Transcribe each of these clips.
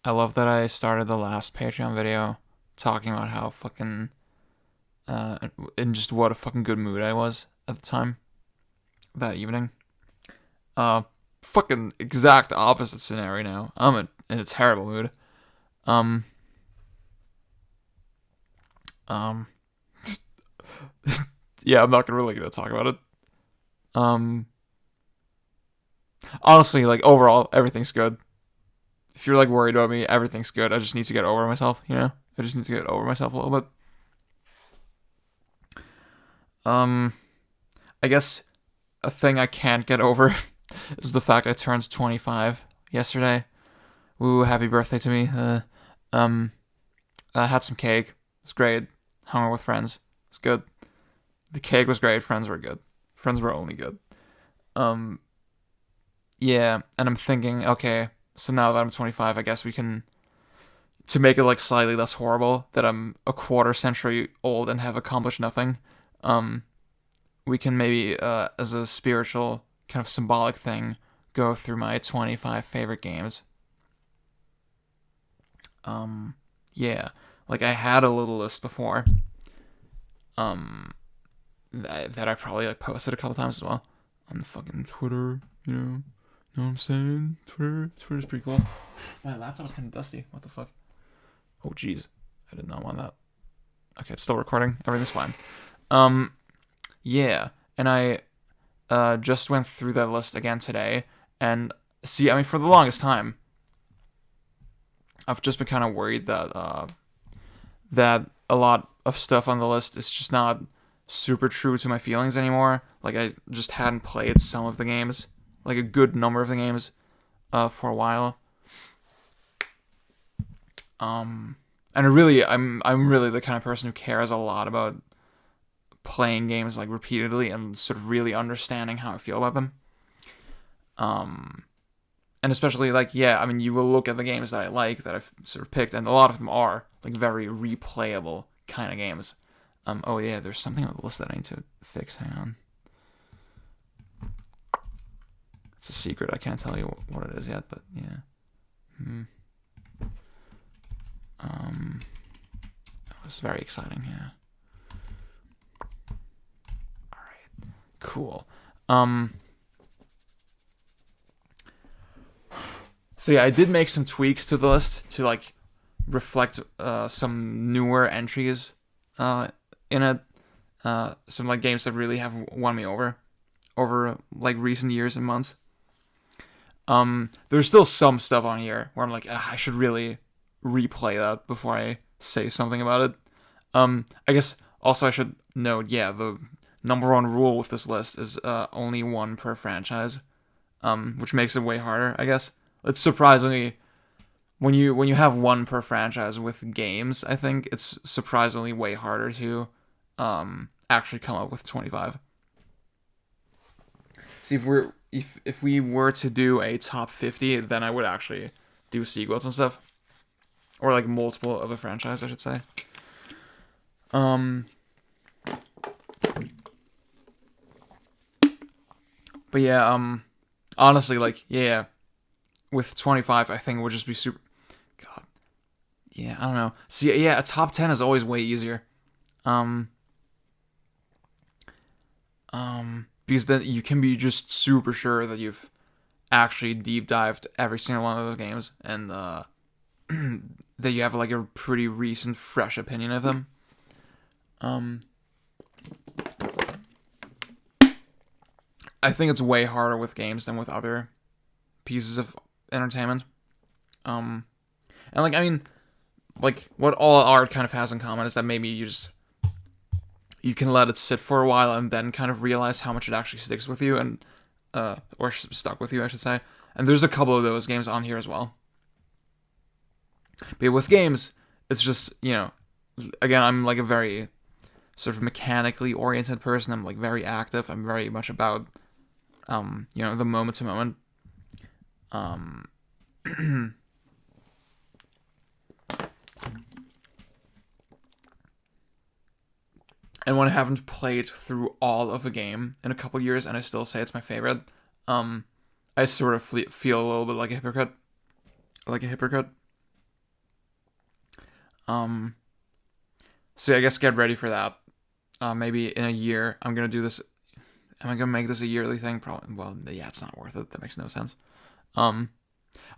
I love that I started the last Patreon video talking about how fucking uh in just what a fucking good mood I was at the time that evening. Uh, Fucking exact opposite scenario now. In a terrible mood. Um, um, yeah, I'm not really gonna talk about it. Um, Honestly, like overall, everything's good. If you're like worried about me, everything's good. I just need to get over myself, you know? I just need to get over myself a little bit. Um, I guess a thing I can't get over is the fact I turned 25 yesterday. Woo, happy birthday to me. Um, I had some cake. It was great. Hung out with friends. It was good. The cake was great. Friends were good. Friends were only good. Um, yeah, and I'm thinking, okay, so now that I'm 25, I guess we can, to make it like slightly less horrible that I'm a quarter century old and have accomplished nothing. Um, we can maybe, as a spiritual kind of symbolic thing, go through my 25 favorite games. Yeah, like I had a little list before. Um, that I probably like posted a couple times as well on the fucking Twitter. Know what I'm saying? Twitter's pretty cool. My laptop is kind of dusty. What the fuck? Oh jeez, I did not want that. Okay, it's still recording. Everything's fine. Um, yeah, and I just went through that list again today, and see, I mean, for the longest time, I've just been kind of worried that a lot of stuff on the list is just not super true to my feelings anymore. Like I just hadn't played some of the games, like a good number of the games, for a while. And really, I'm really the kind of person who cares a lot about playing games like repeatedly and sort of really understanding how I feel about them. And especially like, yeah, I mean, you will look at the games that I like that I've sort of picked, and a lot of them are like very replayable kind of games. Oh yeah, there's something on the list that I need to fix. Hang on, it's a secret. I can't tell you what it is yet, but yeah. That was very exciting. Yeah. All right. Cool. So yeah, I did make some tweaks to the list to like reflect some newer entries in it. Some like games that really have won me over like recent years and months. There's still some stuff on here where I'm like, I should really replay that before I say something about it. I guess also I should note, yeah, the number one rule with this list is only one per franchise, which makes it way harder, I guess. It's surprisingly when you have one per franchise with games, I think it's surprisingly way harder to actually come up with 25. See, if we were to do a top 50, then I would actually do sequels and stuff, or like multiple of a franchise, I should say. But yeah, honestly, like, yeah, with 25, I think it would just be super. God, yeah, I don't know. See, yeah, a top 10 is always way easier. Um, because then you can be just super sure that you've actually deep dived every single one of those games, and that you have like a pretty recent, fresh opinion of them. I think it's way harder with games than with other pieces of entertainment. And like, I mean, like what all art kind of has in common is that maybe you can let it sit for a while and then kind of realize how much it actually sticks with you and or stuck with you, I should say. And there's a couple of those games on here as well. But with games, it's just, again, I'm like a very sort of mechanically oriented person. I'm like very active. I'm very much about the moment to moment. And when I haven't played through all of a game in a couple years and I still say it's my favorite, I sort of feel a little bit like a hypocrite. Like a hypocrite. So yeah, I guess get ready for that. Maybe in a year, I'm gonna do this. Am I gonna make this a yearly thing? Probably. Well, yeah, it's not worth it. That makes no sense. Um,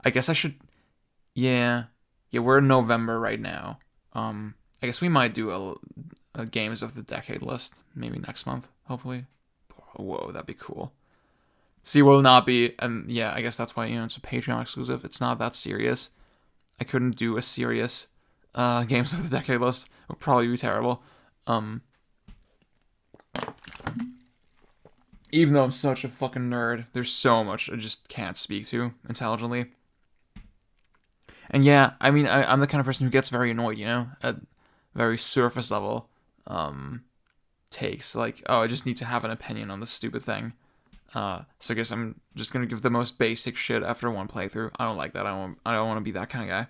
I guess I should. Yeah, yeah. We're in November right now. I guess we might do a games of the decade list maybe next month. Hopefully. Whoa, that'd be cool. See, will not be, and yeah, I guess that's why it's a Patreon exclusive. It's not that serious. I couldn't do a serious games of the decade list. It would probably be terrible. Even though I'm such a fucking nerd, there's so much I just can't speak to intelligently. And yeah, I mean, I'm the kind of person who gets very annoyed, at very surface level takes. Like, oh, I just need to have an opinion on this stupid thing. So I guess I'm just gonna give the most basic shit after one playthrough. I don't like that. I don't want to be that kind of guy.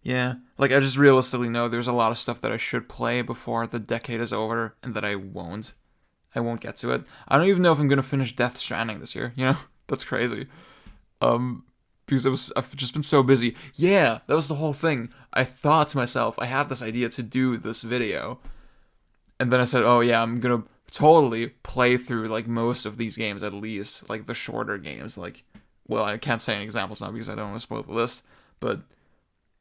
Yeah, like I just realistically know there's a lot of stuff that I should play before the decade is over, and that I won't. I won't get to it. I don't even know if I'm gonna finish Death Stranding this year. That's crazy. Um, because I've just been so busy. Yeah, that was the whole thing. I thought to myself, I had this idea to do this video, and then I said, oh yeah, I'm gonna totally play through like most of these games, at least like the shorter games. Like, well, I can't say any examples now because I don't want to spoil the list, but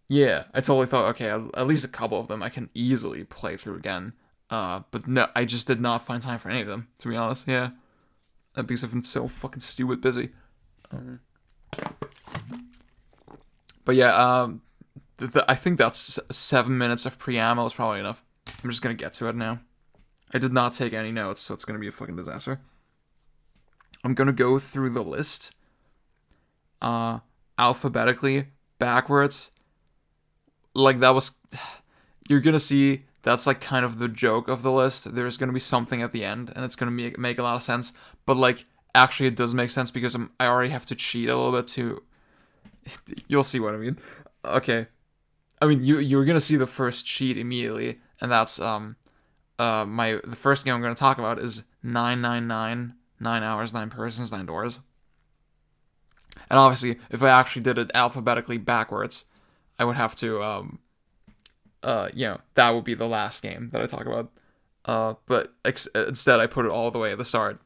yeah, I totally thought, okay, at least a couple of them I can easily play through again. But no, I just did not find time for any of them, to be honest. Yeah, because I've been so fucking stupid busy. But yeah, I think that's 7 minutes of preamble is probably enough. I'm just gonna get to it now. I did not take any notes, so it's gonna be a fucking disaster. I'm gonna go through the list, alphabetically, backwards. Like that was, you're gonna see that's like kind of the joke of the list. There's gonna be something at the end, and it's gonna make a lot of sense. But like, actually, it does make sense because I already have to cheat a little bit to. You'll see what I mean. Okay, I mean you're gonna see the first cheat immediately, and that's the first game I'm gonna talk about is 999, 9 hours, 9 persons, 9 doors. And obviously, if I actually did it alphabetically backwards, I would have to that would be the last game that I talk about. But instead I put it all the way at the start,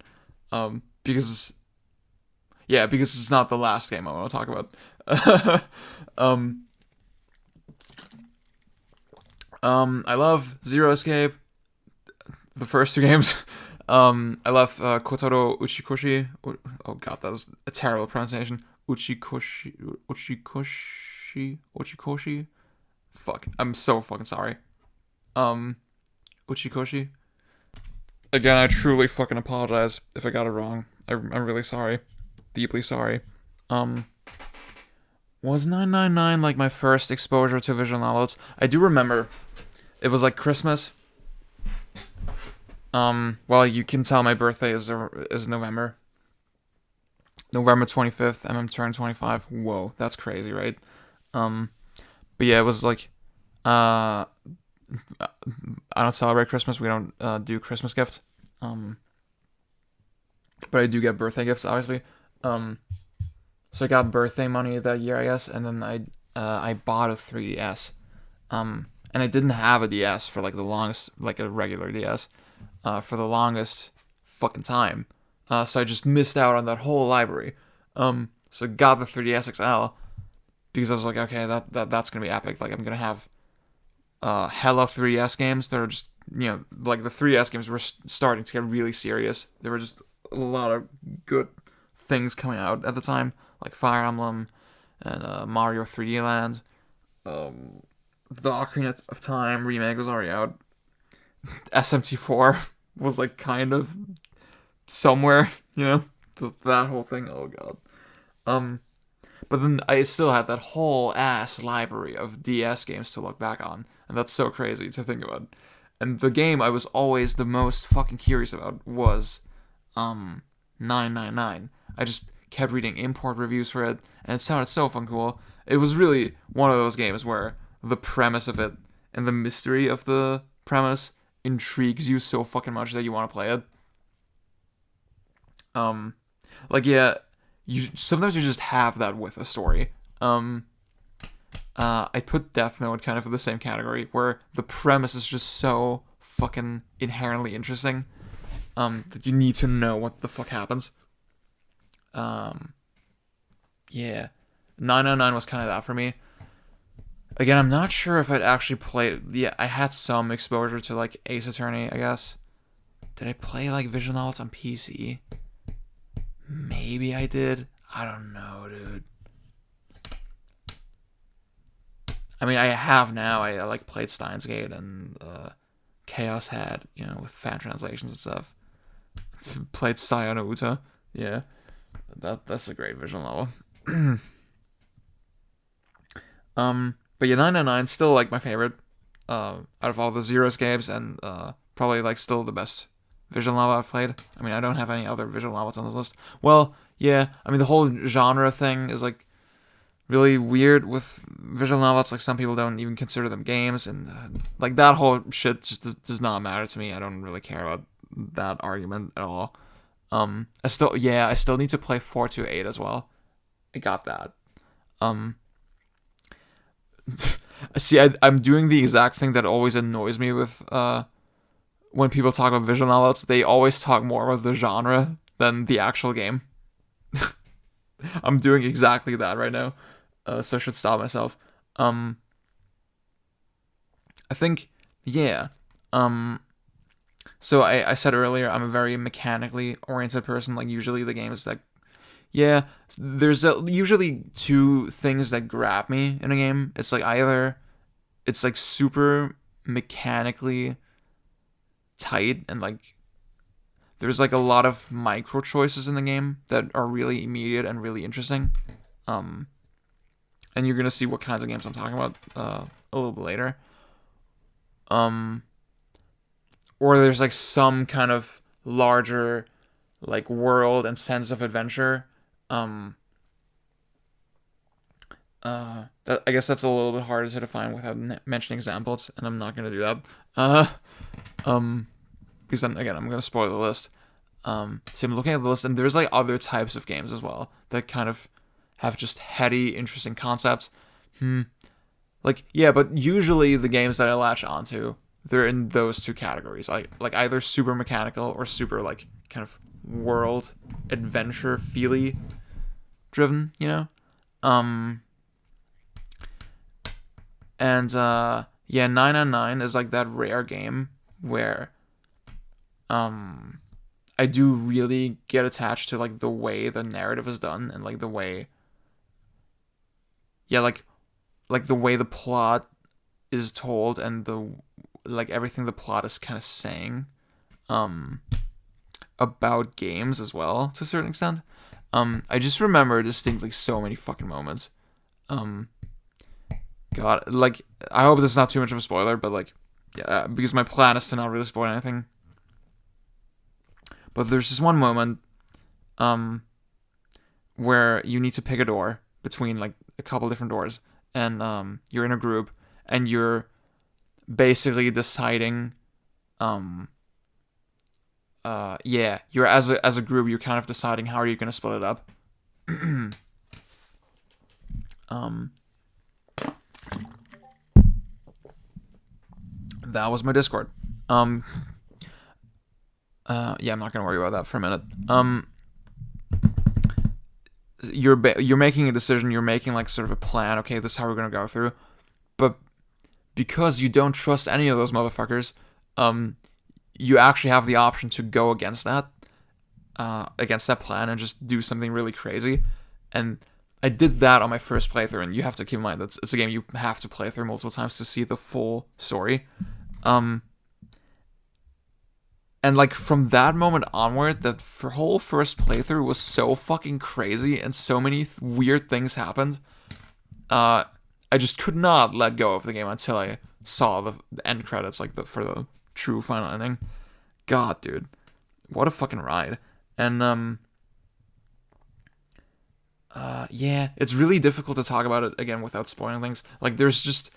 because it's not the last game I want to talk about. I love Zero Escape, the first 2 games. I love Kotaro Uchikoshi. Oh god, that was a terrible pronunciation. Uchikoshi. Fuck, I'm so fucking sorry. Uchikoshi. Again, I truly fucking apologize if I got it wrong. I'm really sorry. Deeply sorry. Was 999 like my first exposure to visual novels? I do remember it was like Christmas. Well, you can tell my birthday is November. November 25th, and I'm turning 25. Whoa, that's crazy, right? But yeah, it was like, I don't celebrate Christmas. We don't do Christmas gifts. But I do get birthday gifts, obviously. So I got birthday money that year, I guess, and then I bought a 3DS. And I didn't have a DS for like the longest, like a regular DS, for the longest fucking time. So I just missed out on that whole library. So got the 3DS XL because I was like, okay, that's gonna be epic. Like I'm gonna have hella 3DS games that are just, like the 3DS games were starting to get really serious. There were just a lot of good things coming out at the time, like Fire Emblem and Mario 3D Land. The Ocarina of Time remake was already out. SMT4 was like kind of somewhere, that whole thing. Oh god. But then I still had that whole ass library of DS games to look back on, and that's so crazy to think about. And the game I was always the most fucking curious about was 999. I just kept reading import reviews for it, and it sounded so fucking cool. It was really one of those games where the premise of it and the mystery of the premise intrigues you so fucking much that you want to play it. Like, yeah, sometimes you just have that with a story. I put Death Note kind of in the same category, where the premise is just so fucking inherently interesting, that you need to know what the fuck happens. Yeah. 909 was kind of that for me. Again, I'm not sure if I'd actually played. Yeah, I had some exposure to like Ace Attorney, I guess. Did I play like visual novels on PC? Maybe I did. I don't know, dude. I mean, I have now. I like played Steins Gate and Chaos Head, with fan translations and stuff. Played Sayano Uta. Yeah, that's a great visual novel. But yeah, 999 still like my favorite out of all the Zeros games, and probably like still the best visual novel I've played. I mean, I don't have any other visual novels on this list. Well, yeah, I mean the whole genre thing is like really weird with visual novels. Like some people don't even consider them games, and like that whole shit just does not matter to me. I don't really care about that argument at all. I still need to play 428 as well. I got that. See, I'm doing the exact thing that always annoys me with when people talk about visual novels. They always talk more about the genre than the actual game. I'm doing exactly that right now, so I should stop myself. I think, yeah. So I said earlier, I'm a very mechanically oriented person. Like usually the games that, yeah, there's usually two things that grab me in a game. It's like either it's like super mechanically tight and like there's like a lot of micro choices in the game that are really immediate and really interesting. And you're gonna see what kinds of games I'm talking about a little bit later. Or there's like some kind of larger like world and sense of adventure. I guess that's a little bit harder to define without mentioning examples, and I'm not gonna do that. Because then again, I'm gonna spoil the list. So I'm looking at the list, and there's like other types of games as well that kind of have just heady, interesting concepts. Like yeah, but usually the games that I latch onto, they're in those two categories. Like either super mechanical or super like kind of world adventure feely driven, And yeah, 999 is like that rare game where I do really get attached to like the way the narrative is done, and like the way, yeah, like the way the plot is told, and the like everything the plot is kind of saying about games as well to a certain extent. I just remember distinctly so many fucking moments. God, like, I hope this is not too much of a spoiler, but like, yeah, because my plan is to not really spoil anything. But there's this one moment, where you need to pick a door between like a couple different doors, and you're in a group, and you're basically deciding, yeah, you're as a group, you're kind of deciding how are you gonna split it up. That was my Discord. Yeah, I'm not gonna worry about that for a minute. You're making a decision. You're making like sort of a plan. Okay, this is how we're gonna go through. But because you don't trust any of those motherfuckers, you actually have the option to go against that plan and just do something really crazy. And I did that on my first playthrough, and you have to keep in mind that it's a game you have to play through multiple times to see the full story. And like from that moment onward, the whole first playthrough was so fucking crazy, and so many weird things happened. I just could not let go of the game until I saw the end credits, like for the true final ending. God, dude, what a fucking ride! And yeah, it's really difficult to talk about it again without spoiling things. Like there's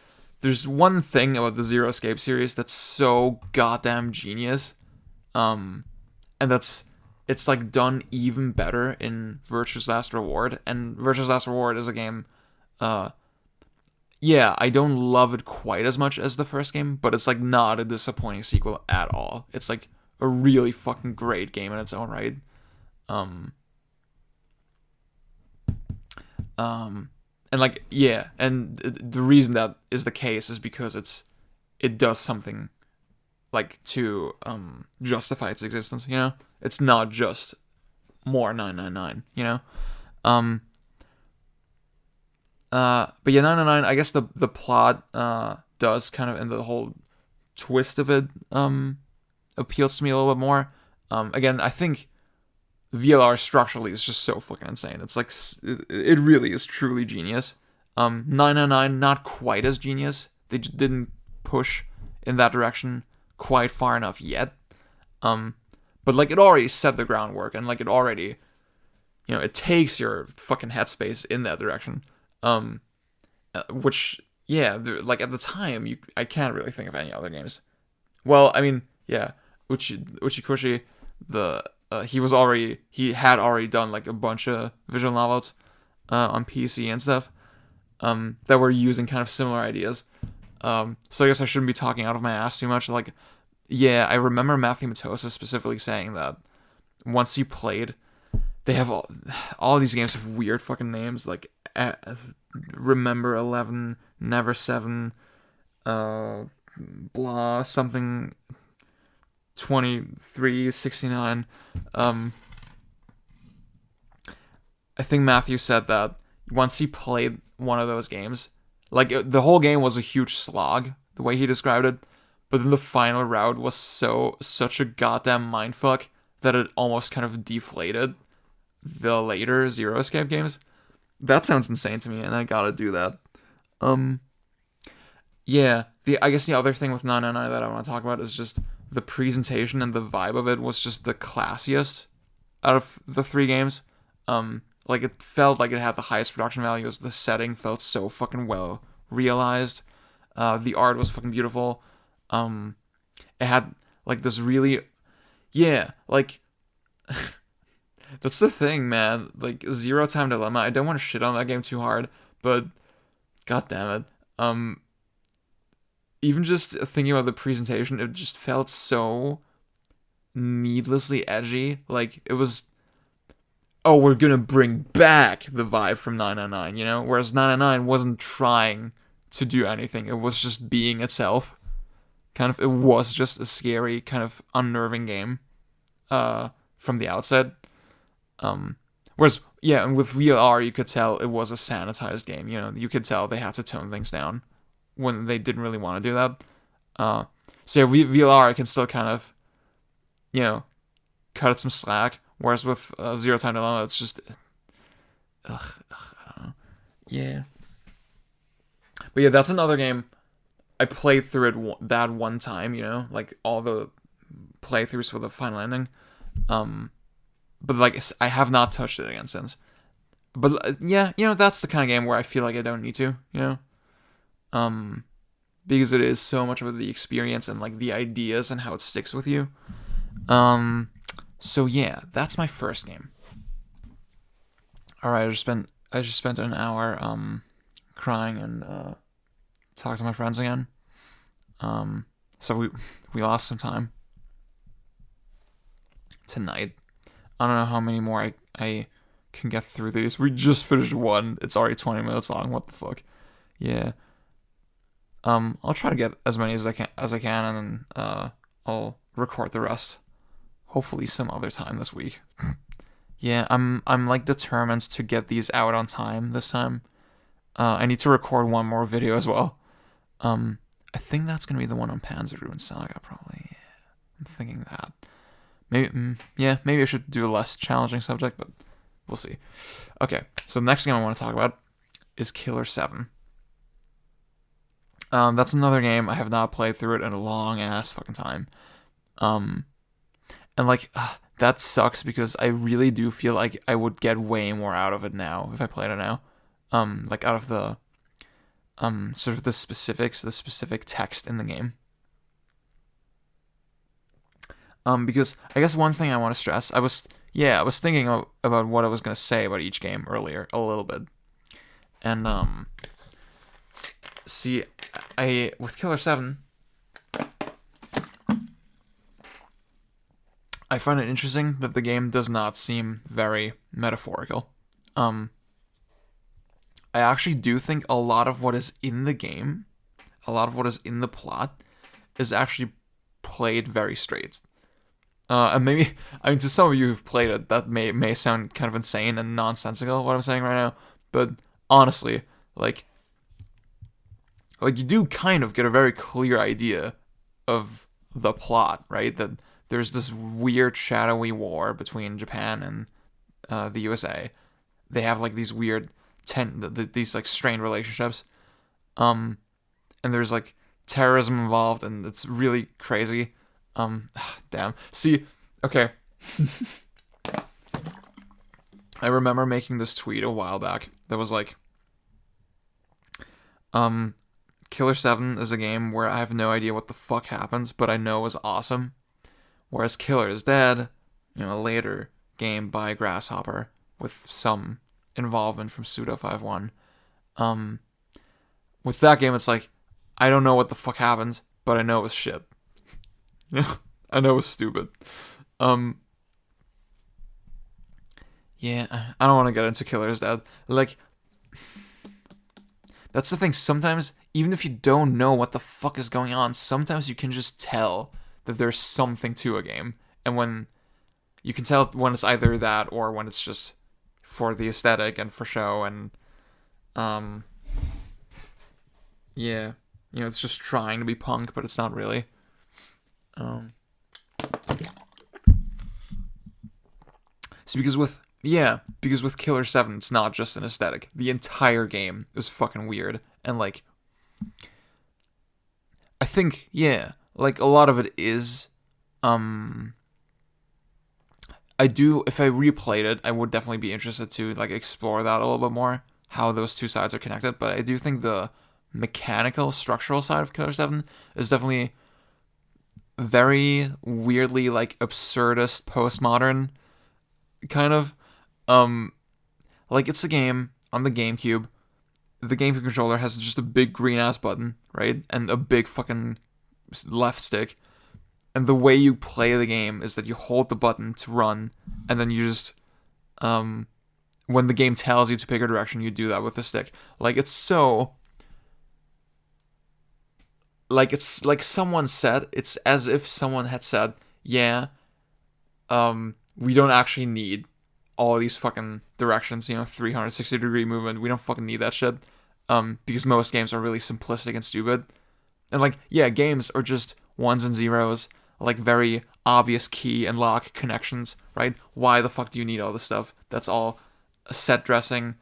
one thing about the Zero Escape series that's so goddamn genius. And it's like done even better in Virtue's Last Reward. And Virtue's Last Reward is a game, yeah, I don't love it quite as much as the first game, but it's like not a disappointing sequel at all. It's like a really fucking great game in its own right. Um, and like yeah, and the reason that is the case is because it does something like to justify its existence. You know, it's not just more 999. You know, um, but yeah, 999. I guess the plot does kind of, and the whole twist of it appeals to me a little bit more. Again, I think VLR structurally is just so fucking insane. It's like it really is truly genius. 999 not quite as genius. They just didn't push in that direction quite far enough yet. But like it already set the groundwork, and like it already, it takes your fucking headspace in that direction. Which yeah, like at the time I can't really think of any other games. Well, I mean, yeah, Uchikushi, he had already done like a bunch of visual novels on PC and stuff that were using kind of similar ideas. So I guess I shouldn't be talking out of my ass too much. Like, yeah, I remember Matthew Matosa specifically saying that once you played, they have all these games have weird fucking names, like Remember 11, Never 7, blah, something 2369. I think Matthew said that once he played one of those games, like the whole game was a huge slog, the way he described it, but then the final route was such a goddamn mindfuck that it almost kind of deflated the later Zero Escape games. That sounds insane to me, and I gotta do that. Yeah, I guess the other thing with 999 that I want to talk about is just the presentation and the vibe of it was just the classiest out of the three games. Like it felt like it had the highest production values. The setting felt so fucking well realized. The art was fucking beautiful. It had like this really, yeah, like that's the thing, man. Like Zero Time Dilemma. I don't want to shit on that game too hard, but god damn it. Even just thinking about the presentation, it just felt so needlessly edgy. Like it was, oh, we're gonna bring back the vibe from 999, Whereas 999 wasn't trying to do anything. It was just being itself. Kind of, it was just a scary, kind of unnerving game from the outset. Whereas, yeah, and with VLR, you could tell it was a sanitized game. You could tell they had to tone things down when they didn't really want to do that. So yeah, VLR can still kind of, cut it some slack. Whereas with Zero Time Dilemma, it's just, I don't know. Yeah. But yeah, that's another game. I played through it that one time, like all the playthroughs for the final ending. But like I have not touched it again since. But yeah, that's the kind of game where I feel like I don't need to, because it is so much of the experience and like the ideas and how it sticks with you. So yeah, that's my first game. All right, I just spent an hour crying and talking to my friends again. So we lost some time tonight. I don't know how many more I can get through these. We just finished one. It's already 20 minutes long. What the fuck? Yeah. I'll try to get as many as I can, and then I'll record the rest. Hopefully some other time this week. Yeah, I'm like determined to get these out on time this time. I need to record one more video as well. I think that's gonna be the one on Panzerruin Saga, probably. Yeah, I'm thinking that. Maybe I should do a less challenging subject, but we'll see. Okay, so the next game I want to talk about is Killer 7. That's another game I have not played through it in a long ass fucking time. And like that sucks because I really do feel like I would get way more out of it now if I played it now. Like out of the sort of the specifics, the specific text in the game. Because I guess one thing I want to stress, I was thinking about what I was gonna say about each game earlier a little bit, and See, with Killer 7, I find it interesting that the game does not seem very metaphorical. I actually do think a lot of what is in the game, a lot of what is in the plot, is actually played very straight. And maybe, I mean, to some of you who've played it, that may sound kind of insane and nonsensical, what I'm saying right now, but honestly, like you do kind of get a very clear idea of the plot, right? That there's this weird shadowy war between Japan and the USA. They have like these weird these like strained relationships, and there's like terrorism involved, and it's really crazy. Damn. See, okay. I remember making this tweet a while back that was like, Killer 7 is a game where I have no idea what the fuck happens, but I know is awesome. Whereas Killer is Dead, a later game by Grasshopper with some involvement from Suda51. With that game, it's like, I don't know what the fuck happens, but I know it was shit. I know it was stupid. Yeah, I don't want to get into Killer is Dead. Like, that's the thing. Sometimes, even if you don't know what the fuck is going on, sometimes you can just tell that there's something to a game. And when you can tell when it's either that or when it's just for the aesthetic and for show and yeah, it's just trying to be punk, but it's not really. So because with Killer 7, it's not just an aesthetic. The entire game is fucking weird. And like, I think, like a lot of it is, if I replayed it, I would definitely be interested to like explore that a little bit more, how those two sides are connected. But I do think the mechanical, structural side of Killer 7 is definitely very weirdly like absurdist, postmodern kind of. Like it's a game on the GameCube. The GameCube controller has just a big green ass button, right? And a big fucking left stick. And the way you play the game is that you hold the button to run, and then you just, when the game tells you to pick a direction, you do that with the stick. Like, it's so, like, it's like someone said, it's as if someone had said, we don't actually need all these fucking directions, 360 degree movement, we don't fucking need that shit, because most games are really simplistic and stupid. And like, games are just ones and zeros, like very obvious key and lock connections, right? Why the fuck do you need all this stuff? That's all set dressing.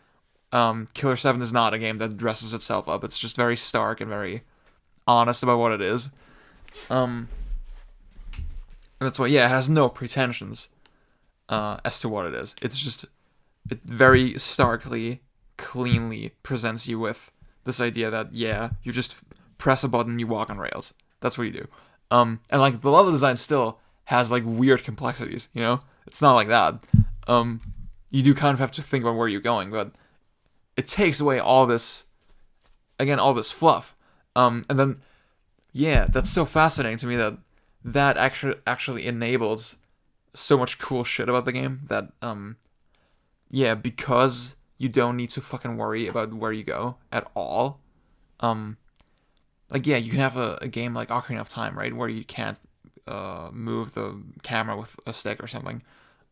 Killer 7 is not a game that dresses itself up. It's just very stark and very honest about what it is. And that's why, it has no pretensions as to what it is. It's just, it very starkly, cleanly presents you with this idea that, you just press a button, you walk on rails. That's what you do. And like the level design still has like weird complexities, It's not like that. You do kind of have to think about where you're going, but it takes away all this fluff. And then, that's so fascinating to me that actually enables so much cool shit about the game that, because you don't need to fucking worry about where you go at all. Like, you can have a game like Ocarina of Time, right, where you can't move the camera with a stick or something.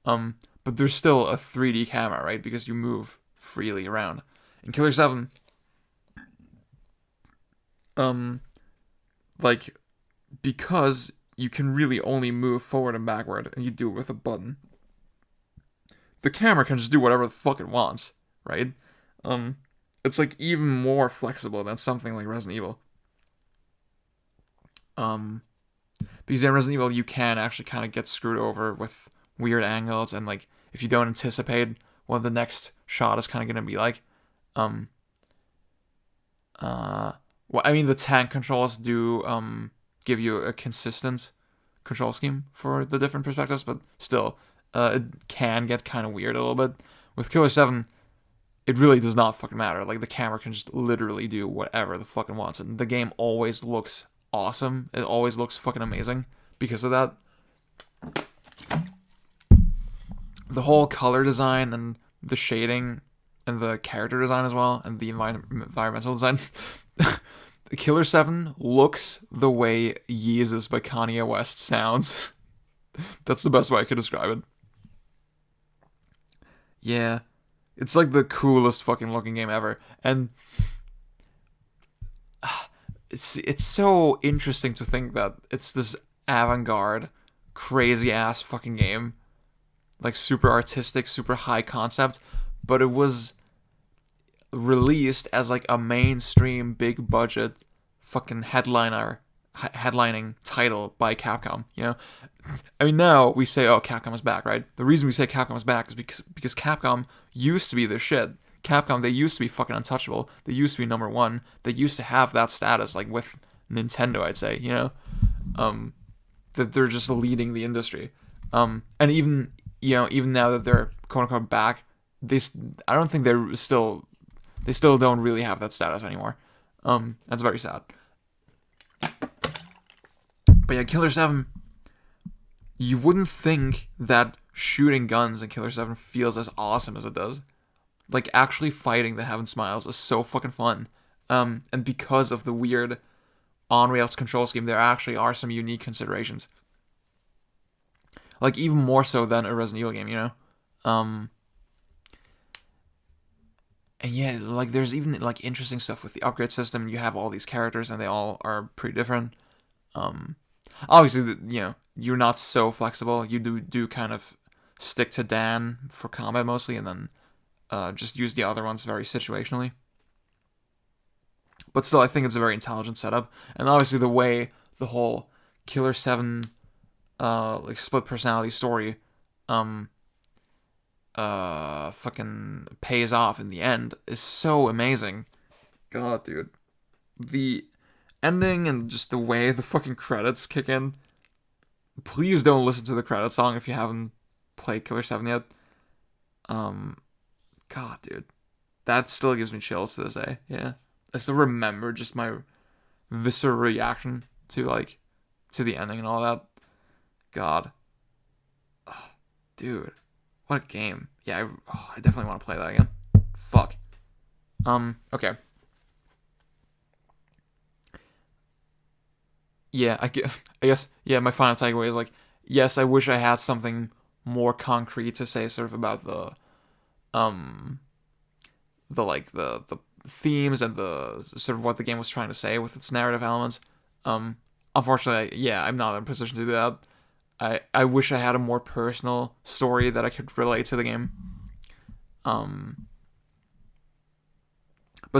But there's still a 3D camera, right, because you move freely around. In Killer 7, like, because you can really only move forward and backward, and you do it with a button, the camera can just do whatever the fuck it wants, right? It's like even more flexible than something like Resident Evil. Because in Resident Evil, you can actually kind of get screwed over with weird angles, and like, if you don't anticipate what the next shot is kind of going to be like, the tank controls do, give you a consistent control scheme for the different perspectives, but still, it can get kind of weird a little bit. With Killer 7, it really does not fucking matter. Like, the camera can just literally do whatever the fucking wants, and the game always looks awesome. It always looks fucking amazing because of that. The whole color design and the shading and the character design as well, and the environmental design. Killer 7 looks the way Yeezus by Kanye West sounds. That's the best way I could describe it. Yeah. It's like the coolest fucking looking game ever. And it's so interesting to think that it's this avant-garde, crazy ass fucking game. Like, super artistic, super high concept, but it was released as like a mainstream, big budget, fucking headlining title by Capcom. You know, I mean, now we say, "Oh, Capcom is back," right? The reason we say Capcom is back is because Capcom used to be the shit. Capcom, they used to be fucking untouchable. They used to be number one. They used to have that status, like with Nintendo, I'd say. You know, that they're just leading the industry. And even now that they're quote unquote back, I don't think they still don't really have that status anymore. That's very sad. But yeah, Killer 7, you wouldn't think that shooting guns in Killer 7 feels as awesome as it does. Like, actually fighting the Heaven Smiles is so fucking fun. And because of the weird on-rails control scheme, there actually are some unique considerations. Like, even more so than a Resident Evil game, you know? And yeah, like, there's even, like, interesting stuff with the upgrade system. You have all these characters, and they all are pretty different. Obviously, you know, you're not so flexible. You do kind of stick to Dan for combat mostly, and then just use the other ones very situationally. But still, I think it's a very intelligent setup. And obviously, the way the whole Killer 7 like split personality story fucking pays off in the end is so amazing. God, dude. The ending and just the way the fucking credits kick in. Please don't listen to the credit song if you haven't played Killer 7 yet. God, dude. That still gives me chills to this day. Yeah. I still remember just my visceral reaction to the ending and all that. God. Oh, dude. What a game. Yeah, I definitely want to play that again. Fuck. Okay. Yeah, I guess, yeah, my final takeaway is like, yes, I wish I had something more concrete to say sort of about the themes and the sort of what the game was trying to say with its narrative elements. Unfortunately, yeah, I'm not in a position to do that. I wish I had a more personal story that I could relate to the game. But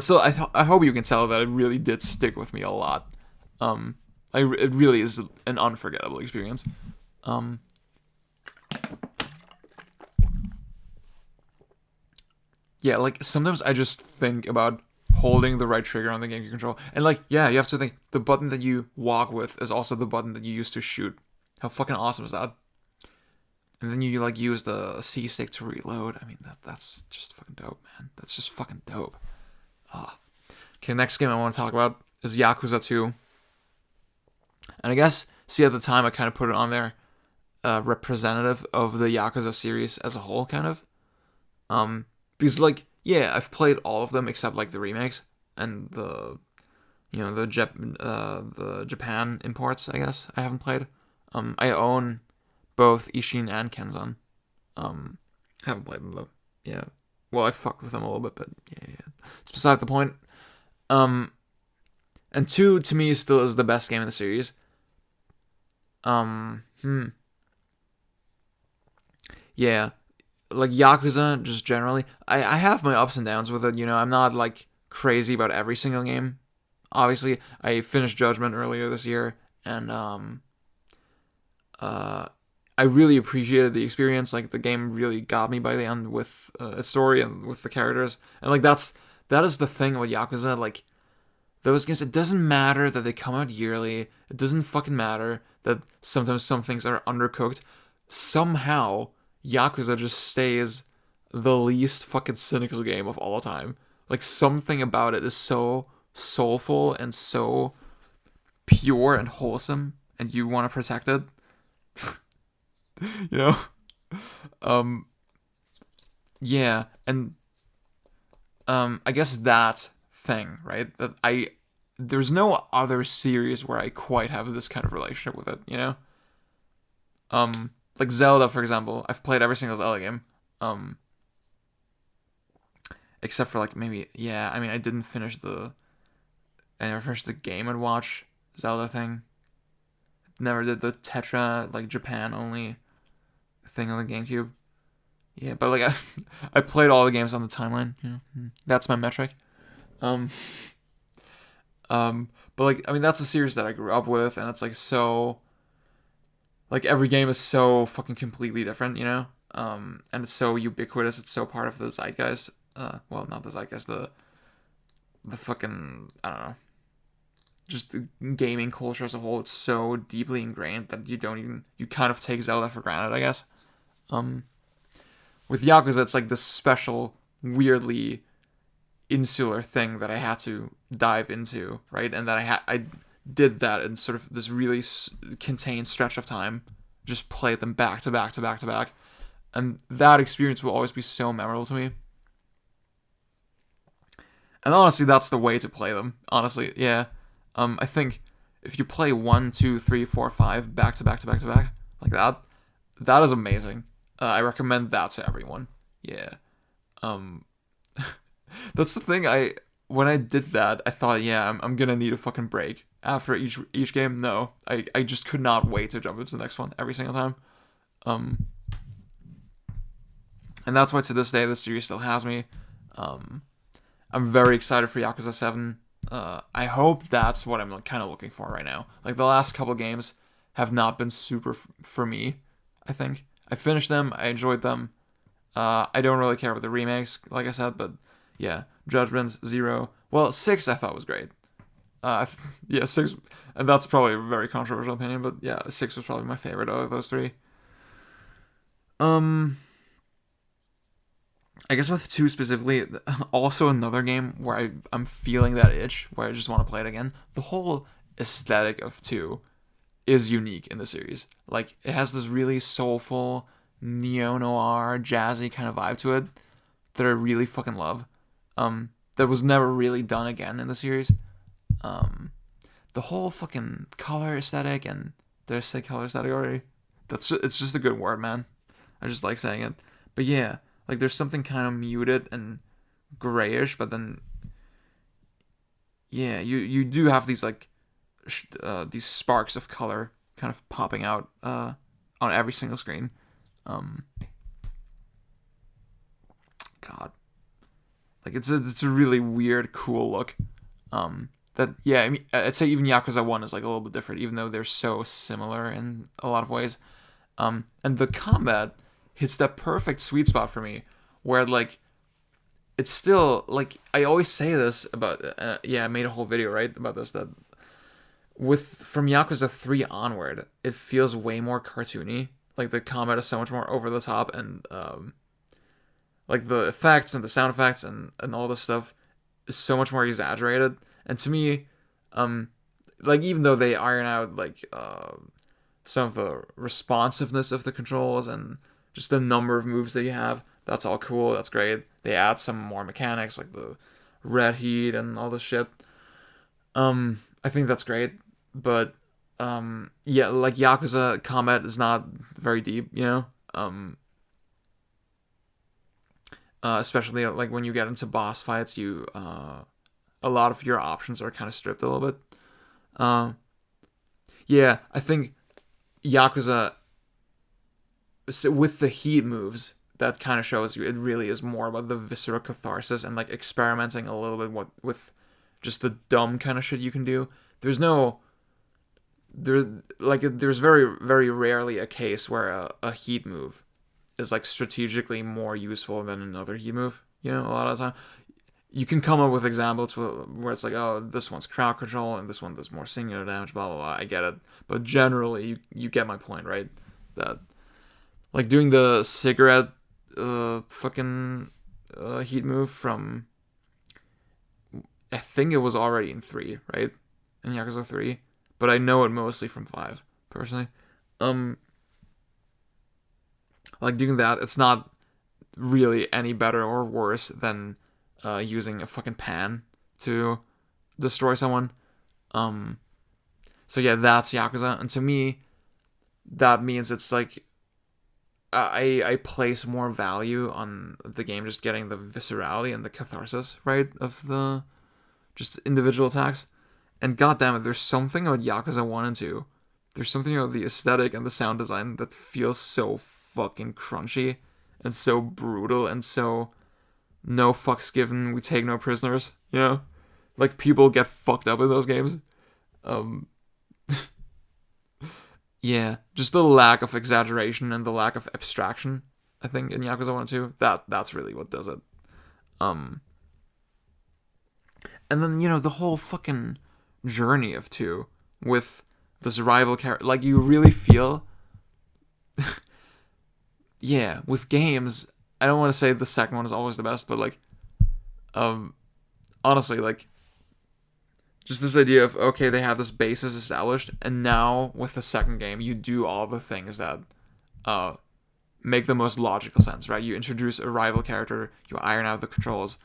still, I hope you can tell that it really did stick with me a lot. It really is an unforgettable experience. Yeah, like, sometimes I just think about holding the right trigger on the GameCube control. And, like, yeah, you have to think, the button that you walk with is also the button that you use to shoot. How fucking awesome is that? And then you, like, use the C stick to reload. I mean, that's just fucking dope, man. That's just fucking dope. Okay, next game I want to talk about is Yakuza 2. And I guess, see, at the time, I kind of put it on there, representative of the Yakuza series as a whole, kind of. Because, like, yeah, I've played all of them except, like, the remakes and the Japan imports, I guess, I haven't played. I own both Ishin and Kenzan. Haven't played them, though. Yeah. Well, I fucked with them a little bit, but yeah. It's beside the point. And 2, to me, still is the best game in the series. Yeah. Like, Yakuza, just generally, I have my ups and downs with it, you know, I'm not, like, crazy about every single game. Obviously, I finished Judgment earlier this year, and, I really appreciated the experience. Like, the game really got me by the end with its story and with the characters. And, like, that is the thing with Yakuza. Like, those games, it doesn't matter that they come out yearly. It doesn't fucking matter that sometimes some things are undercooked. Somehow, Yakuza just stays the least fucking cynical game of all time. Like, something about it is so soulful and so pure and wholesome, and you want to protect it. You know? Yeah, and I guess that thing, right? That there's no other series where I quite have this kind of relationship with it, you know? Like Zelda, for example. I've played every single Zelda game. Except for like maybe, yeah, I mean, I never finished the Game and Watch Zelda thing. Never did the Tetra, like, Japan only thing on the GameCube. Yeah, but like I played all the games on the timeline. You know, that's my metric. Um, but like I mean that's a series that I grew up with, and it's like so. Like every game is so fucking completely different, you know. And it's so ubiquitous. It's so part of the zeitgeist. Well, not the zeitgeist. The fucking I don't know. Just the gaming culture as a whole. It's so deeply ingrained that you kind of take Zelda for granted, I guess. With Yakuza, it's like this special, weirdly insular thing that I had to dive into, right? And that I did that in sort of this really contained stretch of time, just played them back to back to back to back, and that experience will always be so memorable to me. And honestly, that's the way to play them. Honestly, yeah. I think if you play 1, 2, 3, 4, 5 back to back to back to back like that, that is amazing. I recommend that to everyone. Yeah. That's the thing. When I did that, I thought, yeah, I'm gonna need a fucking break after each game. No, I just could not wait to jump into the next one every single time. And that's why to this day this series still has me. I'm very excited for Yakuza 7. I hope that's what I'm like, kind of looking for right now. Like the last couple games have not been super for me. I think I finished them. I enjoyed them. I don't really care about the remakes, like I said, but yeah, Judgment, 0. Well, 6 I thought was great. Yeah, 6, and that's probably a very controversial opinion, but yeah, 6 was probably my favorite of those 3. I guess with 2 specifically, also another game where I'm feeling that itch, where I just want to play it again. The whole aesthetic of 2 is unique in the series. Like, it has this really soulful, neo-noir, jazzy kind of vibe to it that I really fucking love. That was never really done again in the series. The whole fucking color aesthetic, and did I say color aesthetic already? It's just a good word, man. I just like saying it. But yeah, like there's something kind of muted and grayish, but then yeah, you do have these like these sparks of color kind of popping out on every single screen. God, like it's a really weird, cool look. That yeah, I mean, I'd say even Yakuza 1 is like a little bit different, even though they're so similar in a lot of ways. And the combat hits that perfect sweet spot for me, where like it's still like I always say this about I made a whole video right about this, that from Yakuza 3 onward, it feels way more cartoony. Like the combat is so much more over the top, and like the effects and the sound effects and all this stuff is so much more exaggerated. And to me, like even though they iron out like some of the responsiveness of the controls and just the number of moves that you have, that's all cool. That's great. They add some more mechanics like the red heat and all this shit. I think that's great, but yeah, like Yakuza combat is not very deep, you know. Especially like when you get into boss fights, a lot of your options are kind of stripped a little bit. Yeah, I think Yakuza, with the heat moves, that kind of shows you it really is more about the visceral catharsis and like experimenting a little bit with just the dumb kind of shit you can do. There's very, very rarely a case where a heat move is like strategically more useful than another heat move. You know, a lot of the time you can come up with examples where it's like, oh, this one's crowd control and this one does more singular damage, blah blah blah. I get it, but generally you get my point, right? That like doing the cigarette fucking heat move from, I think it was already in 3, right? In Yakuza 3. But I know it mostly from 5, personally. Like, doing that, it's not really any better or worse than using a fucking pan to destroy someone. So yeah, that's Yakuza. And to me, that means it's like, I place more value on the game just getting the viscerality and the catharsis, right, of the just individual attacks. And goddammit, there's something about Yakuza 1 and 2. There's something about the aesthetic and the sound design that feels so fucking crunchy and so brutal and so no fucks given, we take no prisoners, you know? Like, people get fucked up in those games. Yeah, just the lack of exaggeration and the lack of abstraction, I think, in Yakuza 1 and 2, that's really what does it. And then, the whole fucking journey of 2 with this rival character, like, you really feel, yeah, with games, I don't want to say the second one is always the best, but, like, honestly, like, just this idea of, okay, they have this basis established, and now, with the second game, you do all the things that, make the most logical sense, right? You introduce a rival character, you iron out the controls,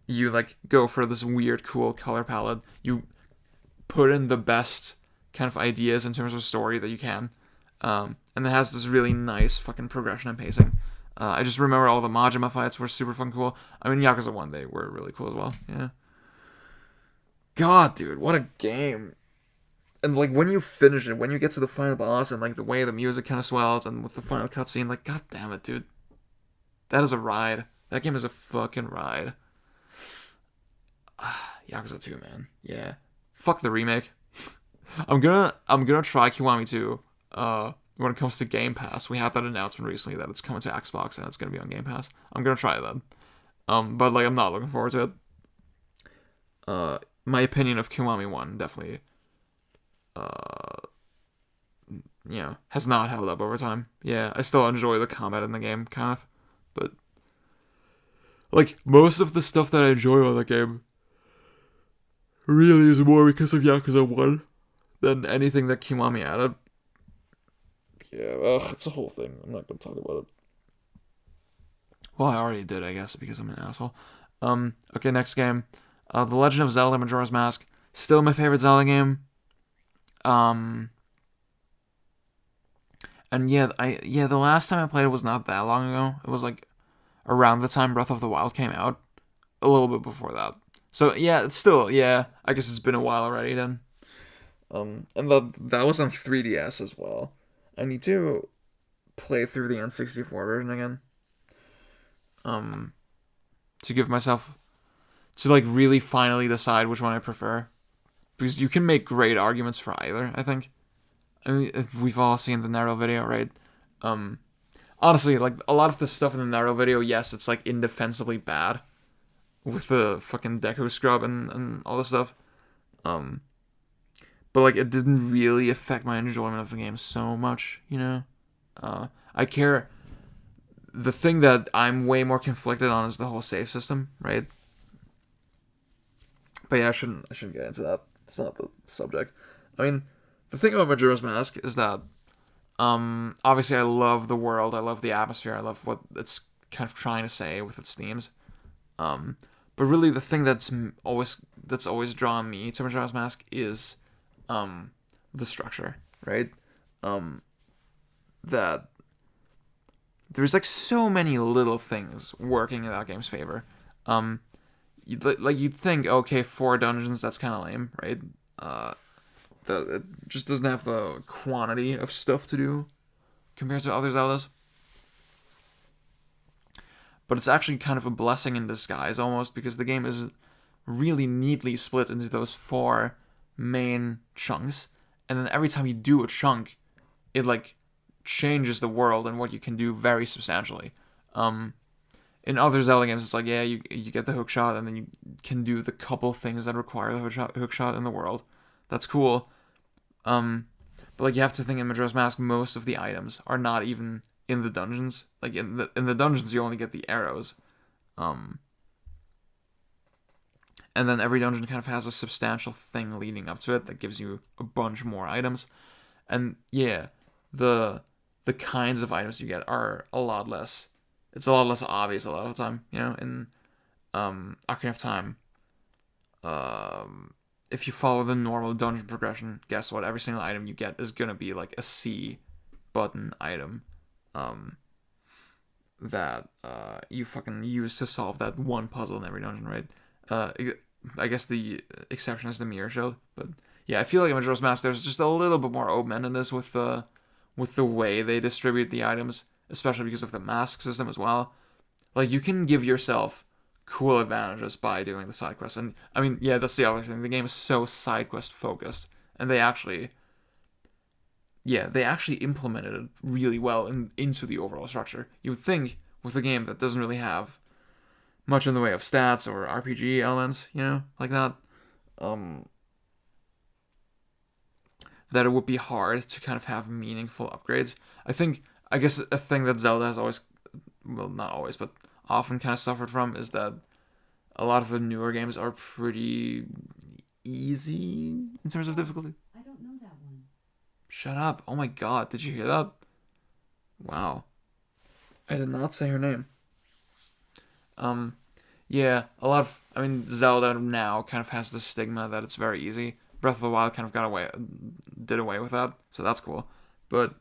you, like, go for this weird, cool color palette, you put in the best kind of ideas in terms of story that you can, and it has this really nice fucking progression and pacing. I just remember all the Majima fights were super fucking cool. I mean, Yakuza 1, they were really cool as well, yeah. God, dude, what a game. And, like, when you finish it, when you get to the final boss, and, like, the way the music kind of swells, and with the final cutscene, like, god damn it, dude. That is a ride. That game is a fucking ride. Yakuza 2, man. Yeah. Fuck the remake. I'm gonna try Kiwami 2, when it comes to Game Pass. We had that announcement recently that it's coming to Xbox, and it's gonna be on Game Pass. I'm gonna try that. But, like, I'm not looking forward to it. My opinion of Kiwami 1 definitely, has not held up over time. Yeah, I still enjoy the combat in the game, kind of. But, like, most of the stuff that I enjoy about the game really is more because of Yakuza 1 than anything that Kiwami added. Yeah, it's a whole thing. I'm not going to talk about it. Well, I already did, I guess, because I'm an asshole. Okay, next game. The Legend of Zelda Majora's Mask. Still my favorite Zelda game. And the last time I played it was not that long ago. It was like around the time Breath of the Wild came out. A little bit before that. So yeah, it's still, yeah, I guess it's been a while already then. And that was on 3DS as well. I need to play through the N64 version again. To give myself, to, like, really finally decide which one I prefer. Because you can make great arguments for either, I think. I mean, we've all seen the Naruto video, right? Honestly, like, a lot of the stuff in the Naruto video, yes, it's, like, indefensibly bad. With the fucking Deku scrub and all this stuff. But, like, it didn't really affect my enjoyment of the game so much, you know? I care. The thing that I'm way more conflicted on is the whole save system, right? But yeah, I shouldn't get into that. It's not the subject. I mean, the thing about Majora's Mask is that, obviously I love the world, I love the atmosphere, I love what it's kind of trying to say with its themes. But really the thing that's always drawn me to Majora's Mask is, the structure, right? That there's, like, so many little things working in that game's favor. You'd think, okay, 4 dungeons, that's kind of lame, right? It just doesn't have the quantity of stuff to do compared to other Zeldas. But it's actually kind of a blessing in disguise, almost, because the game is really neatly split into those 4 main chunks, and then every time you do a chunk, it, like, changes the world and what you can do very substantially. In other Zelda games, it's like, yeah, you get the hook shot, and then you can do the couple things that require the hook shot in the world. That's cool. But, like, you have to think in Majora's Mask, most of the items are not even in the dungeons. Like in the dungeons, you only get the arrows. And then every dungeon kind of has a substantial thing leading up to it that gives you a bunch more items. And yeah, the kinds of items you get are a lot less. It's a lot less obvious a lot of the time, you know. In Ocarina of Time, if you follow the normal dungeon progression, guess what? Every single item you get is gonna be like a C button item, that you fucking use to solve that one puzzle in every dungeon, right? I guess the exception is the mirror shield, but yeah, I feel like in Majora's Mask there's just a little bit more open-endedness with the way they distribute the items, especially because of the mask system as well. Like, you can give yourself cool advantages by doing the side quests, and I mean, yeah, that's the other thing. The game is so side quest focused, and they actually implemented it really well into the overall structure. You would think with a game that doesn't really have much in the way of stats or RPG elements, you know, like that, that it would be hard to kind of have meaningful upgrades. I guess a thing that Zelda has always, well, not always, but often kind of suffered from is that a lot of the newer games are pretty easy in terms of difficulty. I don't know that one. Shut up. Oh my god, did you hear that? Wow. I did not say her name. Yeah, Zelda now kind of has this stigma that it's very easy. Breath of the Wild kind of did away with that, so that's cool. But,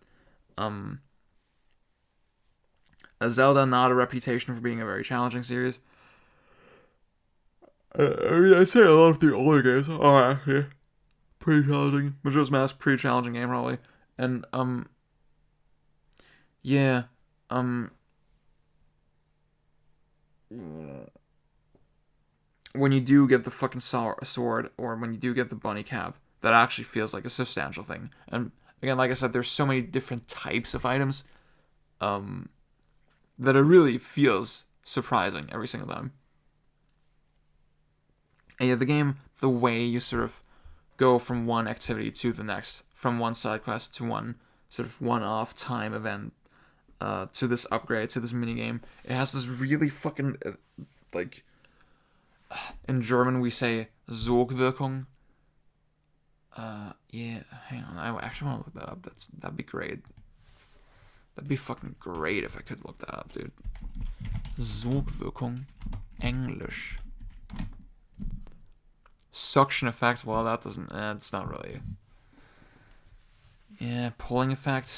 Zelda not a reputation for being a very challenging series. I'd say a lot of the older games are actually pretty challenging. Majora's Mask, pretty challenging game probably. And, yeah, when you do get the fucking sword, or when you do get the bunny cap, that actually feels like a substantial thing. And again, like I said, there's so many different types of items, that it really feels surprising every single time. And yeah, the game, the way you sort of go from one activity to the next, from one side quest to one sort of one-off time event, to this upgrade, to this minigame, it has this really fucking, like, in German we say Sogwirkung. Yeah, hang on, I actually want to look that up. That'd be great. That'd be fucking great if I could look that up, dude. Sogwirkung, English. Suction effect, well, that doesn't, it's not really. Yeah, pulling effect,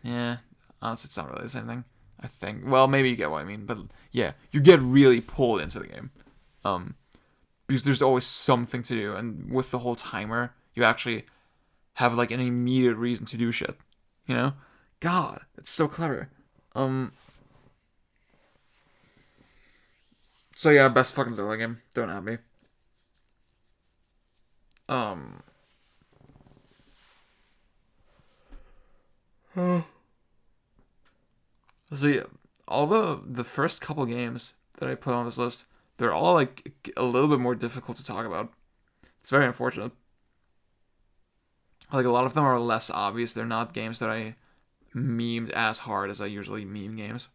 yeah, honestly, it's not really the same thing, I think. Well, maybe you get what I mean, but yeah, you get really pulled into the game. Because there's always something to do, and with the whole timer, you actually have, like, an immediate reason to do shit, you know? God, it's so clever. So yeah, best fucking Zelda game, don't at me. So yeah, all the first couple games that I put on this list, they're all like a little bit more difficult to talk about. It's very unfortunate. Like, a lot of them are less obvious. They're not games that I memed as hard as I usually meme games.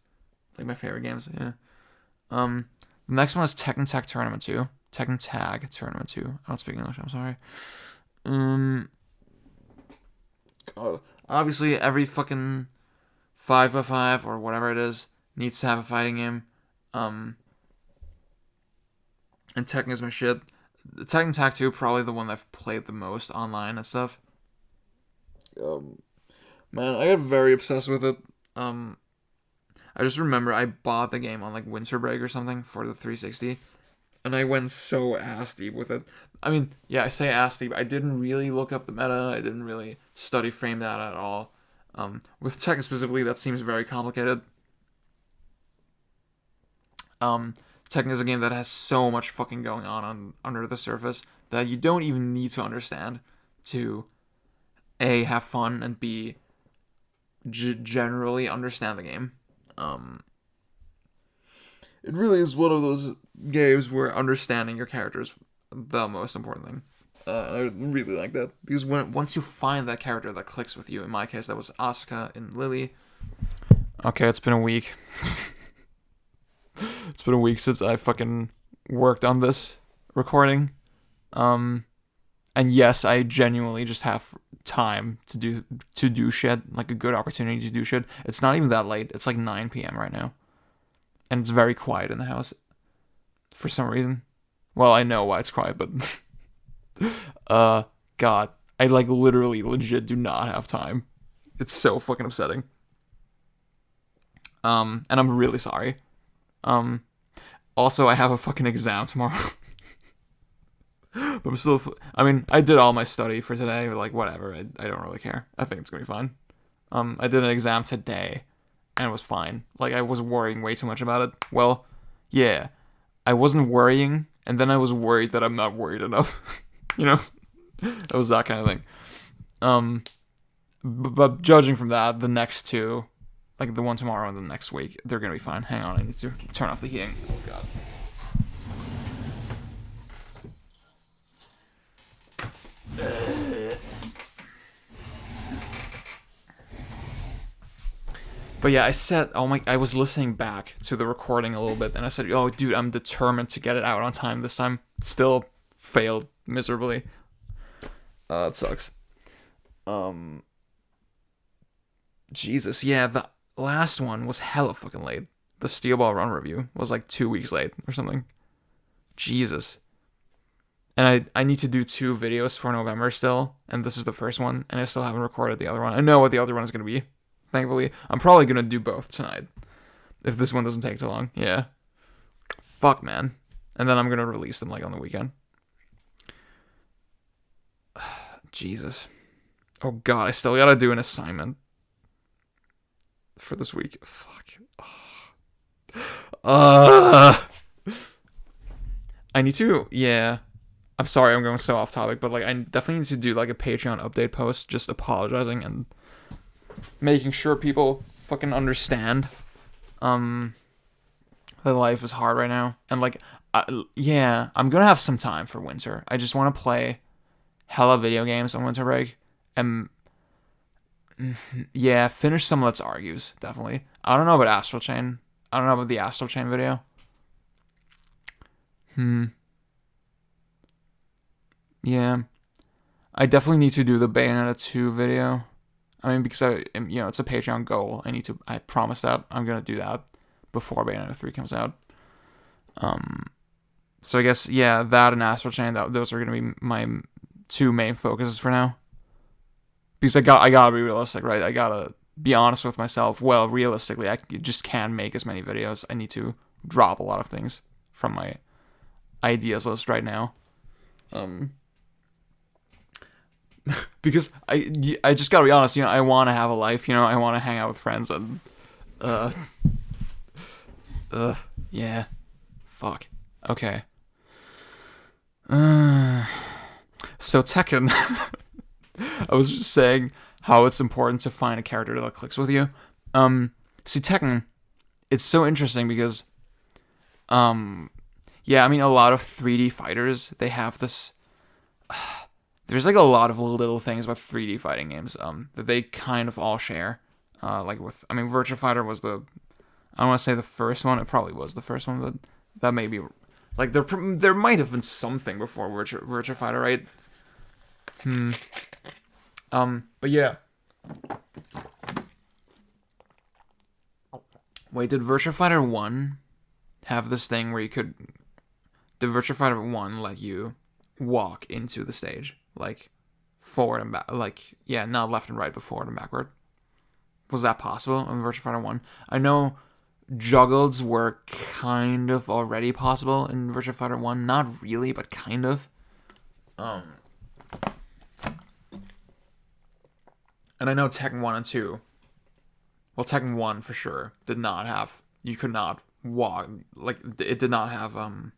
Like my favorite games, yeah. The next one is Tekken Tag Tournament 2. Tekken Tag Tournament 2. I don't speak English, I'm sorry. Obviously, every fucking 5x5 or whatever it is needs to have a fighting game. And Tekken is my shit. Tekken Tag 2, probably the one I've played the most online and stuff. Man, I got very obsessed with it. I just remember I bought the game on like winter break or something for the 360, and I went so ass deep with it. I mean, yeah, I say ass deep. I didn't really look up the meta. I didn't really study frame data at all. With Tekken specifically, that seems very complicated. Tekken is a game that has so much fucking going on under the surface that you don't even need to understand to A, have fun, and B, generally understand the game. It really is one of those games where understanding your character is the most important thing. I really like that, because once you find that character that clicks with you, in my case that was Asuka in Lily, Okay, it's been a week. It's been a week since I fucking worked on this recording. Um, and yes, I genuinely just have time to do shit, like a good opportunity to do shit. It's not even that late. It's like 9 p.m. right now, and it's very quiet in the house for some reason. Well, I know why it's quiet, but God, I like literally legit do not have time. It's so fucking upsetting. And I'm really sorry. Um, Also, I have a fucking exam tomorrow. But I'm still. I mean, I did all my study for today. But like, whatever. I don't really care. I think it's gonna be fine. I did an exam today, and it was fine. Like, I was worrying way too much about it. Well, yeah, I wasn't worrying, and then I was worried that I'm not worried enough. You know, it was that kind of thing. But judging from that, the next two, like the one tomorrow and the next week, they're gonna be fine. Hang on, I need to turn off the heating. Oh God. But yeah, I was listening back to the recording a little bit, and I said, oh, dude, I'm determined to get it out on time this time. Still failed miserably. It sucks. Jesus, yeah, the last one was hella fucking late. The Steel Ball Run review was like 2 weeks late or something. Jesus. And I need to do 2 videos for November still, and this is the first one, and I still haven't recorded the other one. I know what the other one is going to be, thankfully. I'm probably going to do both tonight, if this one doesn't take too long. Yeah. Fuck, man. And then I'm going to release them, like, on the weekend. Jesus. Oh, God, I still got to do an assignment for this week. Fuck. I need to, yeah. I'm sorry, I'm going so off topic, but like I definitely need to do like a Patreon update post, just apologizing and making sure people fucking understand, that life is hard right now, and like, yeah, I'm gonna have some time for winter. I just want to play hella video games on winter break, and yeah, finish some Let's Argues definitely. I don't know about Astral Chain. I don't know about the Astral Chain video. Yeah. I definitely need to do the Bayonetta 2 video. I mean, because it's a Patreon goal. I promise that I'm going to do that before Bayonetta 3 comes out. So I guess, yeah, that and Astral Chain, those are going to be my 2 main focuses for now. Because I gotta be realistic, right? I gotta be honest with myself. Well, realistically, I just can't make as many videos. I need to drop a lot of things from my ideas list right now. Because I just gotta be honest, I want to have a life, I want to hang out with friends, and yeah, fuck, okay. So Tekken, I was just saying how it's important to find a character that clicks with you. See, Tekken, it's so interesting because, yeah, I mean, a lot of 3D fighters, they have this. There's like a lot of little things about 3D fighting games that they kind of all share. Virtua Fighter was I don't want to say the first one. It probably was the first one, but that may be like there might have been something before Virtua Fighter, right? But yeah. Wait, did Virtua Fighter 1 have this thing where did Virtua Fighter 1 let you walk into the stage? Like, forward and back, like, yeah, not left and right, but forward and backward. Was that possible in Virtua Fighter 1? I know juggles were kind of already possible in Virtua Fighter 1. Not really, but kind of. And I know Tekken 1 and 2. Well, Tekken 1 for sure did not have. You could not walk. Like, it did not have a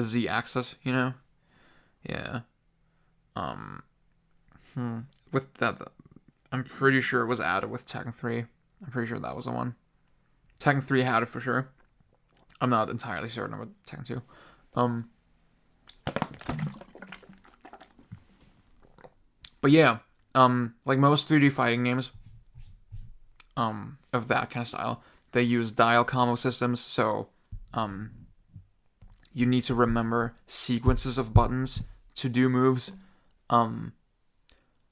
Z axis, Yeah. With that, I'm pretty sure it was added with Tekken 3. I'm pretty sure that was the one. Tekken 3 had it for sure. I'm not entirely certain about Tekken 2. But yeah, like most 3D fighting games, of that kind of style. They use dial combo systems, so you need to remember sequences of buttons to do moves. And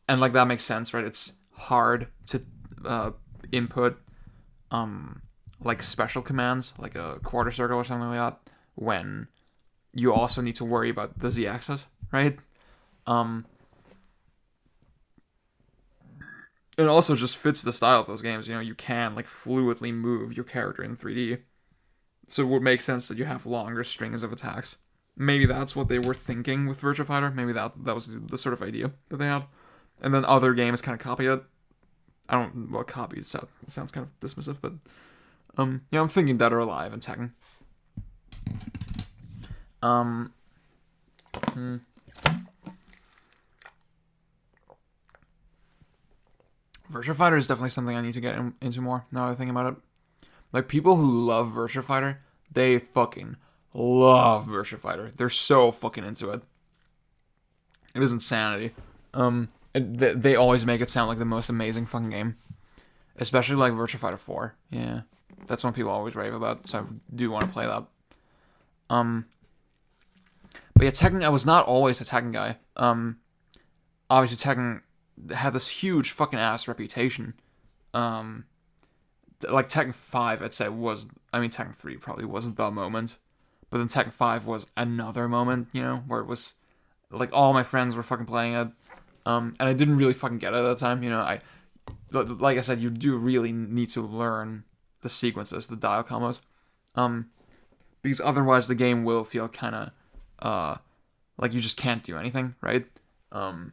like that makes sense, right? It's hard to input like special commands, like a quarter circle or something like that, when you also need to worry about the z-axis, right? It also just fits the style of those games. You know, you can like fluidly move your character in 3D, so it would make sense that you have longer strings of attacks. Maybe that's what they were thinking with Virtua Fighter. Maybe that was the sort of idea that they had, and then other games kind of copy it. I don't well copy sounds kind of dismissive, but yeah, I'm thinking Dead or Alive and Tekken. Virtua Fighter is definitely something I need to get into more now that I think about it. Like, people who love Virtua Fighter, they fucking love Virtua Fighter. They're so fucking into it. It is insanity. They always make it sound like the most amazing fucking game. Especially like Virtua Fighter 4. Yeah. That's one people always rave about, so I do want to play that. But yeah, Tekken, I was not always a Tekken guy. Obviously Tekken had this huge fucking ass reputation. Like Tekken 5, I'd say Tekken 3 probably wasn't the moment, but then Tekken 5 was another moment, you know, where it was like all my friends were fucking playing it, and I didn't really fucking get it at the time, you know. Like I said, you do really need to learn the sequences, the dial combos, because otherwise the game will feel kind of like you just can't do anything, right? And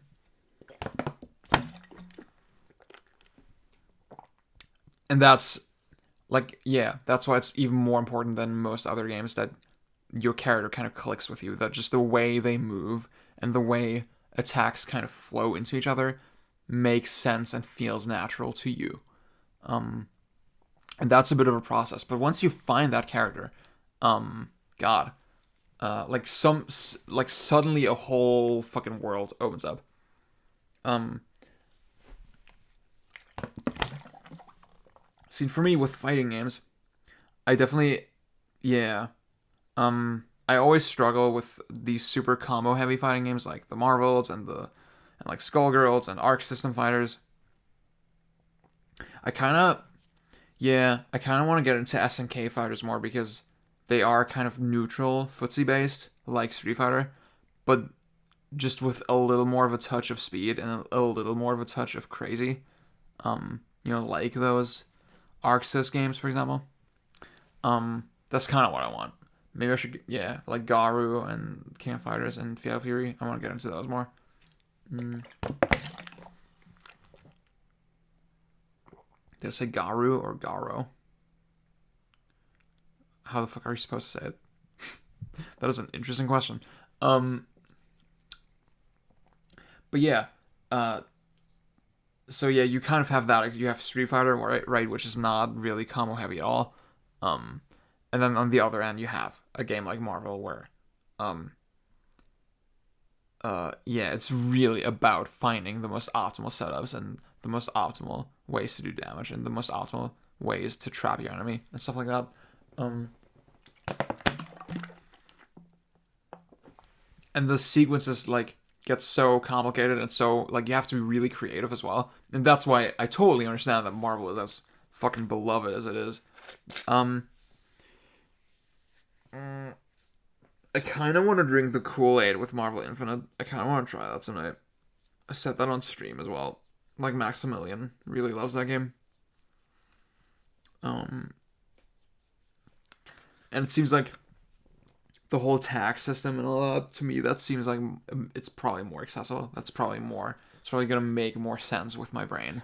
that's that's why it's even more important than most other games that your character kind of clicks with you, that just the way they move and the way attacks kind of flow into each other makes sense and feels natural to you. And that's a bit of a process, but once you find that character, God, like suddenly a whole fucking world opens up. See, for me with fighting games, I definitely, yeah, I always struggle with these super combo heavy fighting games like the Marvels and like Skullgirls and Arc System Fighters. I kind of want to get into SNK fighters more because they are kind of neutral, footsie based, like Street Fighter, but just with a little more of a touch of speed and a little more of a touch of crazy. You know, like those Arc Sys games, for example. That's kind of what I want. Maybe I should, like Garu and King of Fighters and Fatal Fury. I want to get into those more. Did I say Garu or Garo? How the fuck are you supposed to say it? That is an interesting question. But yeah, so yeah, you kind of have that. You have Street Fighter, right, which is not really combo heavy at all. And then on the other end, you have a game like Marvel where, it's really about finding the most optimal setups and the most optimal ways to do damage and the most optimal ways to trap your enemy and stuff like that. And the sequences like get so complicated and so like you have to be really creative as well, and that's why I totally understand that Marvel is as fucking beloved as it is. I kind of want to drink the Kool-Aid with Marvel Infinite. I kind of want to try that tonight. I said that on stream as well. Like Maximilian really loves that game. And it seems like the whole tax system and all that, to me, that seems like it's probably more accessible. It's probably gonna make more sense with my brain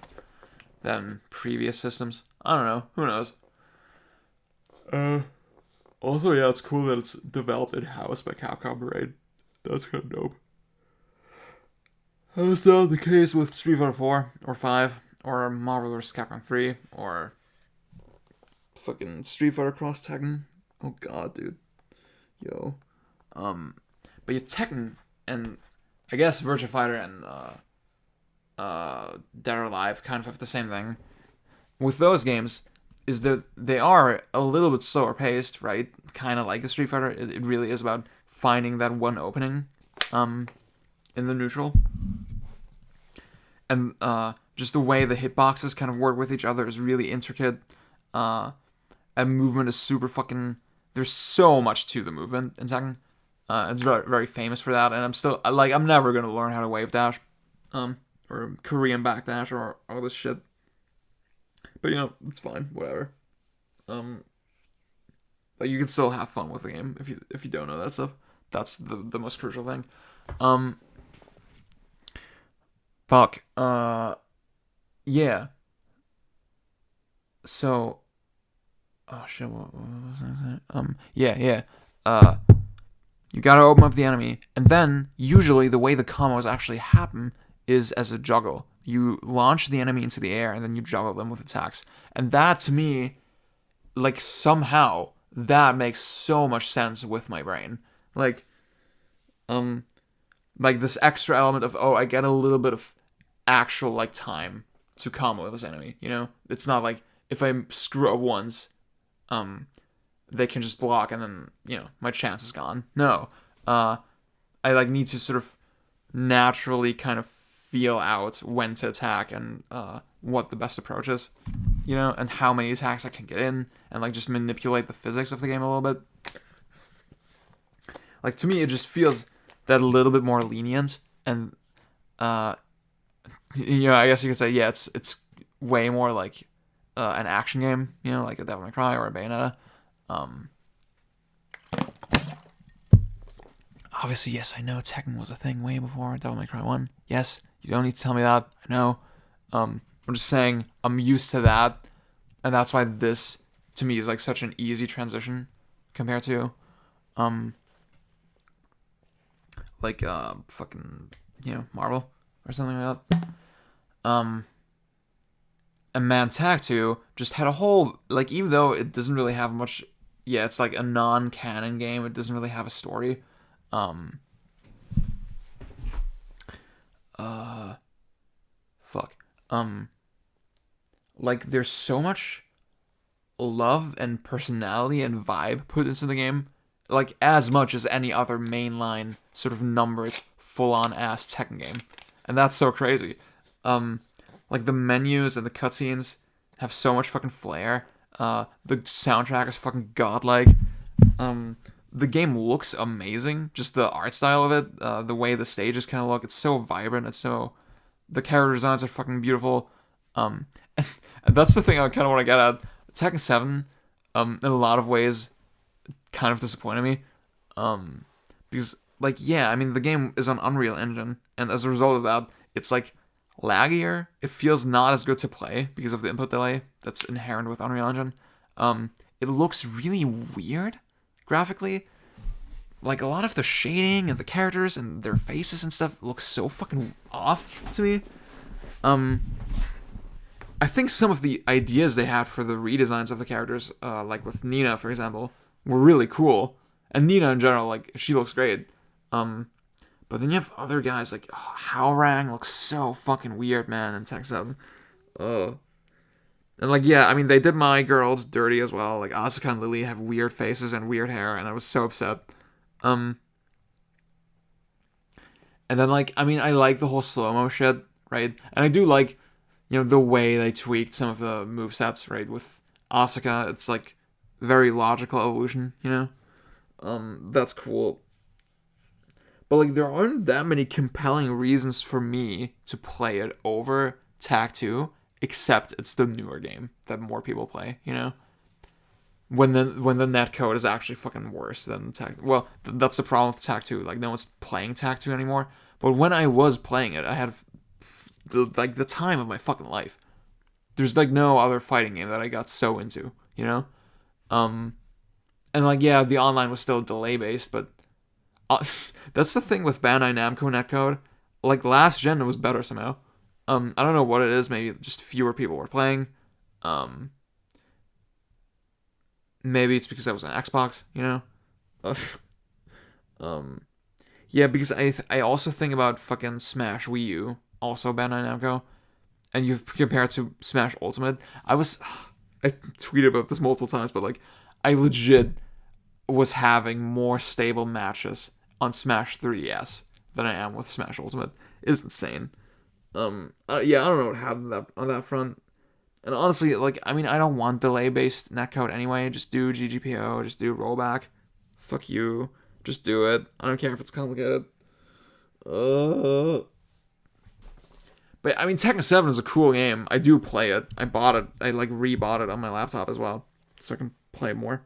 than previous systems. I don't know. Who knows? Also, yeah, it's cool that it's developed in-house by Capcom, right? That's kind of dope. That was not the case with Street Fighter 4 or 5 or Marvel vs. Capcom 3 or fucking Street Fighter Cross Tekken. Oh god, dude. Yo. But yeah, Tekken and I guess Virtua Fighter and Dead or Alive kind of have the same thing. with those games is that they are a little bit slower paced, right? Kind of like a Street Fighter. It really is about finding that one opening in the neutral. And just the way the hitboxes kind of work with each other is really intricate. And movement is super fucking... There's so much to the movement in Tekken. It's very, very famous for that. And I'm never going to learn how to wave dash. Or Korean backdash or all this shit. But, it's fine. Whatever. But you can still have fun with the game if you don't know that stuff. That's the most crucial thing. Fuck. Yeah. So. Oh shit. What was I saying? Yeah. You gotta open up the enemy, and then usually the way the combos actually happen is as a juggle. You launch the enemy into the air, and then you juggle them with attacks. And that, to me, like, somehow, that makes so much sense with my brain. Like this extra element of, I get a little bit of actual, like, time to combo this enemy, It's not like, if I screw up once, they can just block, and then, my chance is gone. No. I, like, need to sort of naturally kind of feel out when to attack and what the best approach is, and how many attacks I can get in, and like just manipulate the physics of the game a little bit. Like, to me, it just feels that a little bit more lenient, and I guess you could say, yeah, it's way more like an action game, like a Devil May Cry or a Bayonetta. Obviously, yes, I know Tekken was a thing way before Devil May Cry 1. Yes, you don't need to tell me that. I know. I'm just saying I'm used to that, and that's why this, to me, is like such an easy transition compared to, fucking, Marvel or something like that. And Man Tag 2 just had a whole, like, even though it doesn't really have much, it's like a non-canon game. It doesn't really have a story. Like, there's so much love and personality and vibe put into the game, like, as much as any other mainline sort of numbered full-on ass Tekken game, and that's so crazy. Like, the menus and the cutscenes have so much fucking flair. The soundtrack is fucking godlike. The game looks amazing. Just the art style of it, the way the stages kind of look, it's so vibrant. The character designs are fucking beautiful. And that's the thing I kind of want to get at. Tekken 7, in a lot of ways, kind of disappointed me. Because, like, yeah, I mean, the game is on Unreal Engine, and as a result of that, it's, like, laggier. It feels not as good to play because of the input delay that's inherent with Unreal Engine. It looks really weird graphically. Like, a lot of the shading and the characters and their faces and stuff looks so fucking off to me. I think some of the ideas they had for the redesigns of the characters, like with Nina, for example, were really cool. And Nina in general, like, she looks great. But then you have other guys, like, Howrang looks so fucking weird, man, in Tekken 7. And, like, yeah, I mean, they did my girls dirty as well. Like, Asuka and Lily have weird faces and weird hair, and I was so upset. And then, like, I mean, I like the whole slow-mo shit, right? And I do like, the way they tweaked some of the movesets, right? With Asuka, it's, like, very logical evolution, That's cool. But, like, there aren't that many compelling reasons for me to play it over Tag 2, except it's the newer game that more people play, When the netcode is actually fucking worse than Tag... Well, that's the problem with Tag 2. Like, no one's playing Tag 2 anymore. But when I was playing it, I had, the time of my fucking life. There's, like, no other fighting game that I got so into, And, like, yeah, the online was still delay-based, but... that's the thing with Bandai Namco netcode. Like, last gen, it was better somehow. I don't know what it is. Maybe just fewer people were playing. Maybe it's because I was on Xbox, Yeah, because I also think about fucking Smash Wii U, also Bandai Namco. and you compare it to Smash Ultimate, I tweeted about this multiple times, but like, I legit was having more stable matches on Smash 3DS than I am with Smash Ultimate. It is insane. Yeah, I don't know what happened on that front. And honestly, like, I mean, I don't want delay-based netcode anyway. Just do GGPO, just do rollback. Fuck you. Just do it. I don't care if it's complicated. But, I mean, Tekken 7 is a cool game. I do play it. I bought it. I, like, re-bought it on my laptop as well, so I can play it more.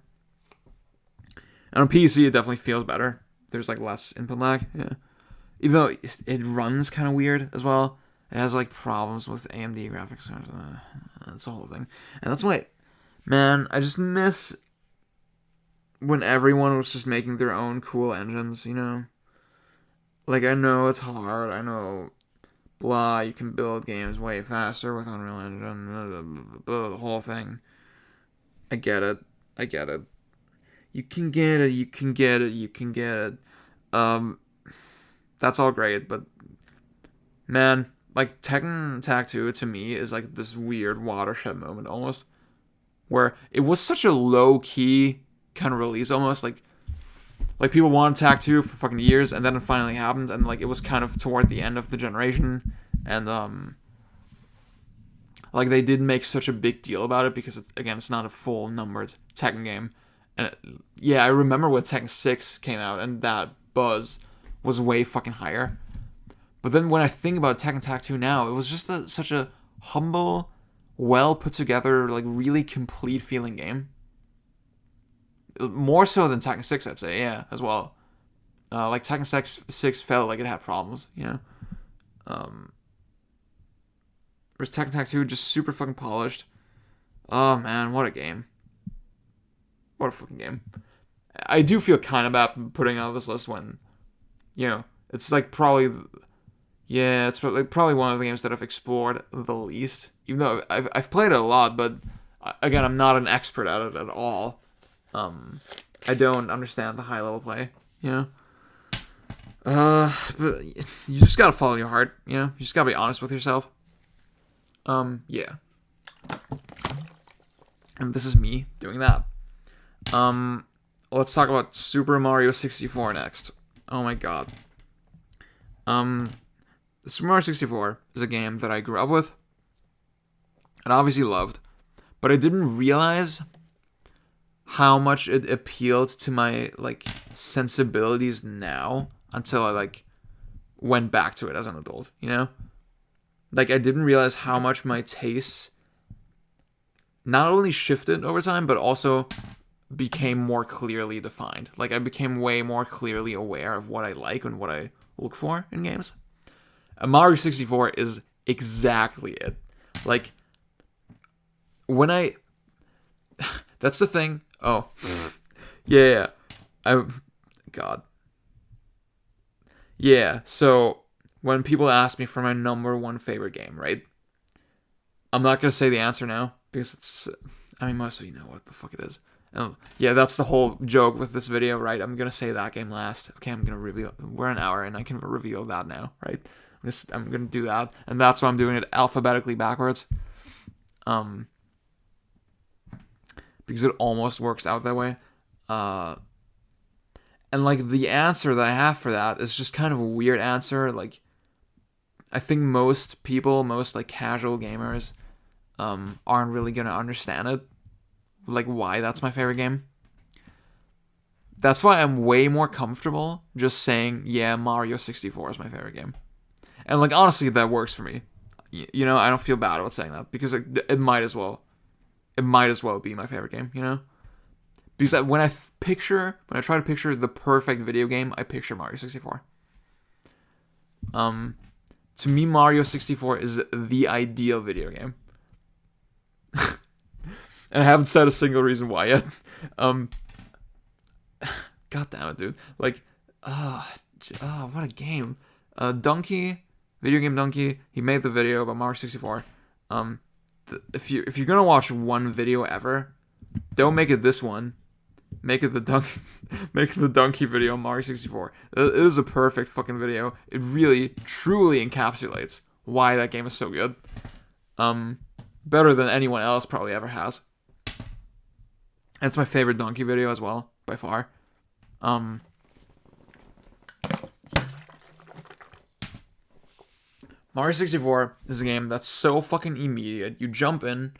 And on PC, it definitely feels better. There's, like, less input lag, yeah. Even though it runs kind of weird as well. It has, like, problems with AMD graphics. That's the whole thing. And that's why, man, I just miss when everyone was just making their own cool engines, you know? Like, I know it's hard. I know, blah, you can build games way faster with Unreal Engine. Blah, blah, blah, the whole thing. I get it. You can get it. That's all great, but, man, like, Tekken Tag 2 to me is like this weird watershed moment almost, where it was such a low-key kind of release almost, like people wanted Tag 2 for fucking years, and then it finally happened, and like it was kind of toward the end of the generation, and like they did make such a big deal about it because it's not a full numbered Tekken game, and I remember when Tekken 6 came out, and that buzz was way fucking higher. But then when I think about Tekken Tag 2 now, it was just such a humble, well put together, like really complete feeling game. More so than Tekken 6, I'd say, yeah, as well. Like Tekken 6 felt like it had problems, you know. Whereas Tekken Tag 2 just super fucking polished. Oh man, what a game! What a fucking game! I do feel kind of bad putting out this list when, you know, it's like probably. Yeah, it's probably one of the games that I've explored the least. Even though I've played it a lot, but again, I'm not an expert at it at all. I don't understand the high level play, you know. But you just gotta follow your heart, you know. You just gotta be honest with yourself. Yeah. And this is me doing that. Let's talk about Super Mario 64 next. Oh my god. Super Mario 64 is a game that I grew up with and obviously loved, but I didn't realize how much it appealed to my like sensibilities now until I like went back to it as an adult, you know? Like I didn't realize how much my tastes not only shifted over time, but also became more clearly defined. Like I became way more clearly aware of what I like and what I look for in games. Mario 64 is exactly it. Like, when I... That's the thing. Oh. Yeah. God. Yeah, so, when people ask me for my number one favorite game, right? I'm not going to say the answer now, because it's... I mean, most of you know what the fuck it is. Yeah, that's the whole joke with this video, right? I'm going to say that game last. Okay, I'm going to reveal... We're an hour, and I can reveal that now, right? I'm going to do that, and that's why I'm doing it alphabetically backwards. Because it almost works out that way. And, like, the answer that I have for that is just kind of a weird answer. Like, I think most people, most, like, casual gamers, aren't really going to understand it. Like, why that's my favorite game. That's why I'm way more comfortable just saying, yeah, Mario 64 is my favorite game. And, like, honestly, that works for me. You know, I don't feel bad about saying that. Because it might as well. It might as well be my favorite game, you know? Because when I try to picture the perfect video game, I picture Mario 64. To me, Mario 64 is the ideal video game. And I haven't said a single reason why yet. God damn it, dude. Like, what a game. Donkey, video game Donkey, he made the video about Mario 64. If you're gonna watch one video ever, don't make it this one. Make it the Donkey video on Mario 64. It is a perfect fucking video. It really, truly encapsulates why that game is so good. Better than anyone else probably ever has. And it's my favorite Donkey video as well, by far. Mario 64 is a game that's so fucking immediate. You jump in,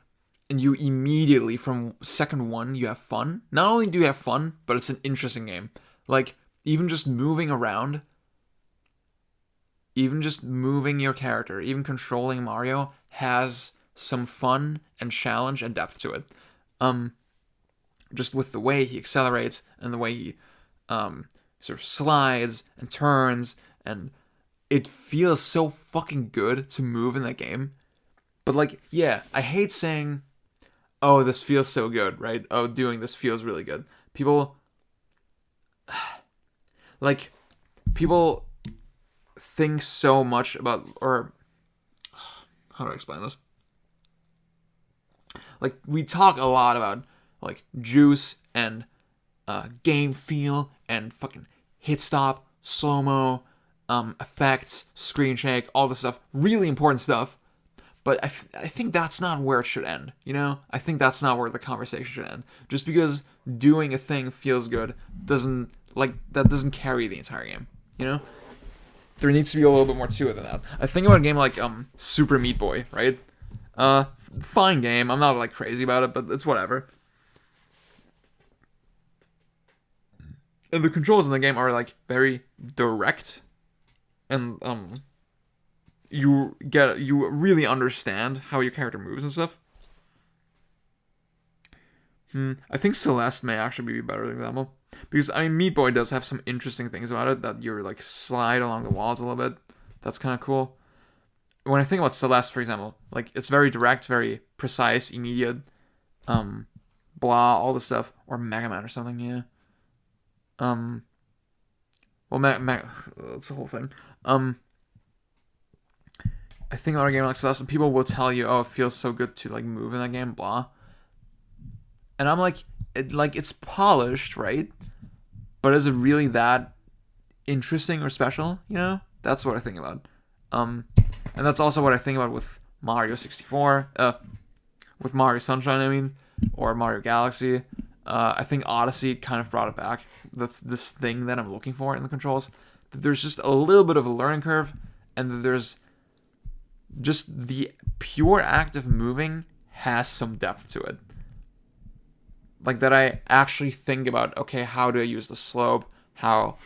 and you immediately, from second one, you have fun. Not only do you have fun, but it's an interesting game. Like, even just moving around, even just moving your character, even controlling Mario has some fun and challenge and depth to it. Just with the way he accelerates and the way he sort of slides and turns, and it feels so fucking good to move in that game. But like, yeah, I hate saying, oh, this feels so good, right? Oh, doing this feels really good. People think so much about, or how do I explain this? Like, we talk a lot about like juice and game feel and fucking hit stop, slow-mo, effects, screen shake, all this stuff. Really important stuff. But I think that's not where it should end, you know? I think that's not where the conversation should end. Just because doing a thing feels good doesn't carry the entire game, you know? There needs to be a little bit more to it than that. I think about a game like Super Meat Boy, right? Fine game. I'm not like crazy about it, but it's whatever. And the controls in the game are like very direct, and you really understand how your character moves and stuff. I think Celeste may actually be a better example, because I mean Meat Boy does have some interesting things about it, that you're like slide along the walls a little bit. That's kind of cool. When I think about Celeste, for example, like it's very direct, very precise, immediate, blah, all this stuff, or Mega Man or something, yeah. Well, that's the whole thing. I think about a game like Celeste, and people will tell you, "Oh, it feels so good to like move in that game," blah. And I'm like, it's polished, right? But is it really that interesting or special? You know, that's what I think about. And that's also what I think about with Mario 64, with Mario Sunshine, I mean, or Mario Galaxy. I think Odyssey kind of brought it back. That's this thing that I'm looking for in the controls. That there's just a little bit of a learning curve, and that there's just the pure act of moving has some depth to it. Like that I actually think about, okay, how do I use the slope? How,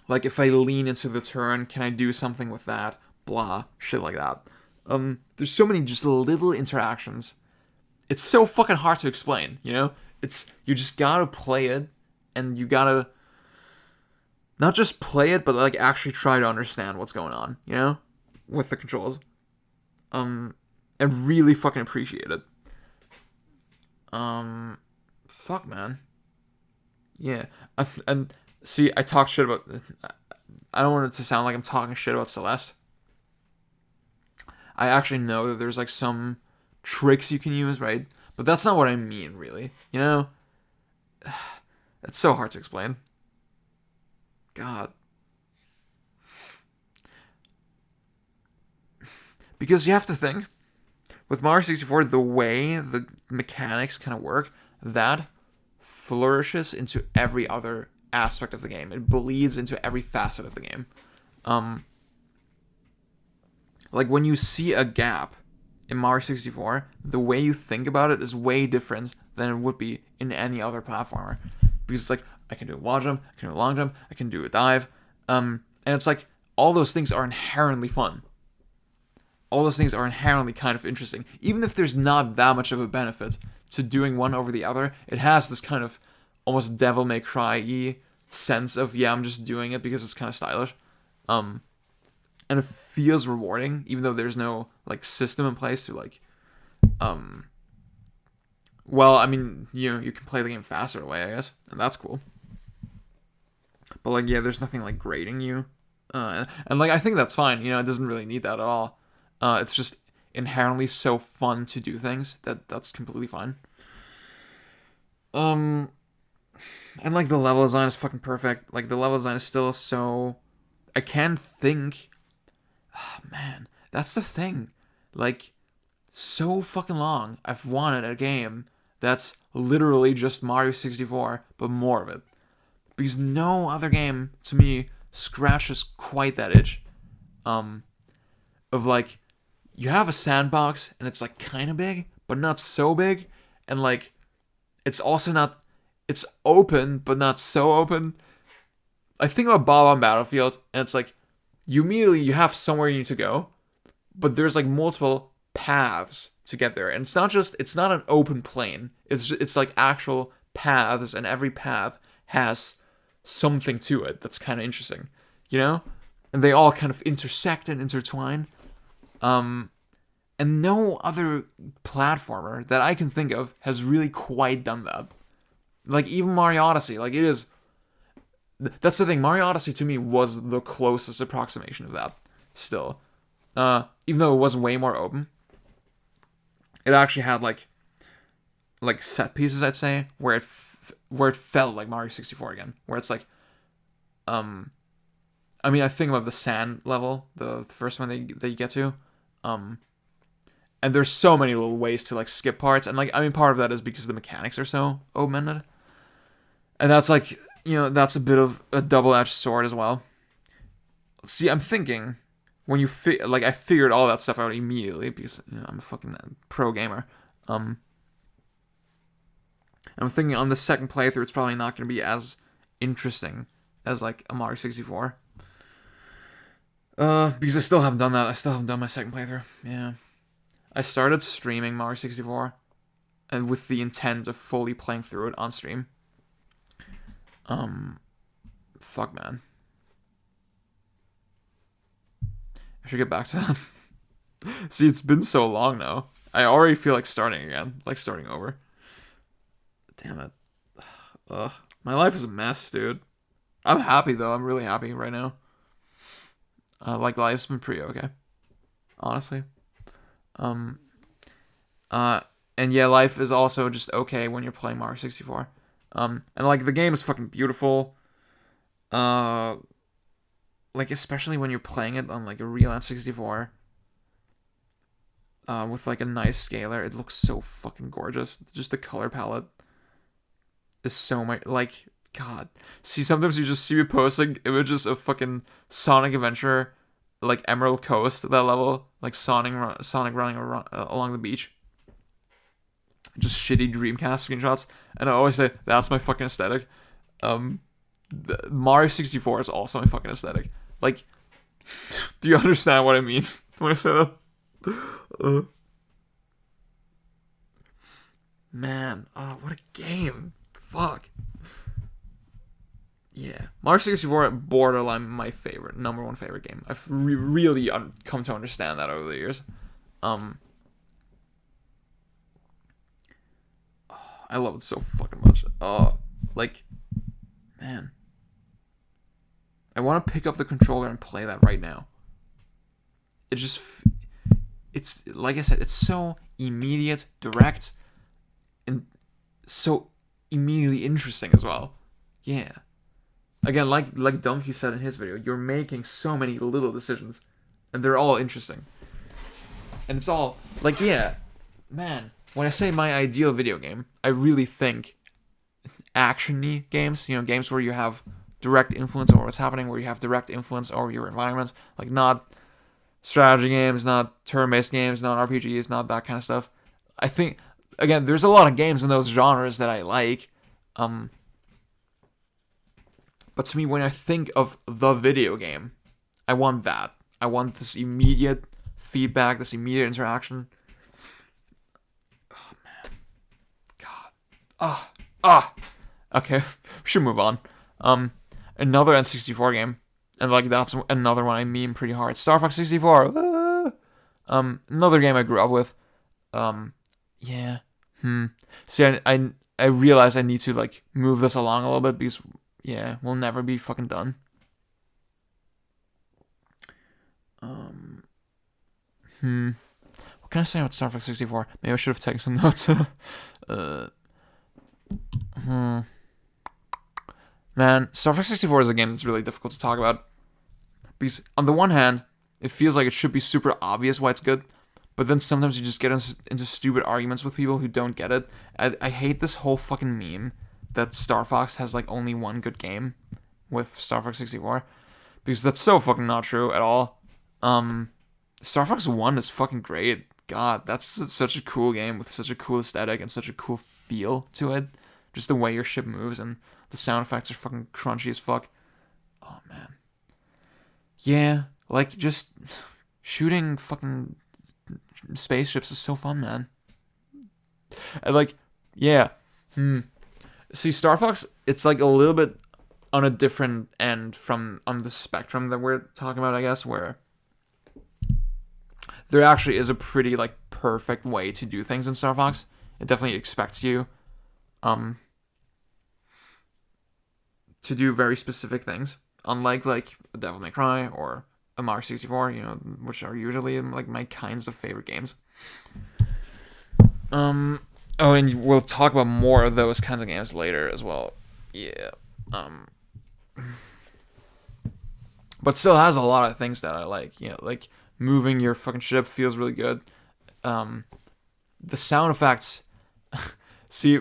like if I lean into the turn, can I do something with that? Blah, shit like that. There's so many just little interactions. It's so fucking hard to explain, you know? You just gotta play it, and you gotta not just play it, but like actually try to understand what's going on, you know? With the controls. And really fucking appreciate it. Fuck, man. Yeah. And see, I talk shit about, I don't want it to sound like I'm talking shit about Celeste. I actually know that there's like some tricks you can use, right? But that's not what I mean, really. You know? It's so hard to explain. God. Because you have to think, with Mario 64, the way the mechanics kind of work, that flourishes into every other aspect of the game. It bleeds into every facet of the game. Like when you see a gap in Mario 64, the way you think about it is way different than it would be in any other platformer. Because it's like, I can do a wall jump, I can do a long jump, I can do a dive. And it's like, all those things are inherently fun. All those things are inherently kind of interesting. Even if there's not that much of a benefit to doing one over the other, it has this kind of almost Devil May Cry-y sense of, yeah, I'm just doing it because it's kind of stylish. And it feels rewarding, even though there's no like system in place to like, well, I mean, you can play the game faster away, I guess, and that's cool. But like, yeah, there's nothing like grading you, and like I think that's fine. You know, it doesn't really need that at all. It's just inherently so fun to do things that's completely fine. And like the level design is fucking perfect. Like the level design is still so, I can't think. Man, that's the thing. Like, so fucking long, I've wanted a game that's literally just Mario 64, but more of it. Because no other game, to me, scratches quite that itch. Of like, you have a sandbox, and it's like kind of big, but not so big. And like, it's also not, it's open, but not so open. I think about Bob on Battlefield, and it's like, you have somewhere you need to go, but there's like multiple paths to get there. And it's not an open plane. It's like actual paths, and every path has something to it that's kind of interesting, you know? And they all kind of intersect and intertwine. And no other platformer that I can think of has really quite done that. Like, even Mario Odyssey, like, it is... That's the thing, Mario Odyssey to me was the closest approximation of that, still. Even though it was way more open. It actually had, like set pieces, I'd say, where it felt like Mario 64 again. Where it's like, I mean, I think about the sand level, the first one that you get to, and there's so many little ways to like skip parts, and like, I mean, part of that is because the mechanics are so open-ended, and that's like, that's a bit of a double-edged sword as well. See, I'm thinking, when you I figured all that stuff out immediately because I'm a fucking pro gamer. I'm thinking on the second playthrough, it's probably not going to be as interesting as like a Mario 64. Because I still haven't done that. I still haven't done my second playthrough. Yeah. I started streaming Mario 64, and with the intent of fully playing through it on stream. Fuck, man. I should get back to that. See, it's been so long now. I already feel like starting again. Like starting over. Damn it. Ugh. My life is a mess, dude. I'm happy, though. I'm really happy right now. Like, life's been pretty okay. Honestly. And yeah, life is also just okay when you're playing Mario 64. And like, the game is fucking beautiful. Like, especially when you're playing it on like a real N64. With like a nice scaler, it looks so fucking gorgeous. Just the color palette is so much, like, God. See, sometimes you just see me posting images of fucking Sonic Adventure, like Emerald Coast, that level, like Sonic running along the beach. Just shitty Dreamcast screenshots, and I always say that's my fucking aesthetic. Mario 64 is also my fucking aesthetic. Like, do you understand what I mean when I say that? Man, what a game. Fuck. Yeah. Mario 64, borderline my favorite, number one favorite game. I've really come to understand that over the years. I love it so fucking much. Like, man. I want to pick up the controller and play that right now. It's, like I said, it's so immediate, direct, and so immediately interesting as well. Yeah. Again, like Donkey said in his video, you're making so many little decisions, and they're all interesting. And it's all, like, yeah, man, when I say my ideal video game, I really think action-y games, games where you have direct influence over what's happening, where you have direct influence over your environment, like not strategy games, not turn-based games, not RPGs, not that kind of stuff. I think, again, there's a lot of games in those genres that I like, but to me, when I think of the video game, I want that. I want this immediate feedback, this immediate interaction. Oh, man. God. Okay, we should move on. Another N64 game, and like that's another one I meme pretty hard. Star Fox 64. Another game I grew up with. Yeah. See, I realize I need to like move this along a little bit because yeah, we'll never be fucking done. What can I say about Star Fox 64? Maybe I should have taken some notes. Man, Star Fox 64 is a game that's really difficult to talk about. Because on the one hand, It feels like it should be super obvious why it's good, but then sometimes you just get into stupid arguments with people who don't get it. I hate this whole fucking meme that Star Fox has like only one good game with Star Fox 64, because that's so fucking not true at all. Star Fox 1 is fucking great. God, that's such a cool game with such a cool aesthetic and such a cool feel to it. Just the way your ship moves and the sound effects are fucking crunchy as fuck. Oh man. Yeah, like just shooting fucking spaceships is so fun, man. And like, yeah. See, Star Fox, it's like a little bit on a different end from on the spectrum that we're talking about, I guess, where there actually is a pretty like perfect way to do things in Star Fox. It definitely expects you to do very specific things, unlike like a Devil May Cry or a Mario 64, you know, which are usually like my kinds of favorite games. Oh, and we'll talk about more of those kinds of games later as well. Yeah. But still has a lot of things that I like. You know, like moving your fucking ship feels really good. The sound effects. See,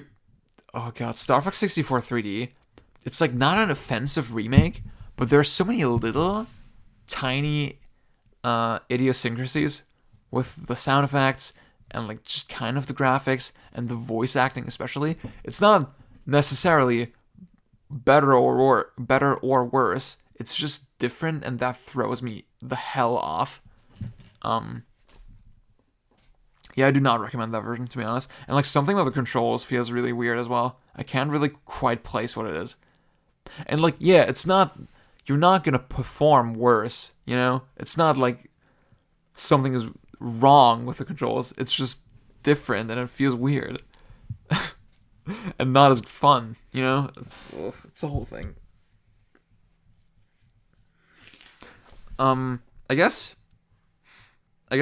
oh god, Star Fox 64 3D. It's like not an offensive remake, but there are so many little, tiny, idiosyncrasies with the sound effects and like just kind of the graphics and the voice acting, especially. It's not necessarily better or worse. It's just different, and that throws me the hell off. Yeah, I do not recommend that version, to be honest. And like something about the controls feels really weird as well. I can't really quite place what it is. And like, yeah, it's not, you're not gonna perform worse, you know? It's not like something is wrong with the controls. It's just different and it feels weird. And not as fun, you know? It's the whole thing. I guess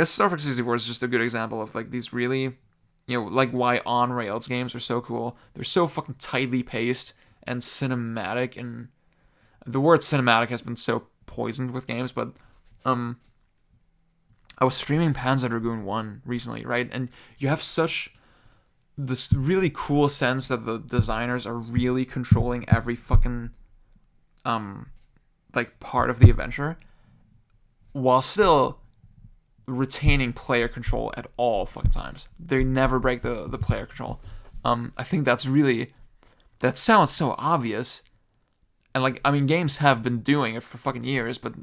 Star Fox 64 is just a good example of like these really, you know, like why on rails games are so cool. They're so fucking tightly paced and cinematic, and the word cinematic has been so poisoned with games, but I was streaming Panzer Dragoon 1 recently, right? And you have such this really cool sense that the designers are really controlling every fucking like part of the adventure while still retaining player control at all fucking times. They never break the player control. I think that's really, that sounds so obvious. And like, I mean, games have been doing it for fucking years, but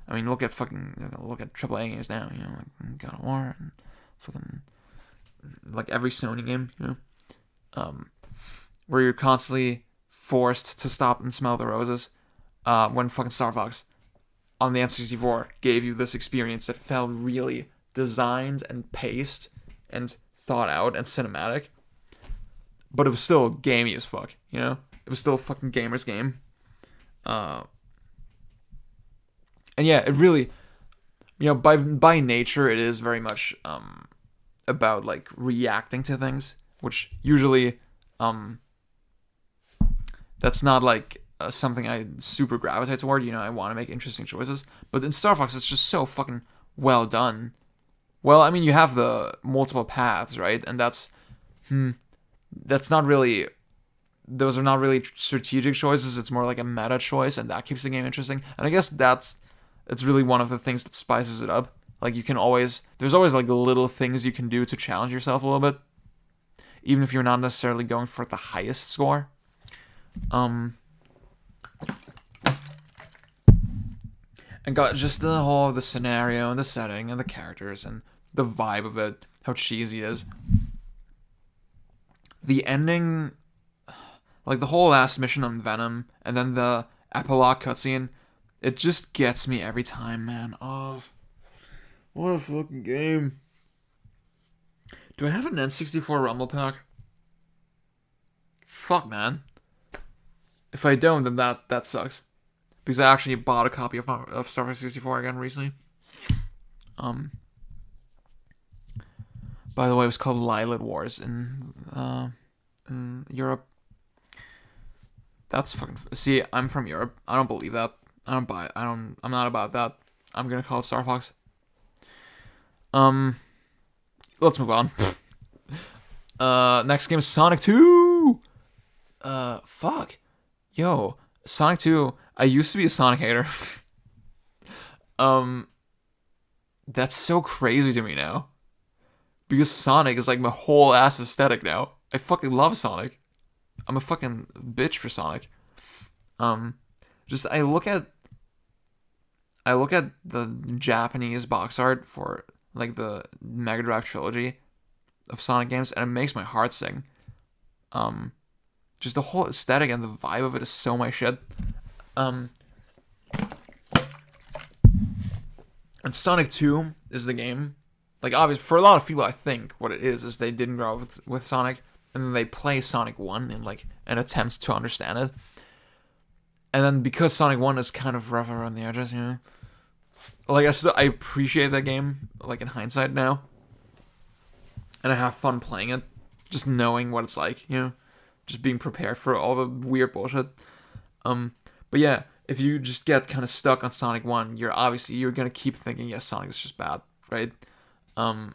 I mean, look at AAA games now, you know, like God of War and fucking like every Sony game, you know, where you're constantly forced to stop and smell the roses. When fucking Star Fox on the N64 gave you this experience that felt really designed and paced and thought out and cinematic, but it was still gamey as fuck, you know? It was still a fucking gamer's game. And yeah, it really, you know, by nature, it is very much about like reacting to things, which usually that's not like something I super gravitate toward. You know, I want to make interesting choices, but in Star Fox, it's just so fucking well done. Well, I mean, you have the multiple paths, right? And that's not really, those are not really strategic choices. It's more like a meta choice, and that keeps the game interesting. And I guess it's really one of the things that spices it up. Like there's always like little things you can do to challenge yourself a little bit, even if you're not necessarily going for the highest score. And got just the scenario and the setting and the characters and the vibe of it, how cheesy it is. The ending, like the whole last mission on Venom, and then the epilogue cutscene, it just gets me every time, man. Oh, what a fucking game. Do I have an N64 Rumble Pack? Fuck, man. If I don't, then that sucks. Because I actually bought a copy of Star Fox 64 again recently. By the way, it was called Lychee Wars in Europe. That's fucking. See, I'm from Europe. I don't believe that. I don't buy it. I'm not about that. I'm gonna call it Star Fox. Let's move on. Next game is Sonic 2. Fuck. Yo, Sonic 2. I used to be a Sonic hater. That's so crazy to me now. Because Sonic is like my whole ass aesthetic now. I fucking love Sonic. I'm a fucking bitch for Sonic. Just I look at the Japanese box art for like the Mega Drive trilogy of Sonic games, and it makes my heart sing. Just the whole aesthetic and the vibe of it is so my shit. And Sonic 2 is the game. Like, obviously, for a lot of people, I think what it is they didn't grow up with Sonic, and then they play Sonic 1 in, like, an attempt to understand it. And then because Sonic 1 is kind of rough around the edges, you know? Like, I appreciate that game, like, in hindsight now. And I have fun playing it. Just knowing what it's like, you know? Just being prepared for all the weird bullshit. But yeah, if you just get kind of stuck on Sonic 1, you're gonna keep thinking, yes, Sonic is just bad, right? But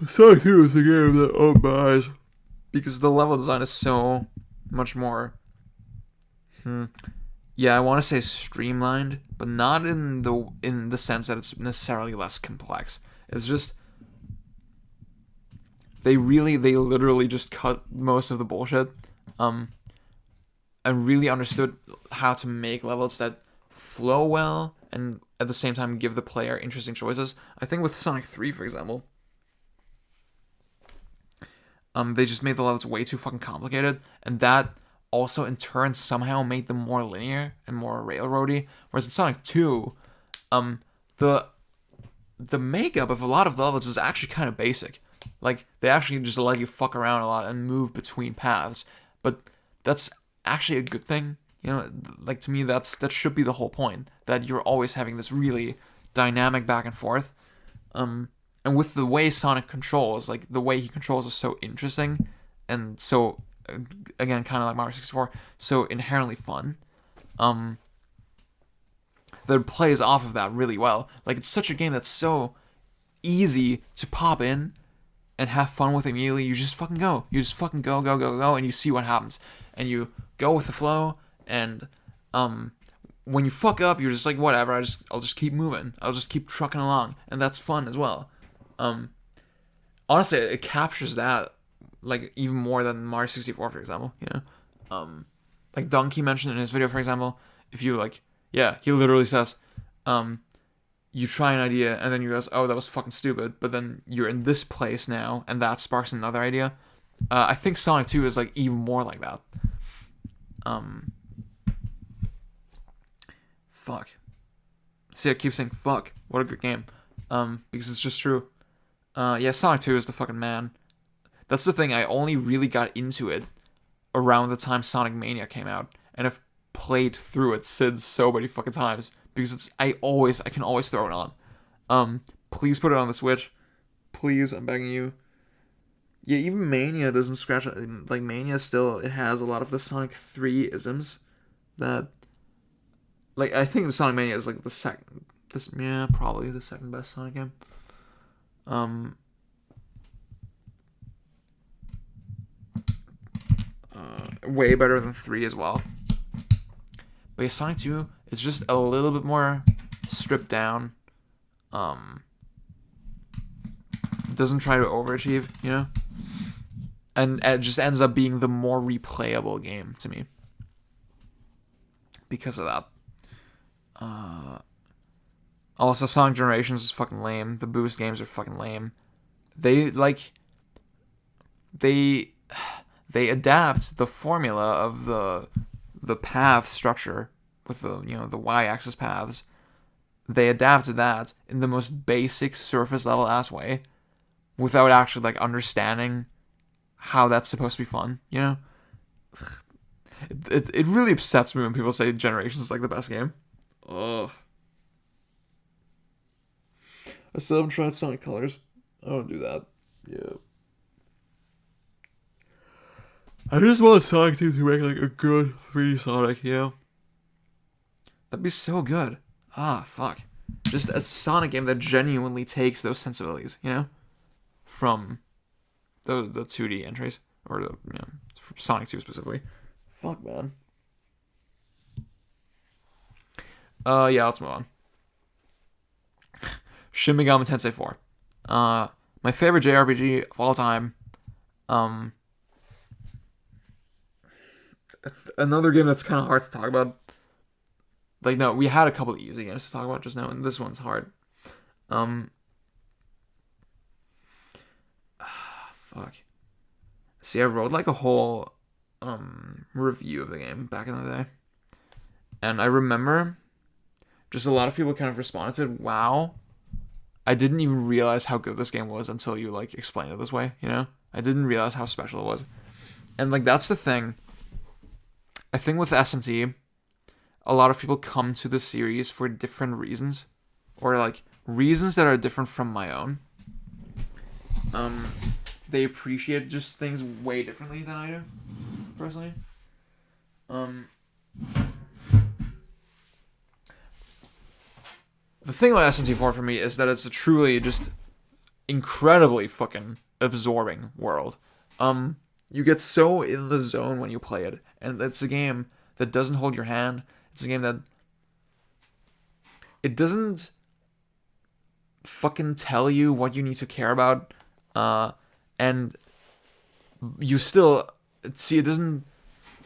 Sonic 2 is the game that opened my eyes. Because the level design is so much more... Yeah, I want to say streamlined, but not in the sense that it's necessarily less complex. It's just... They literally just cut most of the bullshit. And really understood how to make levels that flow well and at the same time give the player interesting choices. I think with Sonic 3, for example, they just made the levels way too fucking complicated, and that also in turn somehow made them more linear and more railroady. Whereas in Sonic 2, the makeup of a lot of the levels is actually kind of basic. Like, they actually just let you fuck around a lot and move between paths, but that's actually a good thing. You know, like, to me, that should be the whole point, that you're always having this really dynamic back and forth. And with the way Sonic controls, like, the way he controls is so interesting, and so, again, kind of like Mario 64, so inherently fun, that it plays off of that really well. Like, it's such a game that's so easy to pop in and have fun with immediately. You just fucking go. You just fucking go, and you see what happens. And you go with the flow, and when you fuck up, you're just like, whatever, I'll just keep moving. I'll just keep trucking along, and that's fun as well. Honestly, it captures that, like, even more than Mario 64, for example, you know? Like Donkey mentioned in his video, for example, if you, like, yeah, he literally says, you try an idea, and then you realize, oh, that was fucking stupid, but then you're in this place now, and that sparks another idea. I think Sonic 2 is, like, even more like that. Fuck. See, I keep saying fuck. What a good game. Because it's just true. Yeah, Sonic 2 is the fucking man. That's the thing, I only really got into it around the time Sonic Mania came out, and I've played through it since so many fucking times, because I can always throw it on. Please put it on the Switch. Please, I'm begging you. Yeah, even Mania doesn't scratch it. Like, Mania still, it has a lot of the Sonic 3 isms that, like, I think Sonic Mania is, like, probably the second best Sonic game. Way better than 3 as well. But yeah, Sonic 2 is just a little bit more stripped down. Doesn't try to overachieve, you know? And it just ends up being the more replayable game to me. Because of that. Also, Sonic Generations is fucking lame. The Boost games are fucking lame. They adapt the formula of the path structure with the y-axis paths. They adapted that in the most basic surface level ass way, without actually, like, understanding how that's supposed to be fun, you know? It really upsets me when people say Generations is, like, the best game. Ugh. I still haven't tried Sonic Colors. I don't do that. Yeah. I just want Sonic 2 to make like a good 3D Sonic, you know? That'd be so good. Ah, fuck. Just a Sonic game that genuinely takes those sensibilities, you know? From the 2D entries. Or the, you know, Sonic 2 specifically. Fuck, man. Yeah, let's move on. Shin Megami Tensei 4. My favorite JRPG of all time. Another game that's kind of hard to talk about. Like, no, we had a couple of easy games to talk about just now, and this one's hard. Fuck. See, I wrote like a whole review of the game back in the day, and I remember just a lot of people kind of responded to it. Wow, I didn't even realize how good this game was until you like explained it this way. You know, I didn't realize how special it was, and like that's the thing. I think with SMT, a lot of people come to the series for different reasons, or like reasons that are different from my own. They appreciate just things way differently than I do, personally. The thing about SMT4 for me is that it's a truly just incredibly fucking absorbing world. You get so in the zone when you play it, and it's a game that doesn't hold your hand. It's a game that it doesn't fucking tell you what you need to care about, and you still see it doesn't.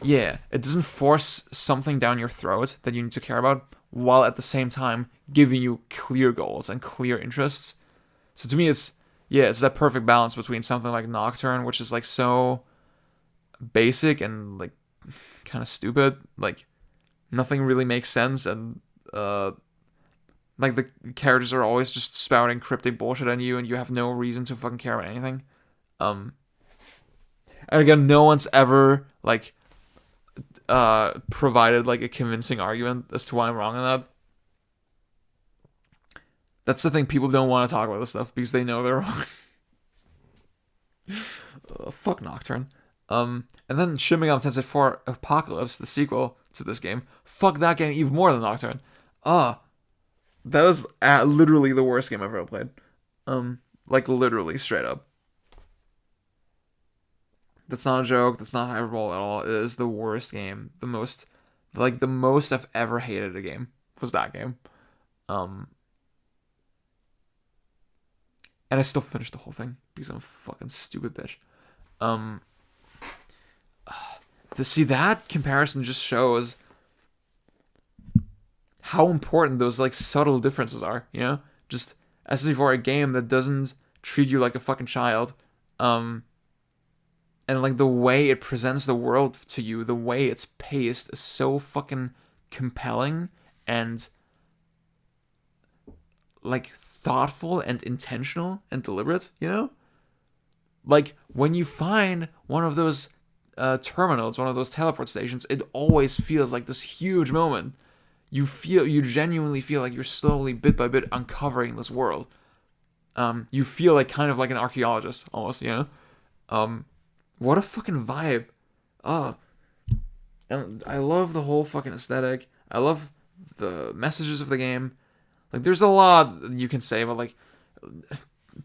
Yeah, it doesn't force something down your throat that you need to care about, while at the same time giving you clear goals and clear interests. So to me, it's that perfect balance between something like Nocturne, which is like so basic and like kind of stupid, like nothing really makes sense, and like the characters are always just spouting cryptic bullshit at you, and you have no reason to fucking care about anything. And again, no one's ever like provided like a convincing argument as to why I'm wrong on that. That's the thing, people don't want to talk about this stuff because they know they're wrong. Fuck Nocturne. And then Shin Megami Tensei 4 Apocalypse, the sequel to this game. Fuck that game even more than Nocturne. That is literally the worst game I've ever played. Like literally straight up. That's not a joke. That's not hyperbole at all. It is the worst game. The most I've ever hated a game was that game. And I still finished the whole thing because I'm a fucking stupid bitch. To see that comparison just shows how important those like subtle differences are, you know? Just SMT4, a game that doesn't treat you like a fucking child, and like the way it presents the world to you, the way it's paced is so fucking compelling and like thoughtful and intentional and deliberate, you know? Like when you find one of those terminals, one of those teleport stations, it always feels like this huge moment. You genuinely feel like you're slowly, bit by bit, uncovering this world. You feel like kind of like an archaeologist, almost, you know? What a fucking vibe. And I love the whole fucking aesthetic. I love the messages of the game. Like, there's a lot you can say, but like,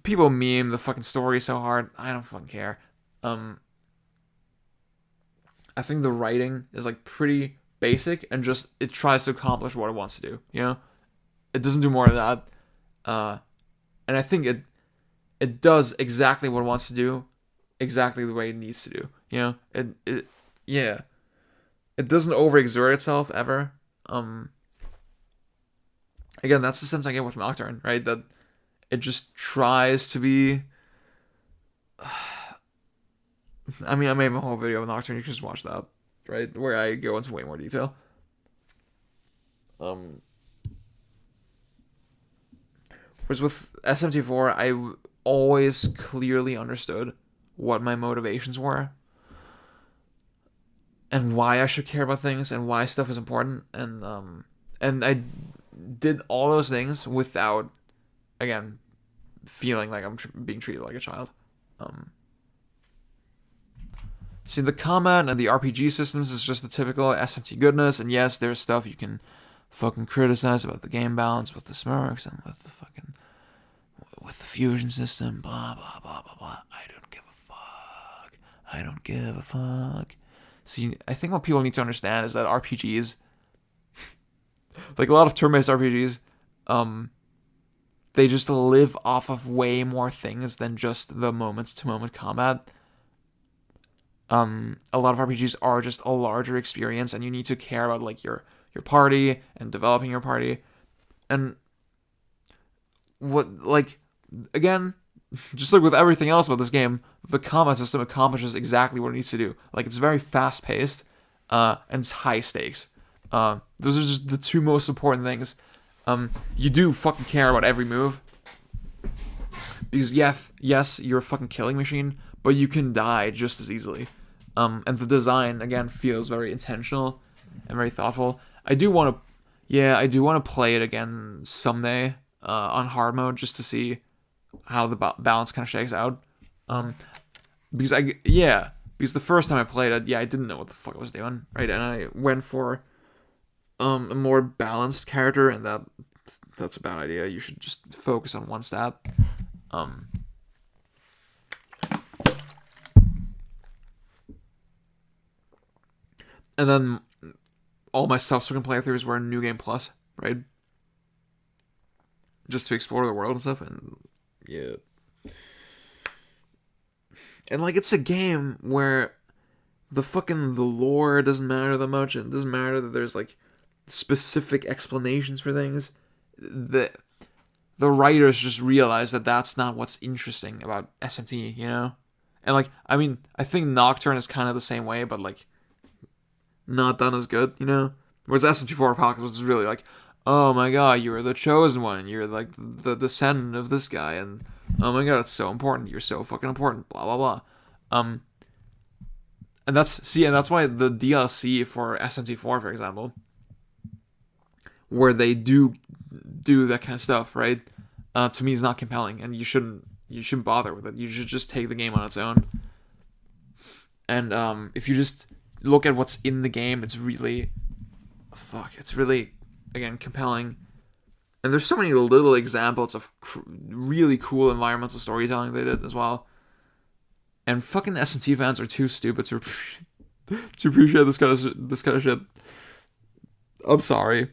people meme the fucking story so hard. I don't fucking care. I think the writing is like pretty basic and just it tries to accomplish what it wants to do. You know, it doesn't do more than that. And I think it does exactly what it wants to do, exactly the way it needs to do. You know, it doesn't overexert itself ever. Again, that's the sense I get with Nocturne, right? That it just tries to be. I mean, I made a whole video on Nocturne. You can just watch that, right? Where I go into way more detail. Whereas with SMT4, I always clearly understood what my motivations were, and why I should care about things, and why stuff is important, and I did all those things without, again, feeling like I'm being treated like a child. See, the combat and the RPG systems is just the typical SMT goodness, and yes, there's stuff you can fucking criticize about the game balance with the smirks and with the fusion system, blah blah blah blah blah. I don't give a fuck. I don't give a fuck. See, I think what people need to understand is that RPGs, like a lot of turn-based RPGs, they just live off of way more things than just the moments-to-moment combat. A lot of RPGs are just a larger experience, and you need to care about like your party and developing your party, and what like again, just like with everything else about this game, the combat system accomplishes exactly what it needs to do. Like it's very fast-paced, and it's high stakes. Those are just the two most important things. You do fucking care about every move. Because yes, you're a fucking killing machine, but you can die just as easily. And the design, again, feels very intentional and very thoughtful. I do want to play it again someday, on hard mode, just to see how the balance kind of shakes out. Because the first time I played it, I didn't know what the fuck I was doing, right? And I went for a more balanced character, and that's a bad idea. You should just focus on one stat. And then all my subsequent playthroughs were in New Game Plus, right? Just to explore the world and stuff, and yeah. And like it's a game where the lore doesn't matter that much, and it doesn't matter that there's like specific explanations for things. The writers just realize that that's not what's interesting about SMT, you know? And like, I mean, I think Nocturne is kind of the same way, but like not done as good, you know? Whereas SMT4 Apocalypse was really like, oh my god, you're the chosen one, you're like the descendant of this guy, and oh my god, it's so important, you're so fucking important, blah blah blah. And that's why the DLC for SMT4, for example, where they do that kind of stuff, right? To me is not compelling, and you shouldn't bother with it. You should just take the game on its own. And if you just look at what's in the game, it's really again compelling. And there's so many little examples of really cool environmental storytelling they did as well. And fucking SMT fans are too stupid to appreciate this kind of shit. I'm sorry.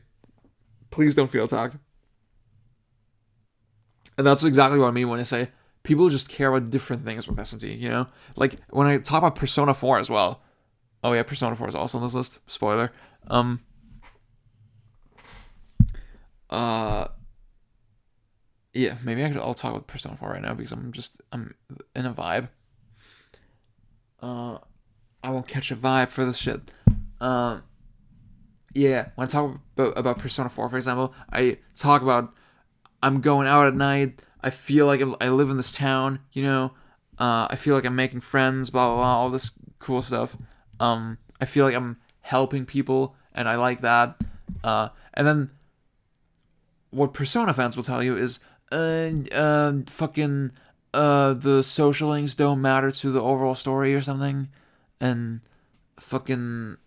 Please don't feel attacked. And that's exactly what I mean when I say people just care about different things with SMT, you know? Like, when I talk about Persona 4 as well. Oh yeah, Persona 4 is also on this list. Spoiler. Yeah, maybe I'll talk about Persona 4 right now because I'm in a vibe. I won't catch a vibe for this shit. Yeah, when I talk about Persona 4, for example, I talk about I'm going out at night. I feel like I live in this town, you know. I feel like I'm making friends, blah, blah, blah, all this cool stuff. I feel like I'm helping people, and I like that. And then what Persona fans will tell you is, the social links don't matter to the overall story or something. And fucking,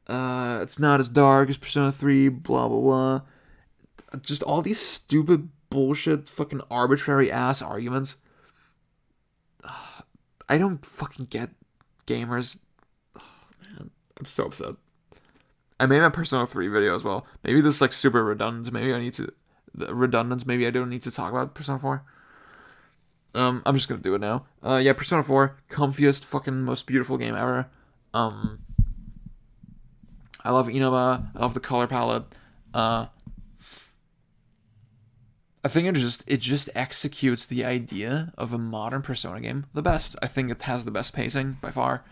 it's not as dark as Persona 3, blah, blah, blah. Just all these stupid bullshit, fucking arbitrary ass arguments. I don't fucking get gamers. Oh, man, I'm so upset. I made my Persona 3 video as well. Maybe this is like super redundant. Maybe I don't need to talk about Persona 4. I'm just gonna do it now. Yeah, Persona 4, comfiest, fucking most beautiful game ever. I love Inaba. I love the color palette. I think it just executes the idea of a modern Persona game the best. I think it has the best pacing by far.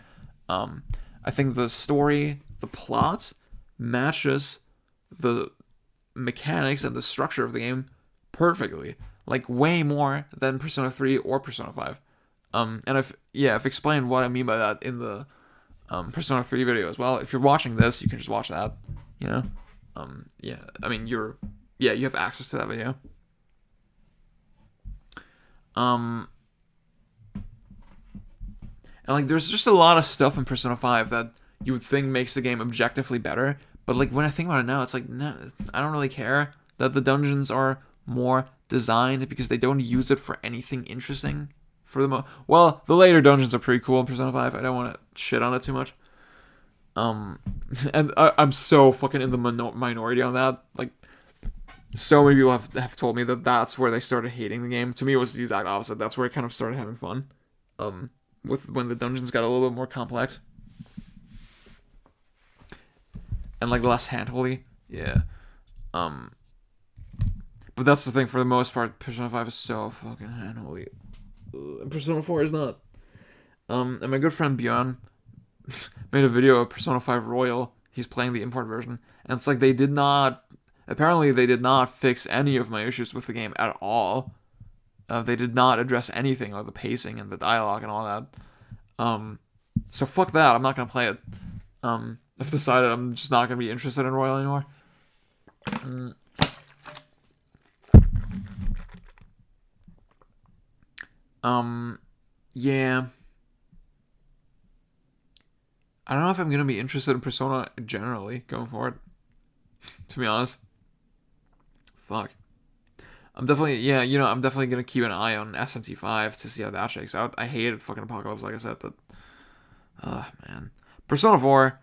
I think the story, the plot, matches the mechanics and the structure of the game perfectly. Like way more than Persona 3 or Persona 5. And I've explained what I mean by that in the Persona 3 video as well. If you're watching this, you can just watch that. You know? Yeah. I mean, you have access to that video. And like, there's just a lot of stuff in Persona 5 that you would think makes the game objectively better. But like, when I think about it now, it's like, no, I don't really care that the dungeons are more designed because they don't use it for anything interesting. Well, the later dungeons are pretty cool in Persona 5. I don't want to shit on it too much. And I'm so fucking in the minority on that. Like, so many people have told me that that's where they started hating the game. To me, it was the exact opposite. That's where I kind of started having fun. With when the dungeons got a little bit more complex. And like less handholdy. Yeah. But that's the thing, for the most part, Persona 5 is so fucking handholdy. And Persona 4 is not. And my good friend Bjorn made a video of Persona 5 Royal. He's playing the import version. And it's like apparently they did not fix any of my issues with the game at all. They did not address anything like the pacing and the dialogue and all that. So fuck that, I'm not gonna play it. I've decided I'm just not gonna be interested in Royal anymore. Yeah. I don't know if I'm gonna be interested in Persona generally going forward. To be honest. Fuck. I'm definitely gonna keep an eye on SMT5 to see how that shakes out. I hated fucking Apocalypse, like I said, but man. Persona 4,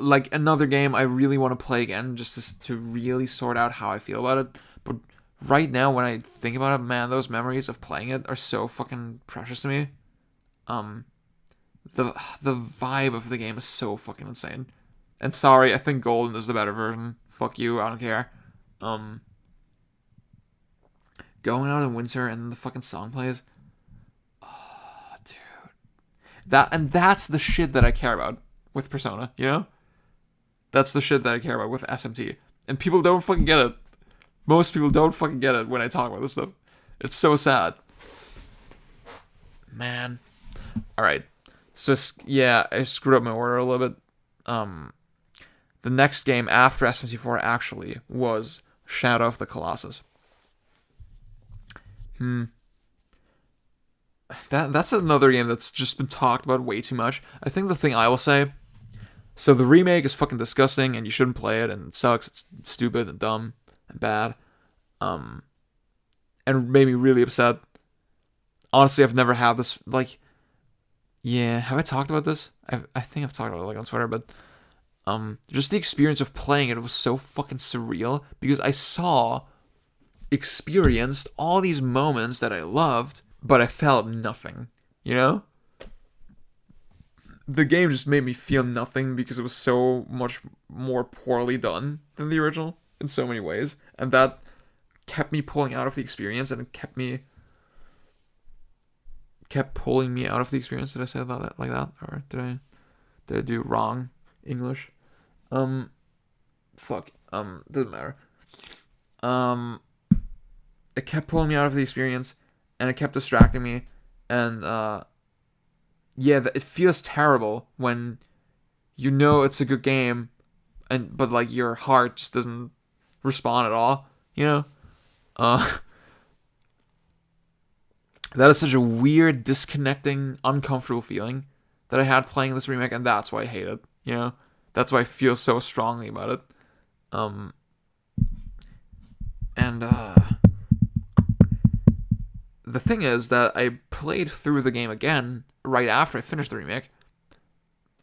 like another game I really want to play again just to really sort out how I feel about it. But right now, when I think about it, man, those memories of playing it are so fucking precious to me. The vibe of the game is so fucking insane. And sorry, I think Golden is the better version. Fuck you, I don't care. Going out in winter and the fucking song plays. Oh, dude. That's the shit that I care about with Persona, you know? That's the shit that I care about with SMT. And people don't fucking get it. Most people don't fucking get it when I talk about this stuff. It's so sad. Man. Alright. So, yeah, I screwed up my order a little bit. The next game after SMT4 actually was Shadow of the Colossus. That's another game that's just been talked about way too much. I think the thing I will say, so the remake is fucking disgusting and you shouldn't play it and it sucks. It's stupid and dumb and bad. And made me really upset. Honestly, I've never had this, like, yeah, have I talked about this? I think I've talked about it like on Twitter, but just the experience of playing it was so fucking surreal because I experienced all these moments that I loved, but I felt nothing, you know? The game just made me feel nothing because it was so much more poorly done than the original in so many ways, and that kept me pulling out of the experience, and it kept pulling me out of the experience. Did I say that like that, or did I do wrong English? Fuck. Doesn't matter. It kept pulling me out of the experience, and it kept distracting me, and yeah, it feels terrible when you know it's a good game, but like your heart just doesn't respond at all, you know? That is such a weird, disconnecting, uncomfortable feeling that I had playing this remake, and that's why I hate it, you know? That's why I feel so strongly about it. The thing is that I played through the game again right after I finished the remake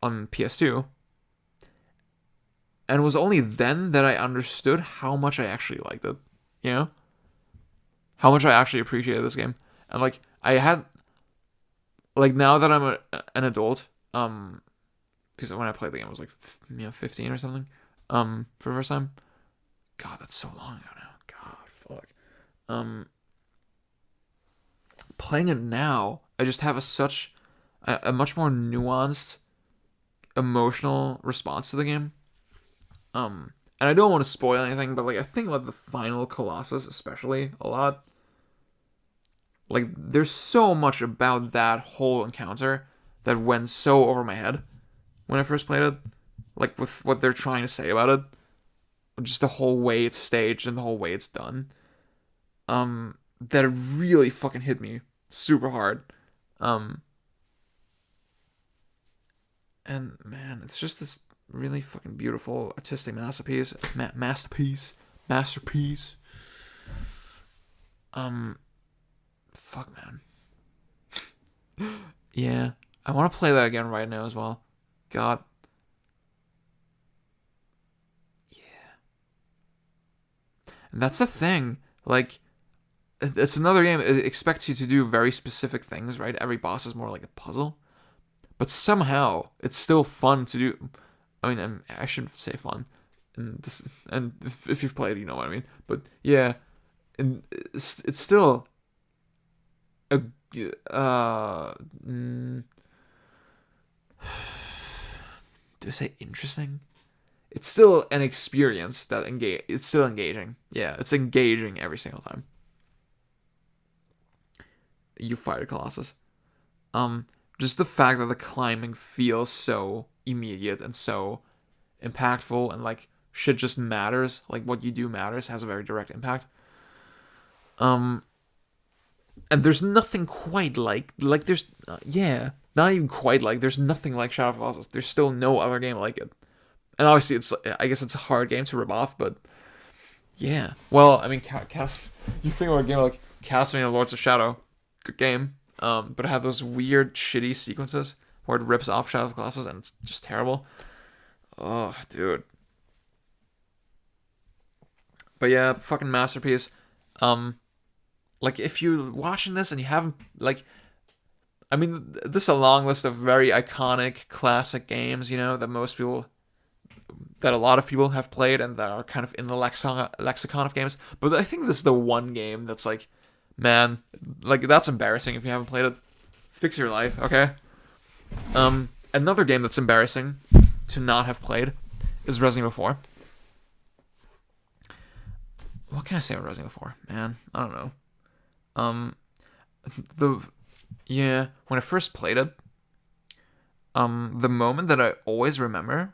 on PS2, and it was only then that I understood how much I actually liked it, you know? How much I actually appreciated this game. And like, I had, like, now that I'm an adult, because when I played the game I was like, 15 or something, for the first time. God, that's so long ago now. God, fuck. Playing it now, I just have a much more nuanced emotional response to the game. And I don't want to spoil anything, but like, I think about the final Colossus especially a lot. Like, there's so much about that whole encounter that went so over my head when I first played it. Like, with what they're trying to say about it. Just the whole way it's staged and the whole way it's done. That it really fucking hit me super hard. And man, it's just this really fucking beautiful artistic masterpiece. Masterpiece. Fuck, man. Yeah, I want to play that again right now as well. God. Yeah. And that's the thing. Like, it's another game. It expects you to do very specific things, right? Every boss is more like a puzzle. But somehow, it's still fun to do. I mean, I shouldn't say fun. And if you've played, you know what I mean. But yeah, and it's still a do I say interesting? It's still an experience that it's still engaging. Yeah, it's engaging every single time you fight a Colossus. Just the fact that the climbing feels so immediate and so impactful, and like shit just matters. Like what you do matters, has a very direct impact. And there's nothing quite like there's not even quite like there's nothing like Shadow of the Colossus. There's still no other game like it. And obviously I guess it's a hard game to rip off, but yeah. Well, I mean, you think about a game like Castlevania Lords of Shadow, good game, but it had those weird shitty sequences where it rips off Shadow of the Colossus and it's just terrible. Oh, dude. But yeah, fucking masterpiece. Like, if you're watching this and you haven't, like, I mean, this is a long list of very iconic, classic games, you know, that a lot of people have played and that are kind of in the lexicon of games. But I think this is the one game that's like, man, like, that's embarrassing if you haven't played it. Fix your life, okay? Another game that's embarrassing to not have played is Resident Evil 4. What can I say about Resident Evil 4? Man, I don't know. When I first played it, the moment that I always remember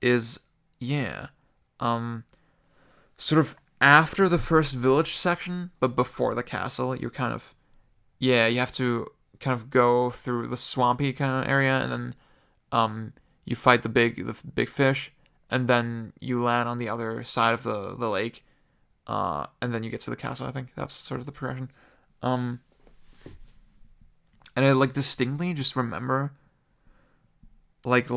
is, sort of after the first village section, but before the castle. You're kind of, you have to kind of go through the swampy kind of area, and then, you fight the big fish, and then you land on the other side of the lake. And then you get to the castle. I think that's sort of the progression. And I like distinctly just remember like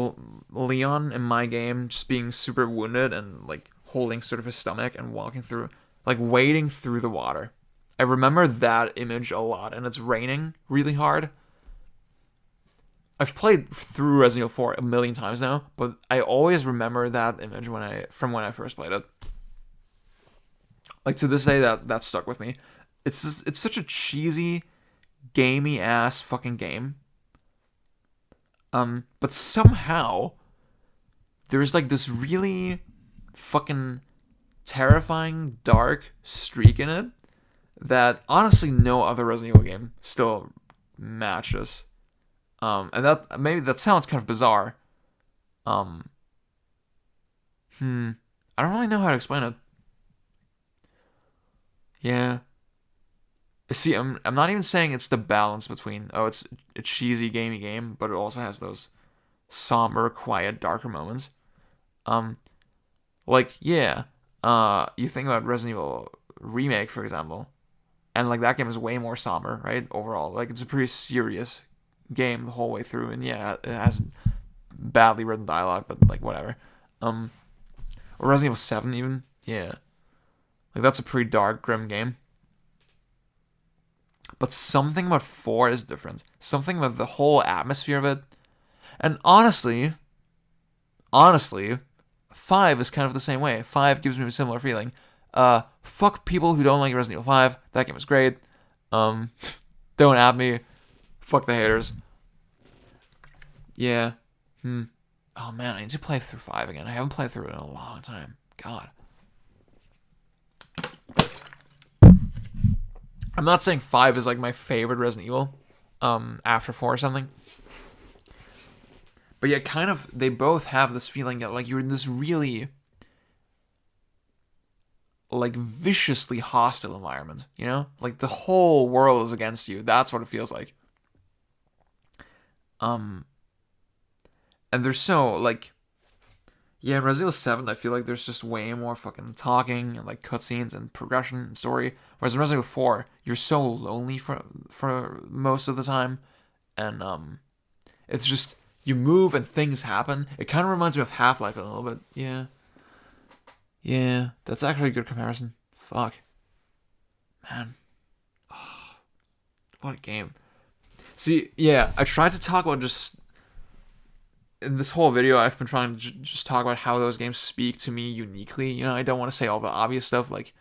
Leon in my game just being super wounded and like holding sort of his stomach and walking through, like wading through the water. I remember that image a lot, and it's raining really hard. I've played through Resident Evil 4 a million times now, but I always remember that image from when I first played it. Like, to this day, that stuck with me. It's such a cheesy, gamey ass fucking game. But somehow there's like this really fucking terrifying, dark streak in it that honestly no other Resident Evil game still matches. And that sounds kind of bizarre. I don't really know how to explain it. Yeah. See, I'm not even saying it's the balance between, it's a cheesy, gamey game, but it also has those somber, quiet, darker moments. You think about Resident Evil Remake, for example, and like that game is way more somber, right? Overall, like it's a pretty serious game the whole way through, and yeah, it has badly written dialogue, but like whatever. Or Resident Evil 7 even, yeah. Like, that's a pretty dark, grim game. But something about 4 is different. Something about the whole atmosphere of it. And honestly, 5 is kind of the same way. 5 gives me a similar feeling. Fuck people who don't like Resident Evil 5. That game is great. Don't at me. Fuck the haters. Yeah. Oh man, I need to play through 5 again. I haven't played through it in a long time. God. I'm not saying 5 is like my favorite Resident Evil, after 4 or something. But yeah, kind of, they both have this feeling that like you're in this really like viciously hostile environment, you know? Like the whole world is against you. That's what it feels like. And there's so, like, yeah, in Resident Evil 7, I feel like there's just way more fucking talking and, like, cutscenes and progression and story. Whereas in Resident Evil 4, you're so lonely for most of the time. And, it's just, you move and things happen. It kind of reminds me of Half-Life a little bit. Yeah. Yeah, that's actually a good comparison. Fuck. Man. Oh, what a game. See, yeah, I tried to talk about just... In this whole video, I've been trying to just talk about how those games speak to me uniquely. You know, I don't want to say all the obvious stuff, like...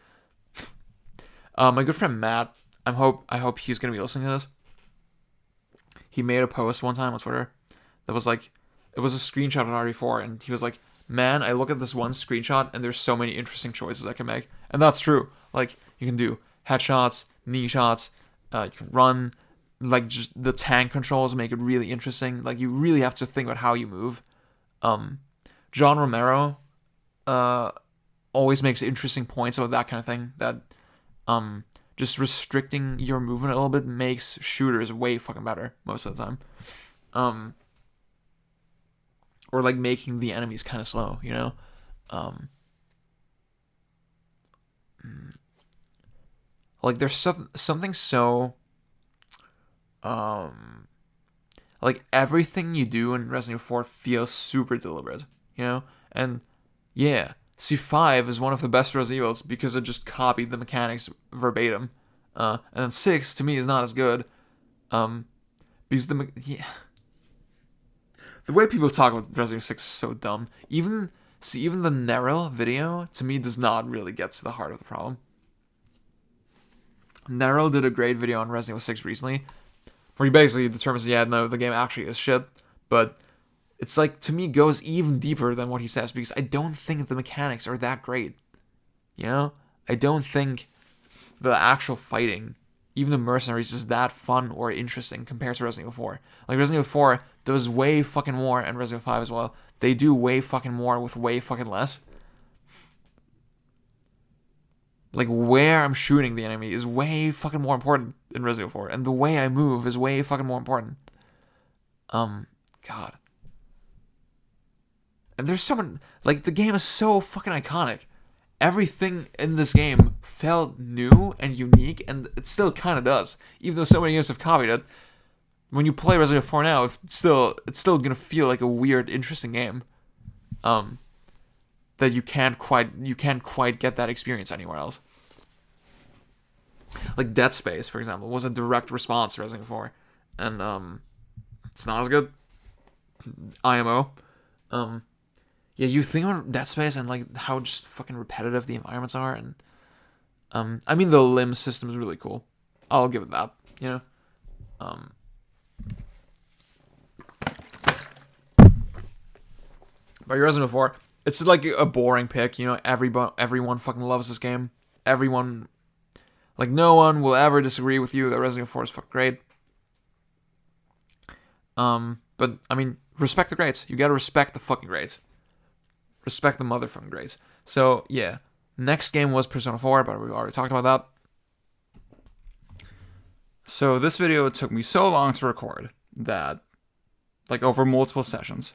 my good friend Matt, I hope he's going to be listening to this. He made a post one time on Twitter that was like... It was a screenshot of RE4, and he was like, man, I look at this one screenshot, and there's so many interesting choices I can make. And that's true. Like, you can do headshots, knee shots, you can run... Like, just the tank controls make it really interesting. Like, you really have to think about how you move. John Romero always makes interesting points about that kind of thing. That just restricting your movement a little bit makes shooters way fucking better most of the time. Or, like, making the enemies kind of slow, you know? Like, there's something so... like everything you do in Resident Evil 4 feels super deliberate, you know? And yeah, C5 is one of the best Resident Evils because it just copied the mechanics verbatim. And then 6 to me is not as good. Because the way people talk about Resident Evil 6 is so dumb. Even the Neryl video to me does not really get to the heart of the problem. Neryl did a great video on Resident Evil 6 recently, where he basically determines, yeah, no, the game actually is shit, but it's like, to me, goes even deeper than what he says, because I don't think the mechanics are that great, you know? I don't think the actual fighting, even the mercenaries, is that fun or interesting compared to Resident Evil 4. Like, Resident Evil 4 does way fucking more, and Resident Evil 5 as well. They do way fucking more with way fucking less. Like, where I'm shooting the enemy is way fucking more important in Resident Evil 4. And the way I move is way fucking more important. God. And there's someone... Like, the game is so fucking iconic. Everything in this game felt new and unique, and it still kind of does. Even though so many games have copied it, when you play Resident Evil 4 now, it's still gonna feel like a weird, interesting game. That you can't quite get that experience anywhere else. Like Dead Space, for example, was a direct response to Resident Evil 4, and it's not as good. IMO. Yeah, you think about Dead Space and like how just fucking repetitive the environments are, and I mean the limb system is really cool. I'll give it that, you know. But Resident Evil 4, it's like a boring pick, you know. Everyone fucking loves this game. Everyone, like, no one will ever disagree with you that Resident Evil 4 is fucking great. But I mean, respect the greats. You gotta respect the fucking greats. Respect the motherfucking greats. So yeah, next game was Persona 4, but we already talked about that. So this video took me so long to record that, like, over multiple sessions,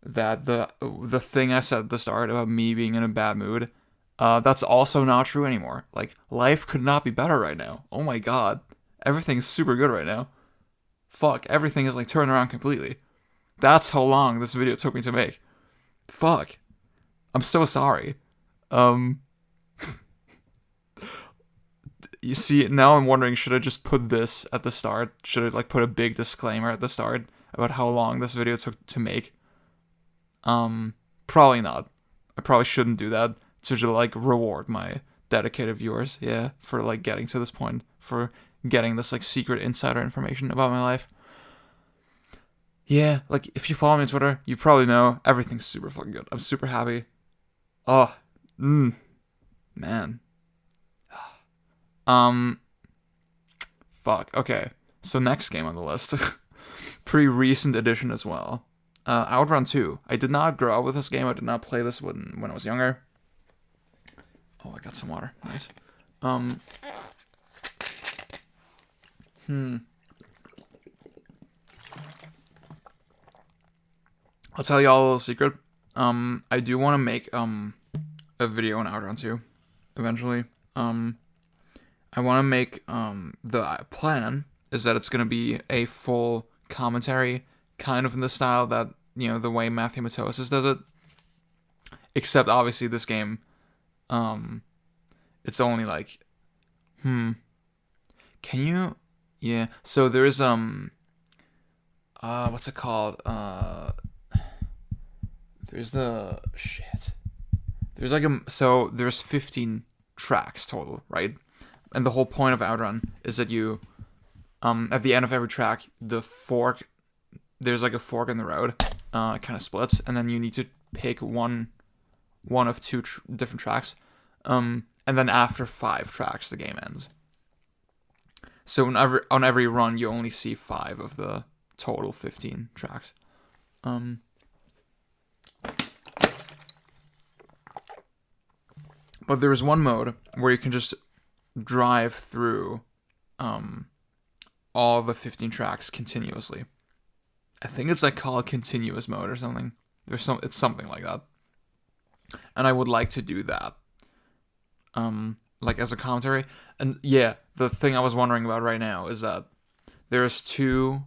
that the thing I said at the start about me being in a bad mood, that's also not true anymore. Like, life could not be better right now. Oh my god. Everything's super good right now. Fuck, everything is like turned around completely. That's how long this video took me to make. Fuck. I'm so sorry. You see, now I'm wondering, should I just put this at the start? Should I, like, put a big disclaimer at the start about how long this video took to make? Probably not. I probably shouldn't do that to, like, reward my dedicated viewers, yeah, for, like, getting to this point, for getting this, like, secret insider information about my life. Yeah, like, if you follow me on Twitter, you probably know everything's super fucking good. I'm super happy. Oh, man. Fuck, okay. So next game on the list. Pretty recent addition as well. Outrun 2. I did not grow up with this game. I did not play this when I was younger. Oh, I got some water. Nice. I'll tell y'all a little secret. I do want to make a video on Outrun 2 eventually. I want to make the plan is that it's gonna be a full commentary, kind of in the style that the way Matthew Matosis does it. Except obviously this game, it's only like, can you? Yeah. So there's what's it called? There's the shit. There's like so there's 15 tracks total, right? And the whole point of Outrun is that you, at the end of every track, there's like a fork in the road, it kind of splits, and then you need to pick one of two different tracks, and then after 5 tracks, the game ends. So on every run, you only see 5 of the total 15 tracks. But there's one mode where you can just drive through all the 15 tracks continuously. I think it's like called continuous mode or something. It's something like that. And I would like to do that. Like as a commentary. And yeah, the thing I was wondering about right now is that there's 2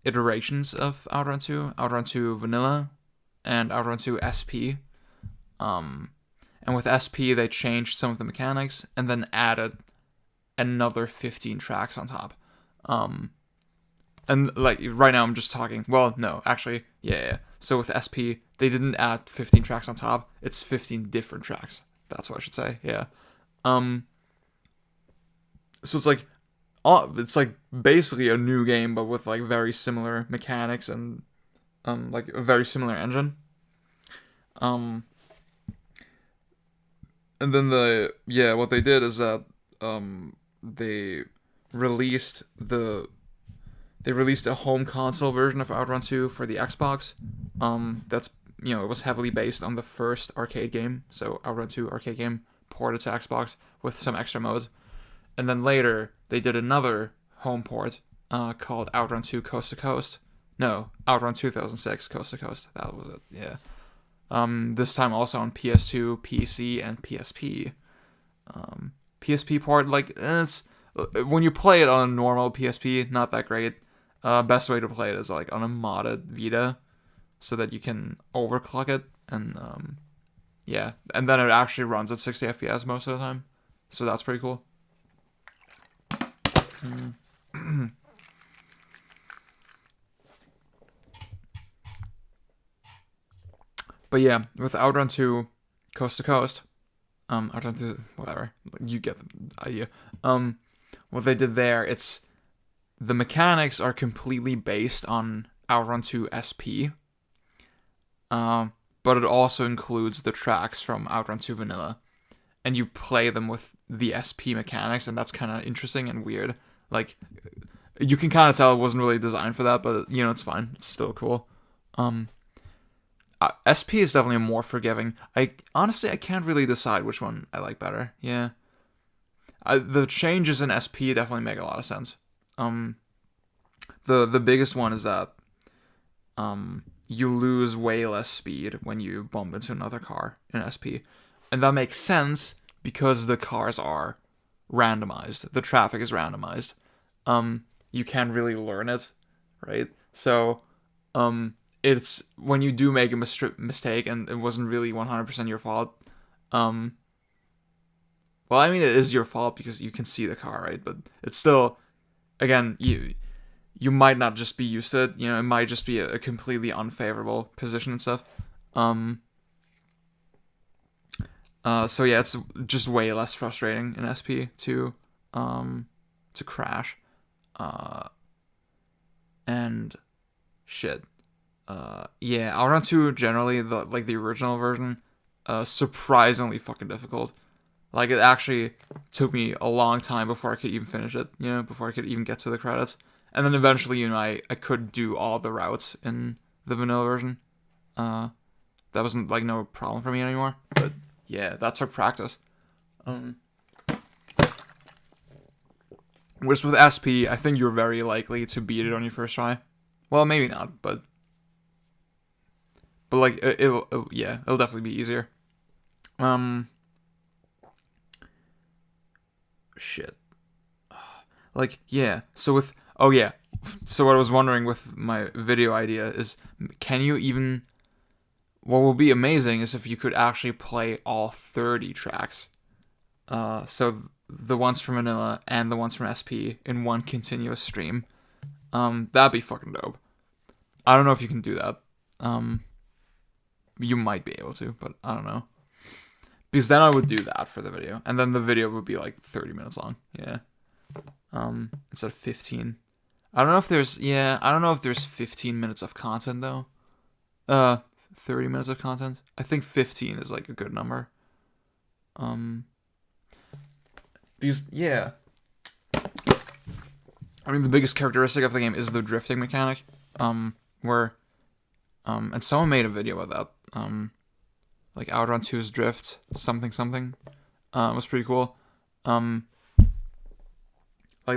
iterations of Outrun 2. Outrun 2 Vanilla and Outrun 2 SP. And with SP, they changed some of the mechanics and then added another 15 tracks on top. And like right now I'm just talking. Well, no, actually, yeah. So with SP, they didn't add 15 tracks on top. It's 15 different tracks. That's what I should say. Yeah. So it's like basically a new game, but with like very similar mechanics and like a very similar engine. And then what they did is that they released a home console version of Outrun 2 for the Xbox. That's it was heavily based on the first arcade game, so Outrun 2 arcade game ported to Xbox with some extra modes. And then later they did another home port called Outrun 2 Coast to Coast. No, Outrun 2006 Coast to Coast. That was it. Yeah. This time also on PS2, PC, and PSP. PSP port, like, it's when you play it on a normal PSP, not that great. Best way to play it is like on a modded Vita, so that you can overclock it, and and then it actually runs at 60 FPS most of the time, so that's pretty cool. But yeah, with Outrun 2 Coast to Coast, Outrun 2, whatever, you get the idea. What they did there, the mechanics are completely based on Outrun 2 SP, but it also includes the tracks from Outrun 2 Vanilla, and you play them with the SP mechanics, and that's kind of interesting and weird. Like, you can kind of tell it wasn't really designed for that, but it's fine. It's still cool. SP is definitely more forgiving. Honestly, I can't really decide which one I like better. Yeah. The changes in SP definitely make a lot of sense. The biggest one is that you lose way less speed when you bump into another car in SP. And that makes sense because the cars are randomized. The traffic is randomized. You can't really learn it, right? So, it's when you do make a mistake and it wasn't really 100% your fault. Well, I mean, it is your fault because you can see the car, right? But it's still, again, you might not just be used to it. It might just be a completely unfavorable position and stuff. So yeah, it's just way less frustrating in SP to crash. And shit. Outrun 2 generally, the original version, surprisingly fucking difficult. Like, it actually took me a long time before I could even finish it, before I could even get to the credits. And then eventually, I could do all the routes in the vanilla version. That wasn't, like, no problem for me anymore. But, yeah, that's our practice. Whereas with SP, I think you're very likely to beat it on your first try. Well, maybe not, but But like it'll definitely be easier. Um, shit. Like yeah. So with oh yeah. So what I was wondering with my video idea is, can you even? What would be amazing is if you could actually play all 30 tracks. So the ones from Vanilla and the ones from SP in one continuous stream. That'd be fucking dope. I don't know if you can do that. Um, you might be able to, but I don't know. Because then I would do that for the video, and then the video would be like 30 minutes long. Yeah. Instead of 15. I don't know if there's 15 minutes of content though. 30 minutes of content. I think 15 is like a good number. Because yeah. I mean, the biggest characteristic of the game is the drifting mechanic. Where and someone made a video about that. Like Outrun 2's drift something something. It was pretty cool. Like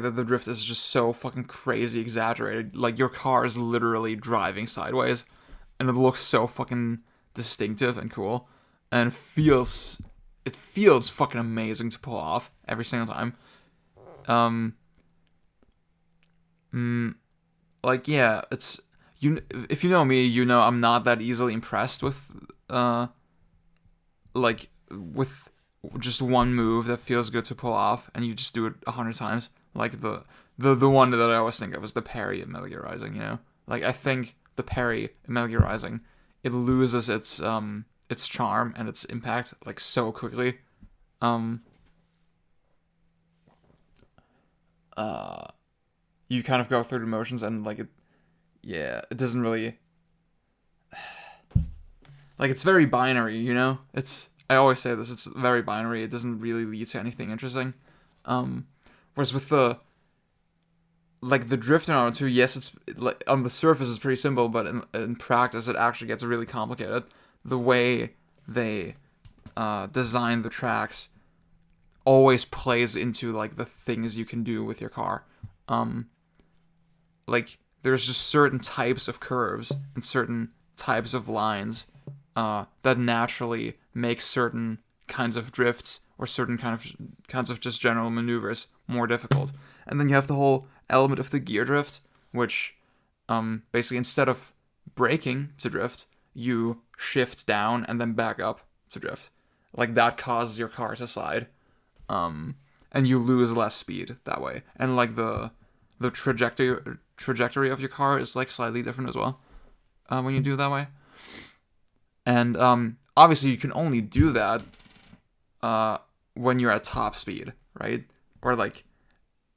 that the drift is just so fucking crazy exaggerated. Like your car is literally driving sideways, and it looks so fucking distinctive and cool, and it feels fucking amazing to pull off every single time. Like yeah, it's if you know me, you know I'm not that easily impressed with like with just one move that feels good to pull off, and you just do it 100 times. Like the one that I always think of is the parry in Metal Gear Rising. You know, like I think the parry in Metal Gear Rising, it loses its charm and its impact like so quickly. You kind of go through the motions and like it doesn't really like it's very binary. You know, I always say this, it's very binary. It doesn't really lead to anything interesting. Whereas with the drift in Auto 2, yes, it's like on the surface it's pretty simple, but in practice it actually gets really complicated. The way they design the tracks always plays into like the things you can do with your car. Like there's just certain types of curves and certain types of lines that naturally make certain kinds of drifts or certain kinds of just general maneuvers more difficult. And then you have the whole element of the gear drift, which basically instead of braking to drift, you shift down and then back up to drift. Like that causes your car to slide. And you lose less speed that way. And like the trajectory of your car is like slightly different as well when you do it that way. And obviously you can only do that when you're at top speed, right? Or like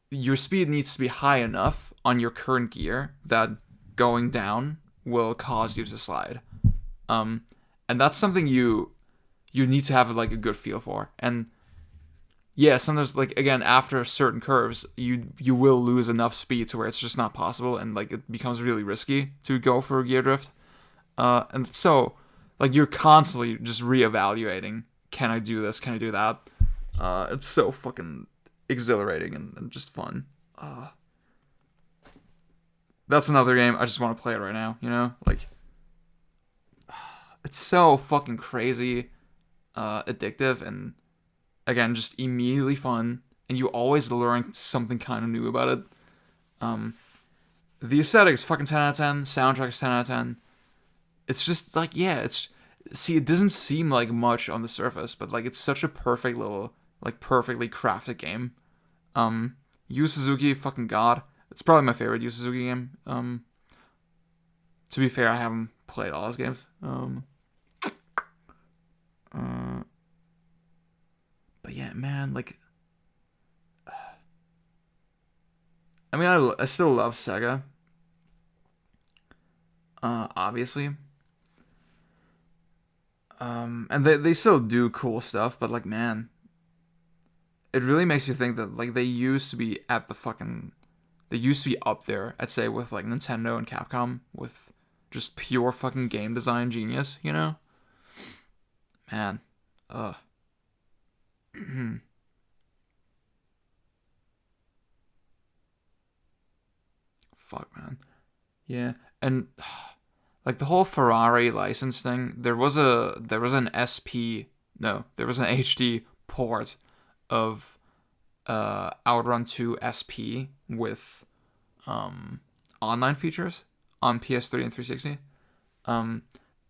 your speed needs to be high enough on your current gear that going down will cause you to slide. And that's something you need to have like a good feel for. And yeah, sometimes like again after certain curves, you will lose enough speed to where it's just not possible, and like it becomes really risky to go for a gear drift. And so like you're constantly just reevaluating, can I do this? Can I do that? It's so fucking exhilarating and just fun. That's another game I just want to play it right now, you know? Like it's so fucking crazy addictive, and again just immediately fun, and you always learn something kind of new about it. The aesthetics fucking 10 out of 10, soundtrack is 10 out of 10. It's just like it doesn't seem like much on the surface, but like it's such a perfect little like perfectly crafted game. Yu Suzuki, fucking god. It's probably my favorite Yu Suzuki game. To be fair, I haven't played all his games. But yeah, man, like, I mean, I still love Sega. Obviously. And they still do cool stuff, but like, man, it really makes you think that like they used to be up there, I'd say, with like Nintendo and Capcom with just pure fucking game design genius, you know? Man, fuck, man. Yeah, and like the whole Ferrari license thing. There was an HD port of Outrun 2 SP with online features on PS3 and 360.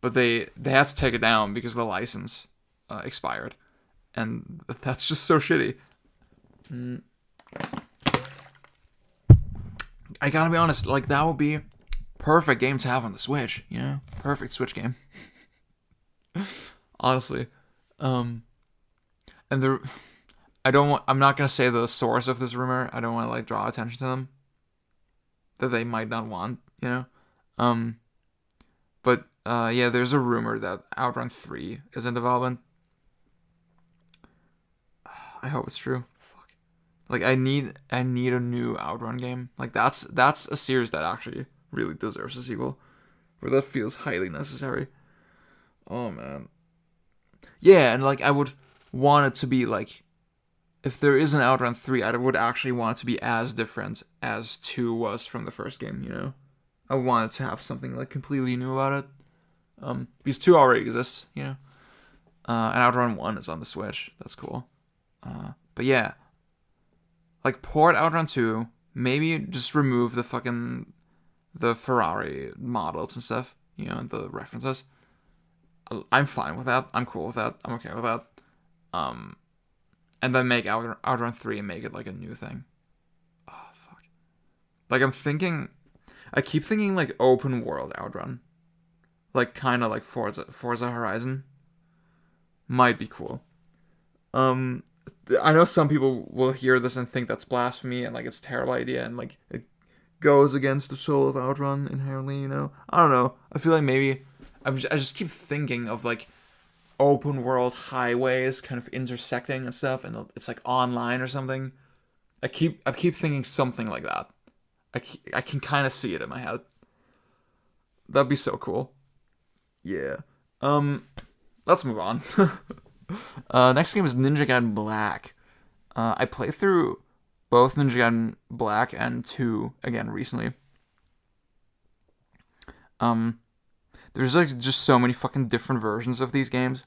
But they had to take it down because the license expired, and that's just so shitty. I gotta be honest, like that would be perfect game to have on the Switch, you know? Perfect Switch game. Honestly. And I'm not gonna say the source of this rumor. I don't want to like draw attention to them that they might not want, you know? But yeah, there's a rumor that Outrun 3 is in development. I hope it's true. Fuck. Like I need a new Outrun game. Like that's a series that actually really deserves a sequel, where that feels highly necessary. Oh man. Yeah, and like I would want it to be like, if there is an Outrun 3, I would actually want it to be as different as 2 was from the first game, you know? I want it to have something like completely new about it. Because 2 already exists, you know? And Outrun 1 is on the Switch. That's cool. But yeah. Like, port Outrun 2, maybe just remove the Ferrari models and stuff, you know, the references. I'm fine with that. I'm cool with that. I'm okay with that. And then make Outrun 3 and make it like a new thing. Oh, fuck. Like, I keep thinking like open world Outrun. Like, kind of like Forza Horizon. Might be cool. I know some people will hear this and think that's blasphemy and like it's a terrible idea and like it goes against the soul of Outrun inherently, you know? I don't know. I feel like maybe I just keep thinking of like open world highways kind of intersecting and stuff, and it's like online or something. I keep thinking something like that. I can kind of see it in my head. That'd be so cool. Yeah. Let's move on. Next game is Ninja Gaiden Black. I played through both Ninja Gaiden Black and 2 again recently. There's like just so many fucking different versions of these games.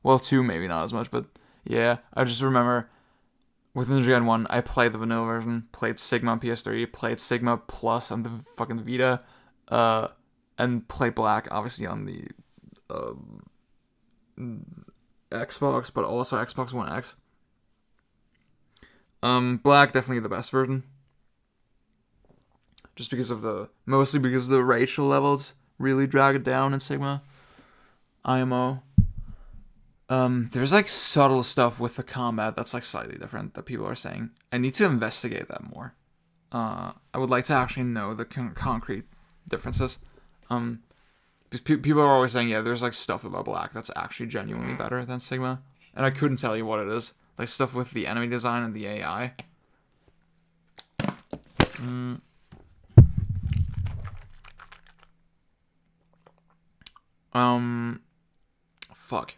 Well, 2 maybe not as much, but yeah, I just remember with Ninja Gaiden 1, I played the vanilla version, played Sigma on PS3, played Sigma Plus on the fucking Vita, and played Black obviously on the Xbox, but also Xbox One X. Black definitely the best version, just mostly because the racial levels really drag it down in Sigma. IMO. There's like subtle stuff with the combat that's like slightly different that people are saying. I need to investigate that more. I would like to actually know the concrete differences. Because people are always saying, yeah, there's like stuff about Black that's actually genuinely better than Sigma, and I couldn't tell you what it is. Like stuff with the enemy design and the AI. Fuck.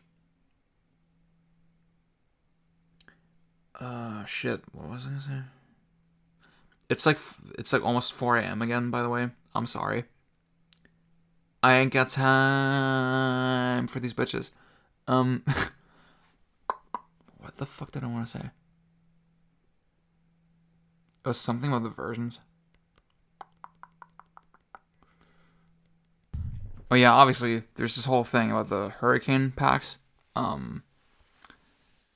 Shit. What was I gonna say? It's like almost 4 a.m. again. By the way, I'm sorry. I ain't got time for these bitches. What the fuck did I want to say? It was something about the versions. Oh yeah, obviously there's this whole thing about the Hurricane packs,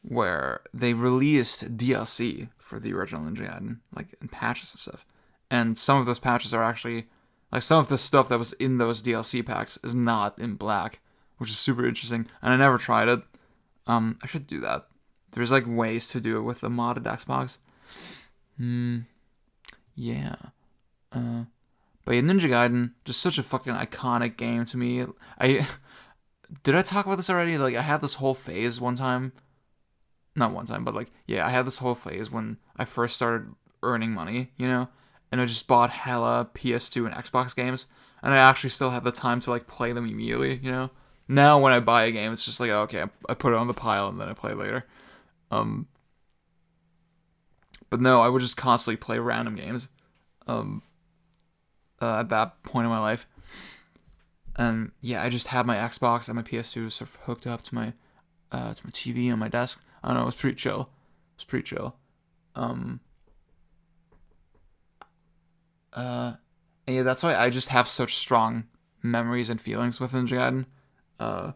where they released DLC for the original Ninja Gaiden, like in patches and stuff. And some of those patches are actually, like some of the stuff that was in those DLC packs is not in Black, which is super interesting. And I never tried it. I should do that. There's like ways to do it with the modded Xbox. Yeah. But yeah, Ninja Gaiden, just such a fucking iconic game to me. Did I talk about this already? Like I had this whole phase one time. Not one time, but like, yeah, I had this whole phase when I first started earning money, you know? And I just bought hella PS2 and Xbox games. And I actually still had the time to like play them immediately, you know? Now when I buy a game, it's just like, okay, I put it on the pile and then I play it later. But no, I would just constantly play random games. At that point in my life. And yeah, I just had my Xbox and my PS2 sort of hooked up to my TV on my desk. I don't know, it was pretty chill. Um, and yeah, that's why I just have such strong memories and feelings with Ninja Gaiden. Uh,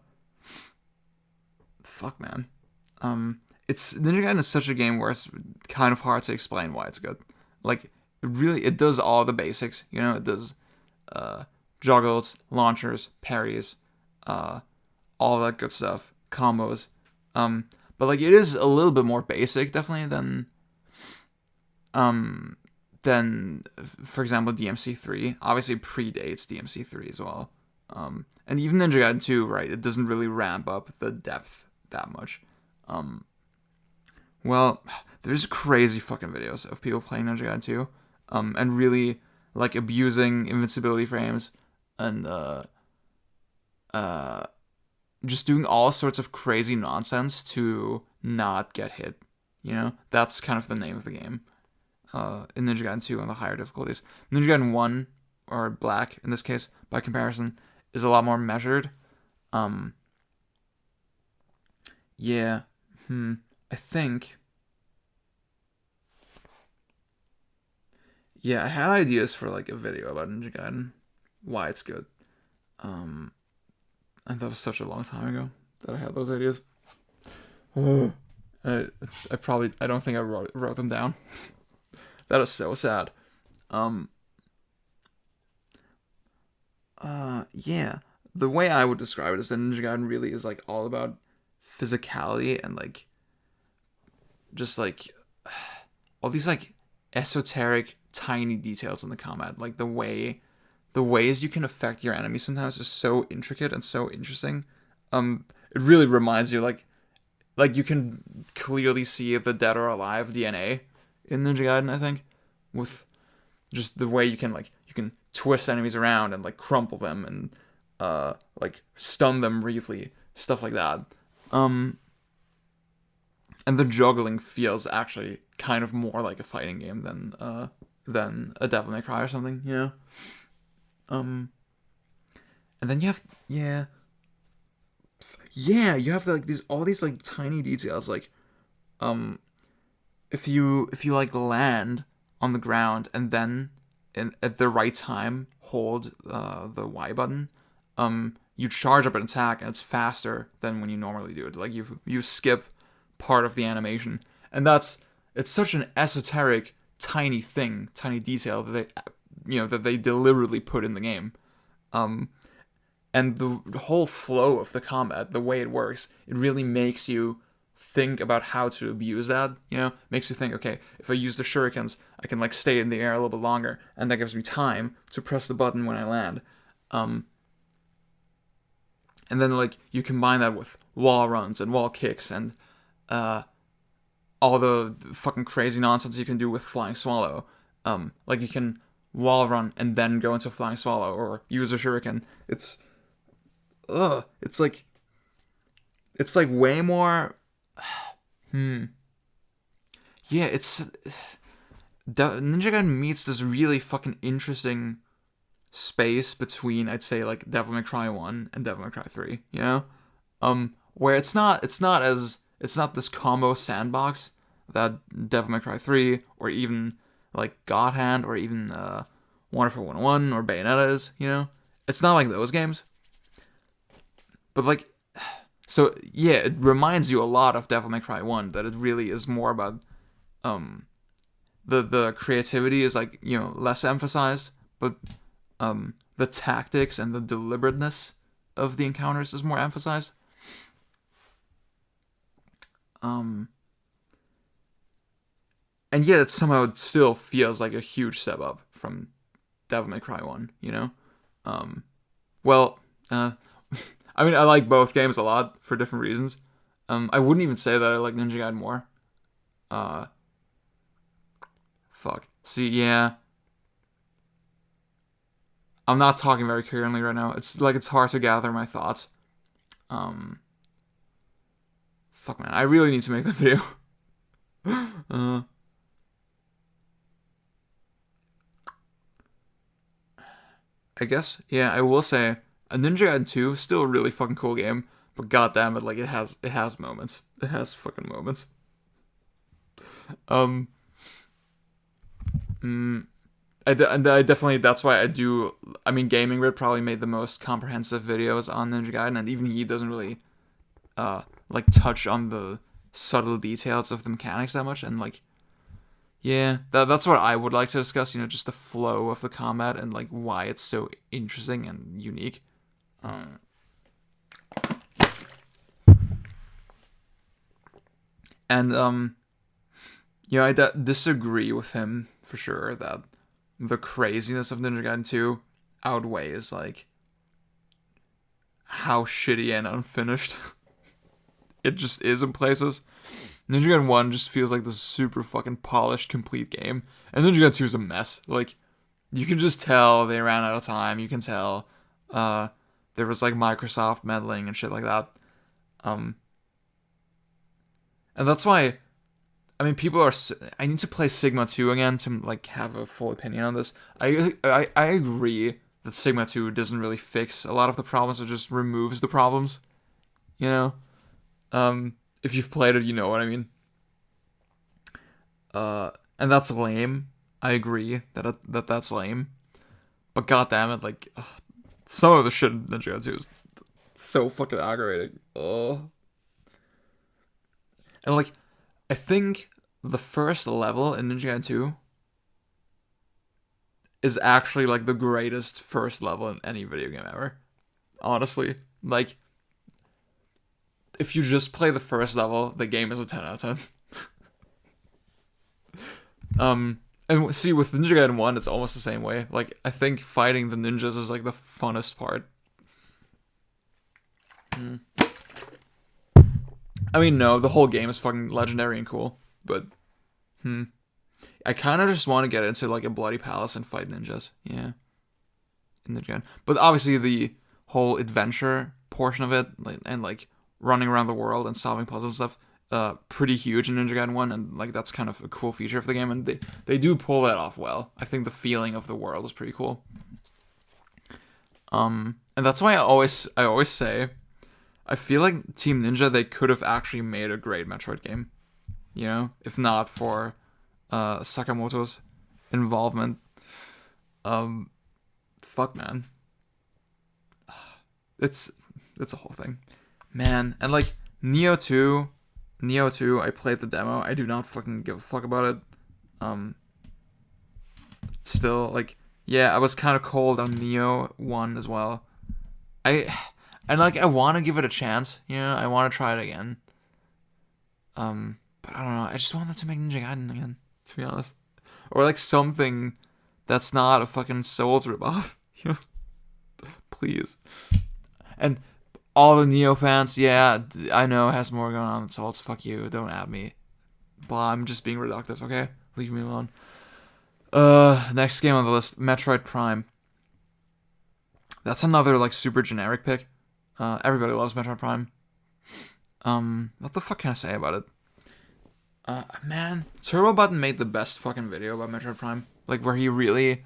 fuck, man. It's Ninja Gaiden is such a game where it's kind of hard to explain why it's good. Like, it does all the basics. You know, it does uh, juggles, launchers, parries, all that good stuff, combos. But like, it is a little bit more basic, definitely um, than, for example, DMC3. Obviously, predates DMC3 as well. And even Ninja Gaiden 2, right? It doesn't really ramp up the depth that much. Well, there's crazy fucking videos of people playing Ninja Gaiden 2, and really like abusing invincibility frames and just doing all sorts of crazy nonsense to not get hit. You know, that's kind of the name of the game. In Ninja Gaiden 2 on the higher difficulties. Ninja Gaiden 1, or Black in this case, by comparison, is a lot more measured. Yeah. I think. Yeah, I had ideas for like a video about Ninja Gaiden, why it's good. And that was such a long time ago that I had those ideas. I don't think I wrote them down. That is so sad. Yeah. The way I would describe it is that Ninja Gaiden really is like all about physicality and like just like all these like esoteric tiny details in the combat. Like the ways you can affect your enemies sometimes is so intricate and so interesting. It really reminds you like you can clearly see the dead or alive DNA in Ninja Gaiden, I think, with just the way you can twist enemies around and like crumple them and like stun them briefly, stuff like that. And the juggling feels actually kind of more like a fighting game than a Devil May Cry or something, you know. And then you have you have like all these like tiny details, like if you like land on the ground and then at the right time hold the Y button, you charge up an attack and it's faster than when you normally do it. Like you skip part of the animation, and it's such an esoteric tiny detail that they deliberately put in the game. And the whole flow of the combat, the way it works, it really makes you think about how to abuse that, you know? Makes you think, okay, if I use the shurikens, I can like stay in the air a little bit longer, and that gives me time to press the button when I land. And then like you combine that with wall runs and wall kicks and all the fucking crazy nonsense you can do with Flying Swallow. Like you can wall run and then go into Flying Swallow or use a shuriken. It's like way more. Yeah, Ninja Gaiden meets this really fucking interesting space between, I'd say, like Devil May Cry 1 and Devil May Cry 3, you know? Where it's not this combo sandbox that Devil May Cry 3 or even like God Hand or even Wonderful 101 or Bayonetta is, you know? It's not like those games. But like, so yeah, it reminds you a lot of Devil May Cry 1, that it really is more about the creativity is like, you know, less emphasized, but the tactics and the deliberateness of the encounters is more emphasized. And yet it somehow still feels like a huge step up from Devil May Cry 1, you know? I mean, I like both games a lot for different reasons. I wouldn't even say that I like Ninja Gaiden more. Fuck. See, yeah. I'm not talking very coherently right now. It's hard to gather my thoughts. Fuck, man. I really need to make that video. I guess, yeah, I will say a Ninja Gaiden 2, still a really fucking cool game, but goddamn it, like it has moments. It has fucking moments. Um, I definitely, that's why I do. I mean, Gaming Rid probably made the most comprehensive videos on Ninja Gaiden, and even he doesn't really like touch on the subtle details of the mechanics that much, and like, yeah, that's what I would like to discuss. You know, just the flow of the combat and like why it's so interesting and unique. And yeah, I disagree with him for sure that the craziness of Ninja Gaiden 2 outweighs like how shitty and unfinished it just is in places. Ninja Gaiden 1 just feels like this super fucking polished, complete game. And Ninja Gaiden 2 is a mess. Like, you can just tell they ran out of time. You can tell there was like Microsoft meddling and shit like that. And that's why, I mean, people are. I need to play Sigma 2 again to like have a full opinion on this. I agree that Sigma 2 doesn't really fix a lot of the problems. It just removes the problems. You know, if you've played it, you know what I mean. And that's lame. I agree that that's lame. But goddamn it, like some of the shit in Ninja Gaiden 2 is so fucking aggravating. Oh. And like, I think the first level in Ninja Gaiden 2 is actually like the greatest first level in any video game ever. Honestly, like, if you just play the first level, the game is a 10 out of 10. And see, with Ninja Gaiden 1, it's almost the same way. Like, I think fighting the ninjas is like the funnest part. I mean, no, the whole game is fucking legendary and cool, but I kind of just want to get into like a bloody palace and fight ninjas. Yeah, in Ninja Gaiden. But obviously the whole adventure portion of it, like, and like running around the world and solving puzzles and stuff, pretty huge in Ninja Gaiden 1, and like that's kind of a cool feature of the game, and they do pull that off well. I think the feeling of the world is pretty cool. And that's why I always say, I feel like Team Ninja, they could have actually made a great Metroid game, you know, if not for Sakamoto's involvement. Fuck, man. It's a whole thing, man. And like Neo 2, I played the demo. I do not fucking give a fuck about it. Still, like, yeah, I was kind of cold on Neo 1 as well. And like, I want to give it a chance, you know, I want to try it again. But I don't know, I just want them to make Ninja Gaiden again, to be honest. Or like something that's not a fucking Souls ripoff, you know? Please. And all the Neo fans, yeah, I know it has more going on than Souls, fuck you, don't at me. Blah, I'm just being reductive, okay? Leave me alone. Next game on the list, Metroid Prime. That's another, like, super generic pick. Everybody loves Metroid Prime. What the fuck can I say about it? Man, Turbo Button made the best fucking video about Metroid Prime. Like, where he really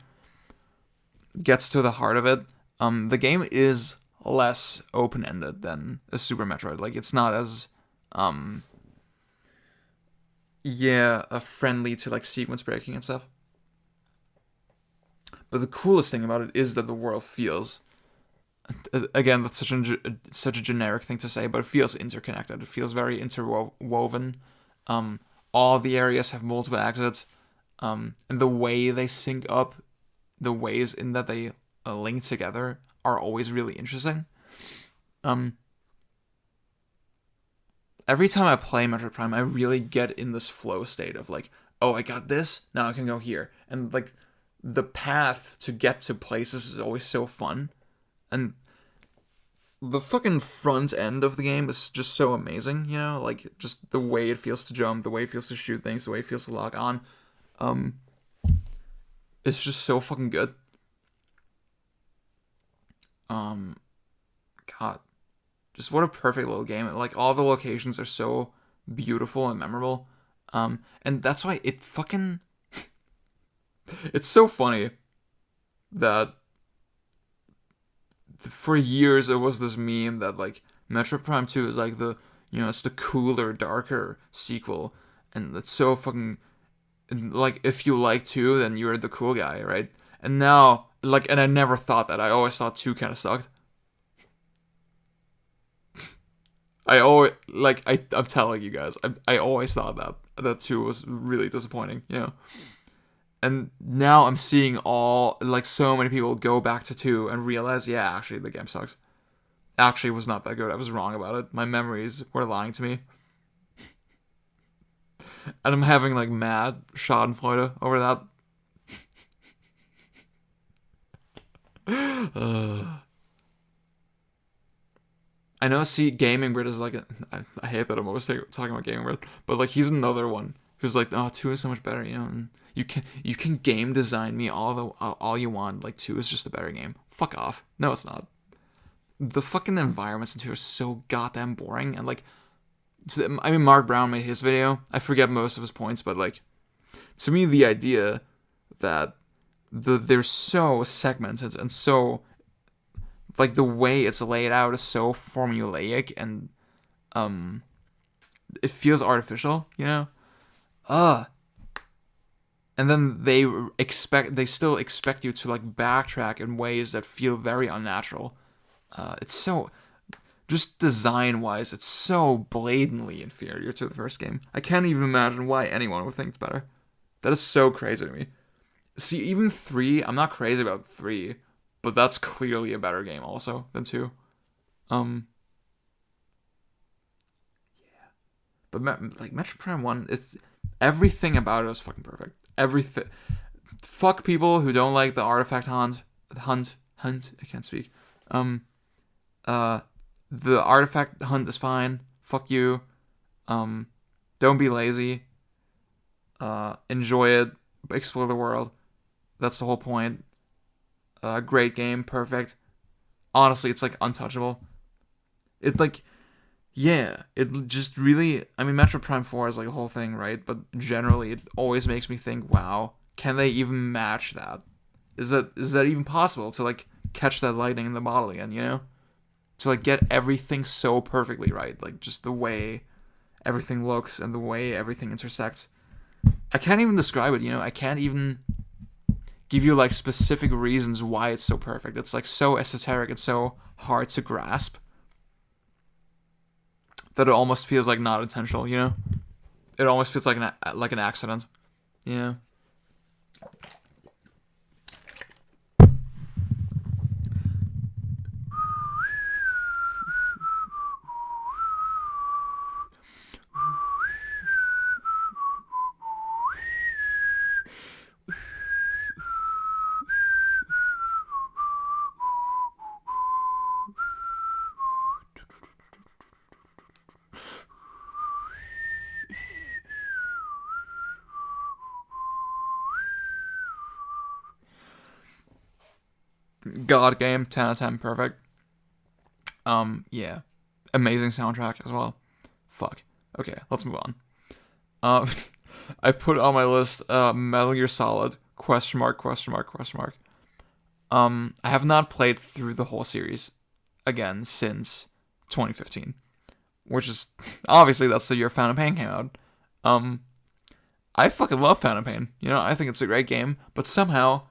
gets to the heart of it. The game is less open-ended than a Super Metroid. Like, it's not as, friendly to, like, sequence breaking and stuff. But the coolest thing about it is that the world feels, again, that's such a generic thing to say, but it feels interconnected. It feels very interwoven. All the areas have multiple exits, and the way they sync up, the ways in that they link together are always really interesting. Every time I play Metroid Prime, I really get in this flow state of like, oh, I got this, now I can go here, and like, the path to get to places is always so fun. And the fucking front end of the game is just so amazing, you know? Like, just the way it feels to jump, the way it feels to shoot things, the way it feels to lock on. It's just so fucking good. God. Just what a perfect little game. Like, all the locations are so beautiful and memorable. And that's why it fucking... It's so funny that for years it was this meme that like Metroid Prime 2 is like it's the cooler, darker sequel, and it's so fucking, like, if you like 2, then you're the cool guy, right? And now, like, and I never thought that. I always thought 2 kind of sucked. I'm telling you guys, I always thought that 2 was really disappointing, And now I'm seeing so many people go back to 2 and realize, yeah, actually the game sucks. Actually, it was not that good. I was wrong about it. My memories were lying to me. And I'm having like mad Schadenfreude over that. I know. See, Gaming Brit is like I hate that I'm always talking about Gaming Brit, but like he's another one who's like, oh, 2 is so much better, And you can game design me all you want. Like 2 is just a better game. Fuck off. No, it's not. The fucking environments in 2 are so goddamn boring, and like, I mean, Mark Brown made his video. I forget most of his points, but like, to me, the idea that they're so segmented and so, like, the way it's laid out is so formulaic, and it feels artificial, and then they still expect you to like backtrack in ways that feel very unnatural. It's so, just design-wise, it's so blatantly inferior to the first game. I can't even imagine why anyone would think it's better. That is so crazy to me. See, even 3, I'm not crazy about 3, but that's clearly a better game also than 2. Yeah. But like Metroid Prime 1, it's everything about it is fucking perfect. Everything. Fuck people who don't like the artifact hunt. I can't speak. The artifact hunt is fine. Fuck you. Don't be lazy. Enjoy it. Explore the world. That's the whole point. Great game. Perfect. Honestly, it's like untouchable. It like, yeah, it just really, I mean, Metroid Prime 4 is like a whole thing, right? But generally, it always makes me think, wow, can they even match that? Is that even possible to like catch that lightning in the bottle again, To like get everything so perfectly right, like just the way everything looks and the way everything intersects. I can't even describe it, I can't even give you like specific reasons why it's so perfect. It's like so esoteric and so hard to grasp that it almost feels like not intentional, It almost feels like an accident. Yeah. God game, 10 out of 10, perfect. Yeah. Amazing soundtrack as well. Fuck. Okay, let's move on. I put on my list, Metal Gear Solid, question mark. I have not played through the whole series again since 2015, which is, obviously that's the year Phantom Pain came out. I fucking love Phantom Pain, I think it's a great game, but somehow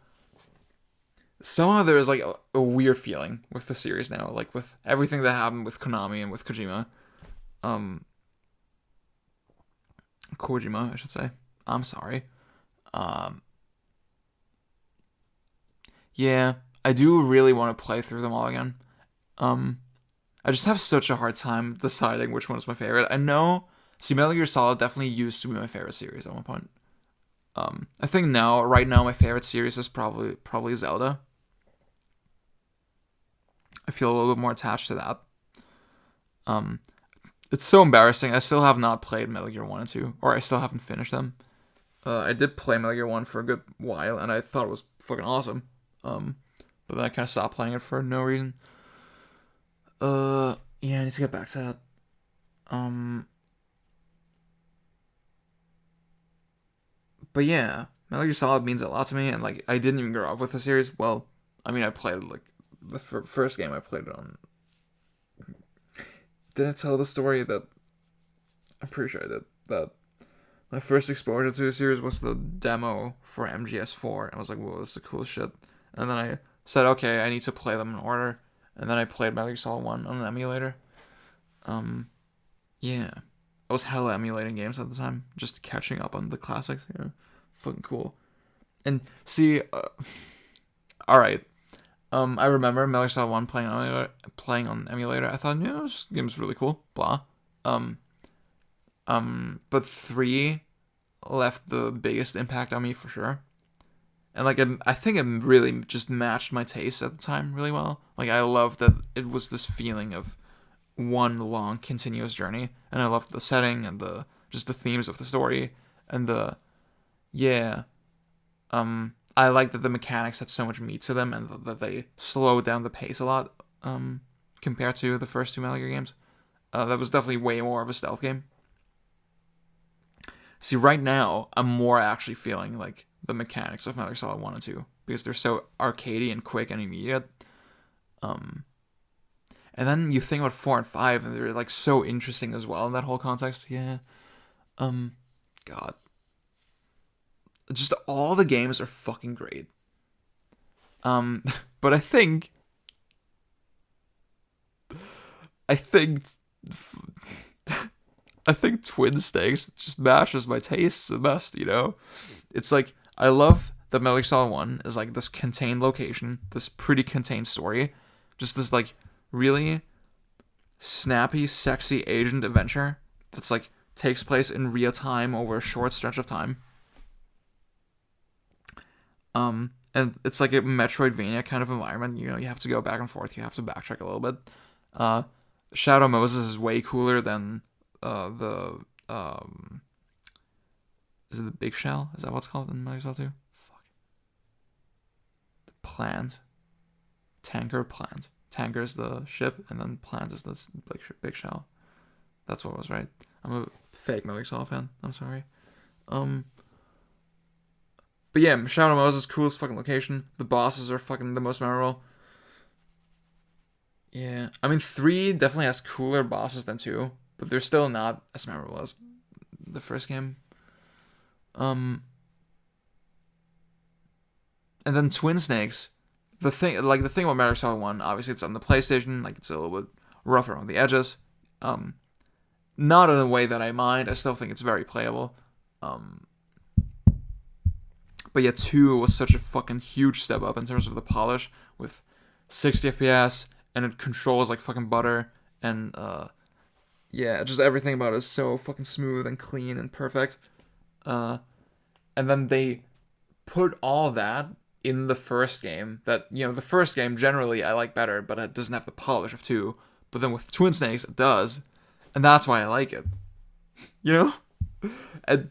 there's like a weird feeling with the series now, like with everything that happened with Konami and with Kojima. Kojima, I should say. I'm sorry. Yeah, I do really want to play through them all again. I just have such a hard time deciding which one is my favorite. I know, Metal Gear Solid definitely used to be my favorite series at one point. I think right now, my favorite series is probably Zelda. I feel a little bit more attached to that. It's so embarrassing. I still have not played Metal Gear 1 and 2, or I still haven't finished them. I did play Metal Gear 1 for a good while, and I thought it was fucking awesome. But then I kind of stopped playing it for no reason. Yeah, I need to get back to that. But yeah, Metal Gear Solid means a lot to me, and like I didn't even grow up with the series. Well, I mean, I played it like the first game I played it on. Did I tell the story that I'm pretty sure I did, that my first exposure to the series was the demo for MGS4. I was like, whoa, this is the coolest shit. And then I said, okay, I need to play them in order. And then I played Metal Gear Solid 1 on an emulator. Yeah. I was hella emulating games at the time, just catching up on the classics. Yeah, fucking cool. And see, alright. I remember Metal Gear Solid 1 playing on emulator. I thought, yeah, this game's really cool. Blah. But 3 left the biggest impact on me for sure. And like I think it really just matched my taste at the time really well. Like I loved that it was this feeling of one long continuous journey, and I loved the setting and the themes of the story and I like that the mechanics had so much meat to them and that they slowed down the pace a lot compared to the first two Metal Gear games. That was definitely way more of a stealth game. See, right now, I'm more actually feeling like the mechanics of Metal Gear Solid 1 and 2 because they're so arcadey and quick and immediate. And then you think about 4 and 5 and they're like so interesting as well in that whole context. Yeah. God. Just all the games are fucking great. But I think Twin Snakes just matches my tastes the best, you know? It's like, I love that Metal Gear Solid 1 is like this contained location, this pretty contained story, just this like really snappy, sexy agent adventure that's like takes place in real time over a short stretch of time. And it's like a Metroidvania kind of environment. You know, you have to go back and forth. You have to backtrack a little bit. Shadow Moses is way cooler than is it the Big Shell? Is that what's called in Metal Gear Solid 2? Fuck. The plant. Tanker plant. Tanker is the ship, and then plant is this big shell. That's what was right. I'm a fake Metal Gear Solid fan. I'm sorry. But yeah, Shadow Moses, coolest fucking location. The bosses are fucking the most memorable. Yeah, I mean 3 definitely has cooler bosses than 2, but they're still not as memorable as the first game. And then Twin Snakes. The thing about Metal Gear Solid 1, obviously it's on the PlayStation, like it's a little bit rough around the edges. Not in a way that I mind. I still think it's very playable. But yeah, 2 was such a fucking huge step up in terms of the polish with 60 FPS, and it controls like fucking butter, and yeah, just everything about it is so fucking smooth and clean and perfect. And then they put all that in the first game that, you know, the first game generally I like better, but it doesn't have the polish of 2. But then with Twin Snakes, it does. And that's why I like it. You know? And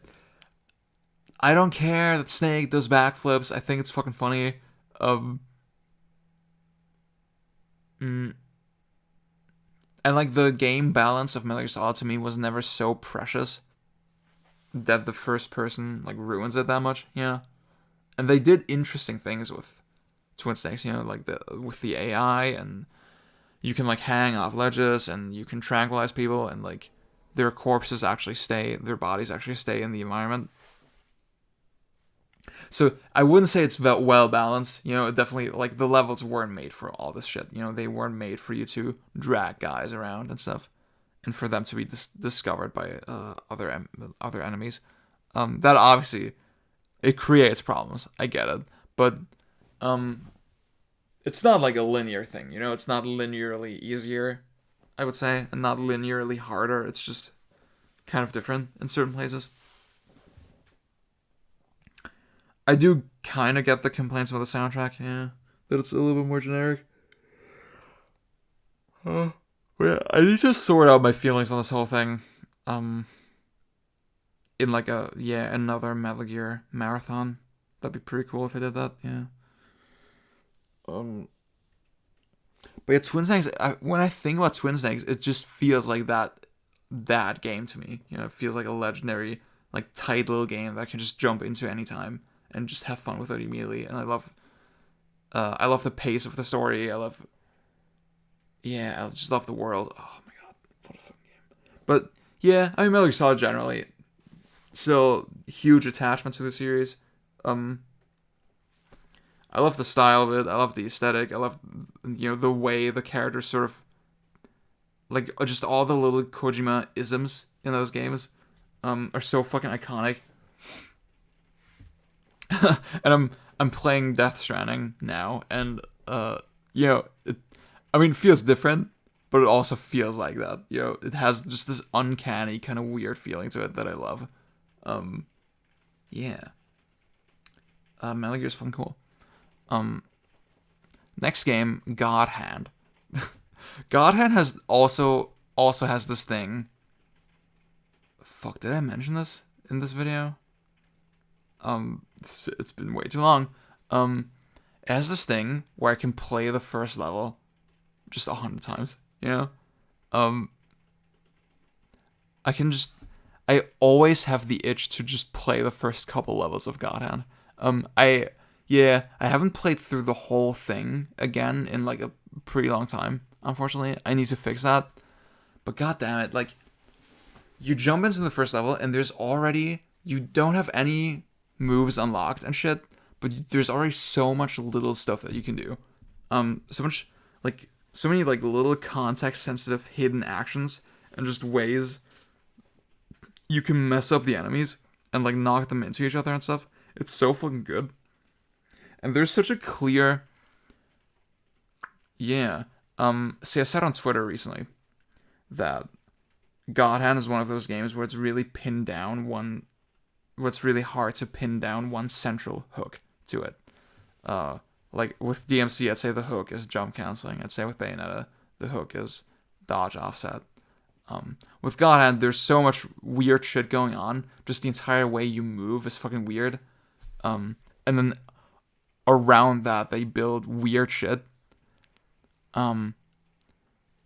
I don't care that Snake does backflips. I think it's fucking funny. And like the game balance of Metal Gear Solid to me was never so precious that the first person like ruins it that much. Yeah. And they did interesting things with Twin Snakes, you know, like with the AI, and you can like hang off ledges and you can tranquilize people, and like their bodies actually stay in the environment. So I wouldn't say it's well balanced, you know. It definitely, like, the levels weren't made for all this shit, you know. They weren't made for you to drag guys around and stuff, and for them to be discovered by other enemies. That obviously, it creates problems. I get it, but it's not like a linear thing, you know. It's not linearly easier, I would say, and not linearly harder. It's just kind of different in certain places. I do kind of get the complaints about the soundtrack, yeah, that it's a little bit more generic. Yeah, I need to sort out my feelings on this whole thing. In like another Metal Gear marathon. That'd be pretty cool if I did that, yeah. But yeah, Twin Snakes, when I think about Twin Snakes, it just feels like that game to me. You know, it feels like a legendary, like, tight little game that I can just jump into anytime and just have fun with it immediately. And I love I love the pace of the story. I just love the world. Oh my god, what a fucking game. But yeah, I mean, Metal Gear Solid generally, still huge attachment to the series. I love the style of it. I love the aesthetic. I love, the way the characters sort of, like, just all the little Kojima isms in those games, are so fucking iconic. And I'm playing Death Stranding now, and it feels different, but it also feels like that. It has just this uncanny kind of weird feeling to it that I love. Yeah. Metal Gear's fucking cool. Next game, God Hand. God Hand has also has this thing. Fuck, did I mention this in this video? It's been way too long. It has this thing where I can play the first level just 100 times, I always have the itch to just play the first couple levels of God Hand. I haven't played through the whole thing again in like a pretty long time, unfortunately. I need to fix that. But goddamn it, like, you jump into the first level and you don't have any moves unlocked and shit, but there's already so much little stuff that you can do. So many little context sensitive hidden actions and just ways you can mess up the enemies and like knock them into each other and stuff. It's so fucking good. And there's such a clear... Yeah. See, I said on Twitter recently that God Hand is one of those games where it's really pinned down one... where it's really hard to pin down one central hook to it. Like, with DMC, I'd say the hook is jump canceling. I'd say with Bayonetta, the hook is dodge offset. With God Hand, there's so much weird shit going on. Just the entire way you move is fucking weird. And then around that, they build weird shit. So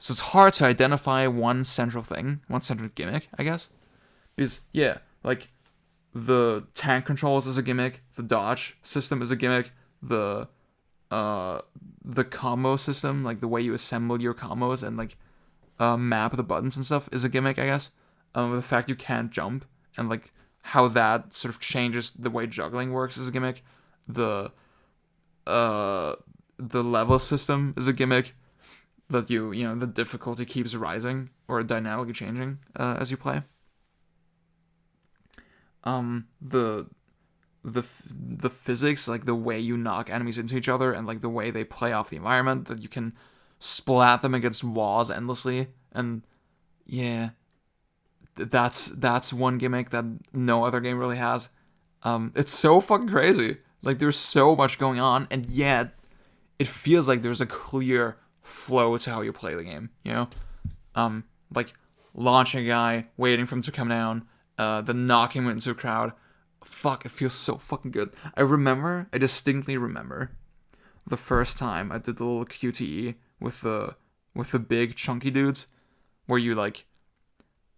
it's hard to identify one central thing, one central gimmick, I guess. Because, yeah, like, the tank controls is a gimmick, the dodge system is a gimmick, the combo system, like the way you assemble your combos and like map the buttons and stuff is a gimmick, I guess. The fact you can't jump and like how that sort of changes the way juggling works is a gimmick. The level system is a gimmick. That the difficulty keeps rising or dynamically changing as you play. The physics, like the way you knock enemies into each other and like the way they play off the environment, that you can splat them against walls endlessly, and yeah, that's one gimmick that no other game really has. It's so fucking crazy. Like, there's so much going on, and yet it feels like there's a clear flow to how you play the game, like launching a guy, waiting for him to come down, then knocking him into a crowd. Fuck, it feels so fucking good. I distinctly remember the first time I did the little QTE with the big chunky dudes, where you like,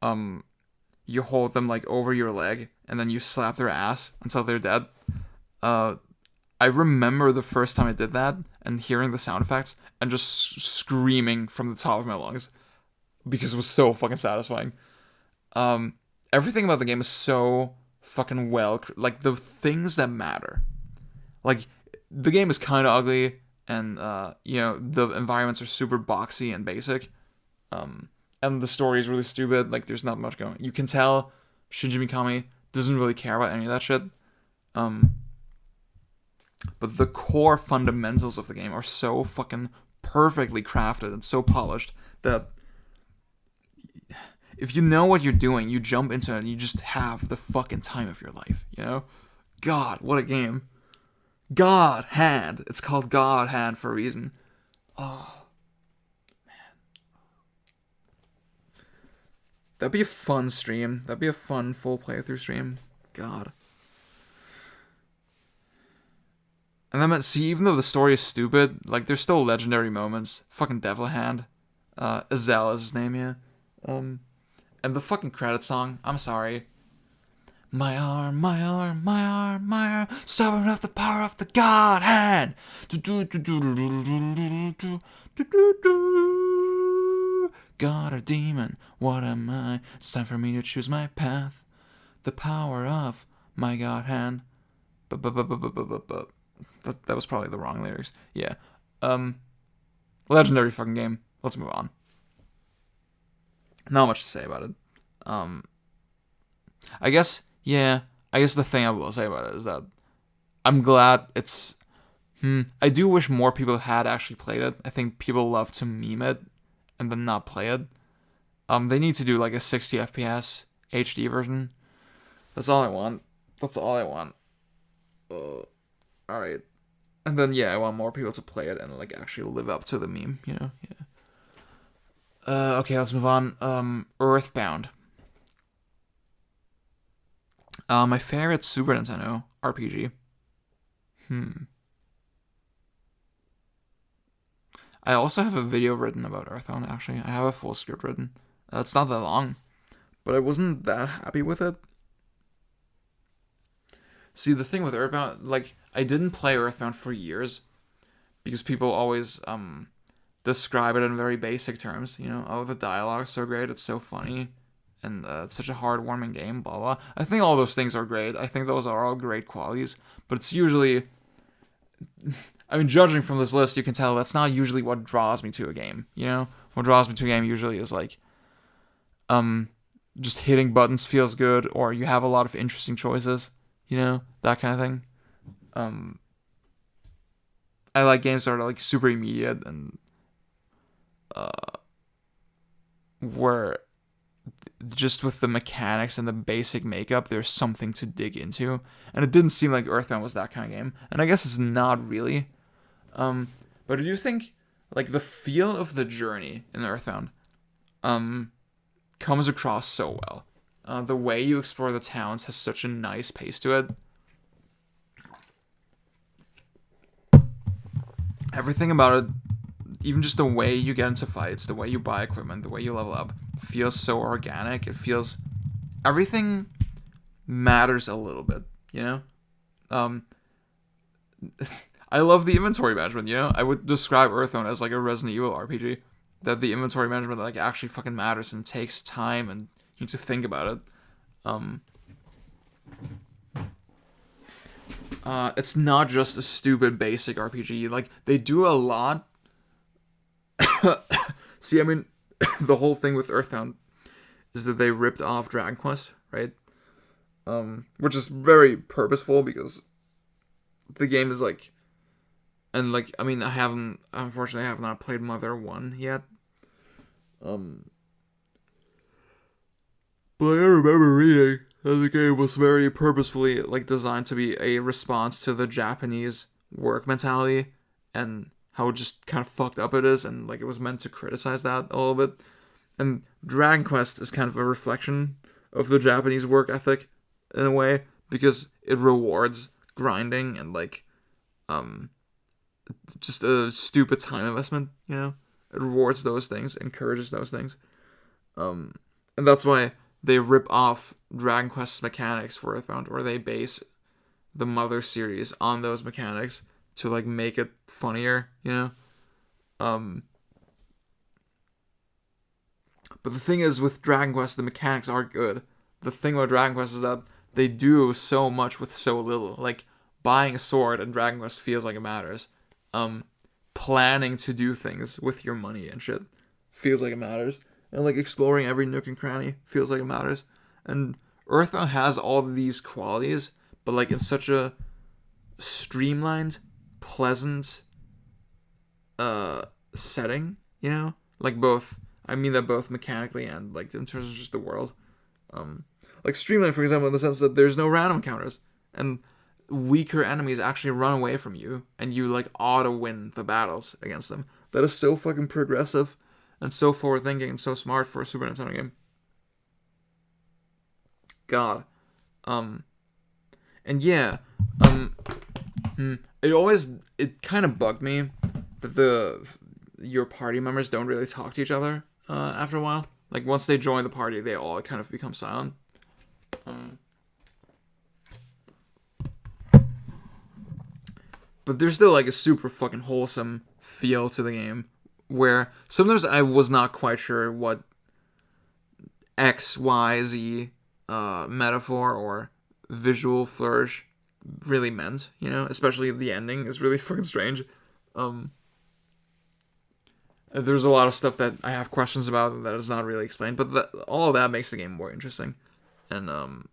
you hold them like over your leg and then you slap their ass until they're dead. I remember the first time I did that and hearing the sound effects and just screaming from the top of my lungs because it was so fucking satisfying. Everything about the game is so fucking like the things that matter. Like, the game is kind of ugly and the environments are super boxy and basic. And the story is really stupid. Like, there's not much going. You can tell Shinji Mikami doesn't really care about any of that shit. But the core fundamentals of the game are so fucking perfectly crafted and so polished that if you know what you're doing, you jump into it and you just have the fucking time of your life, God, what a game. God Hand. It's called God Hand for a reason. Oh, man. That'd be a fun stream. That'd be a fun full playthrough stream. God. And then, see, even though the story is stupid, like, there's still legendary moments. Fucking Devil Hand. Azel is his name, yeah. And the fucking credit song, I'm sorry. My arm, my arm, my arm, my arm, sovereign of the power of the God hand. God or demon, what am I? It's time for me to choose my path. The power of my God hand. That was probably the wrong lyrics. Yeah. Legendary fucking game. Let's move on. Not much to say about it. I guess the thing I will say about it is that I'm glad it's... I do wish more people had actually played it. I think people love to meme it and then not play it. They need to do like a 60 FPS HD version. That's all I want. Alright. And then, I want more people to play it and like actually live up to the meme, you know? Yeah. Okay, let's move on. Earthbound. My favorite Super Nintendo RPG. I also have a video written about Earthbound, actually. I have a full script written. It's not that long, but I wasn't that happy with it. See, the thing with Earthbound, like, I didn't play Earthbound for years because people always describe it in very basic terms. You know, oh, the dialogue's so great, it's so funny, and it's such a heartwarming game, blah, blah. I think all those things are great. I think those are all great qualities, but it's usually... I mean, judging from this list, you can tell that's not usually what draws me to a game, you know? What draws me to a game usually is, like, just hitting buttons feels good, or you have a lot of interesting choices, you know? That kind of thing. I like games that are, like, super immediate and, where just with the mechanics and the basic makeup, there's something to dig into. And it didn't seem like Earthbound was that kind of game. And I guess it's not really. But I do think, like, the feel of the journey in Earthbound, comes across so well. The way you explore the towns has such a nice pace to it. Everything about it, even just the way you get into fights, the way you buy equipment, the way you level up, feels so organic. It feels... everything matters a little bit, you know? I love the inventory management, you know? I would describe Earthbound as like a Resident Evil RPG. That the inventory management like actually fucking matters and takes time and you need to think about it. It's not just a stupid basic RPG. Like, they do a lot. See, I mean, the whole thing with Earthbound is that they ripped off Dragon Quest, right? Which is very purposeful because the game is like... and, like, I mean, unfortunately, I have not played Mother 1 yet. But I remember reading that the game was very purposefully, like, designed to be a response to the Japanese work mentality and how just kind of fucked up it is, and, like, it was meant to criticize that a little bit. And Dragon Quest is kind of a reflection of the Japanese work ethic, in a way, because it rewards grinding and, like, just a stupid time investment, you know? It rewards those things, encourages those things. And that's why they rip off Dragon Quest's mechanics for Earthbound, or they base the Mother series on those mechanics to, like, make it funnier, you know? But the thing is, with Dragon Quest, the mechanics are good. The thing about Dragon Quest is that they do so much with so little. Like, buying a sword in Dragon Quest feels like it matters. Planning to do things with your money and shit feels like it matters. And, like, exploring every nook and cranny feels like it matters. And Earthbound has all of these qualities, but, like, in such a streamlined, pleasant setting, you know? Like, I mean that both mechanically and, like, in terms of just the world. Like, streamlined, for example, in the sense that there's no random encounters. And weaker enemies actually run away from you, and you, like, auto-win the battles against them. That is so fucking progressive, and so forward-thinking, and so smart for a Super Nintendo game. God. And yeah, it kind of bugged me that your party members don't really talk to each other, after a while. Like, once they join the party, they all kind of become silent. but there's still like a super fucking wholesome feel to the game, where sometimes I was not quite sure what X, Y, Z metaphor or visual flourish really meant, especially the ending is really fucking strange. There's a lot of stuff that I have questions about that is not really explained, but all of that makes the game more interesting. And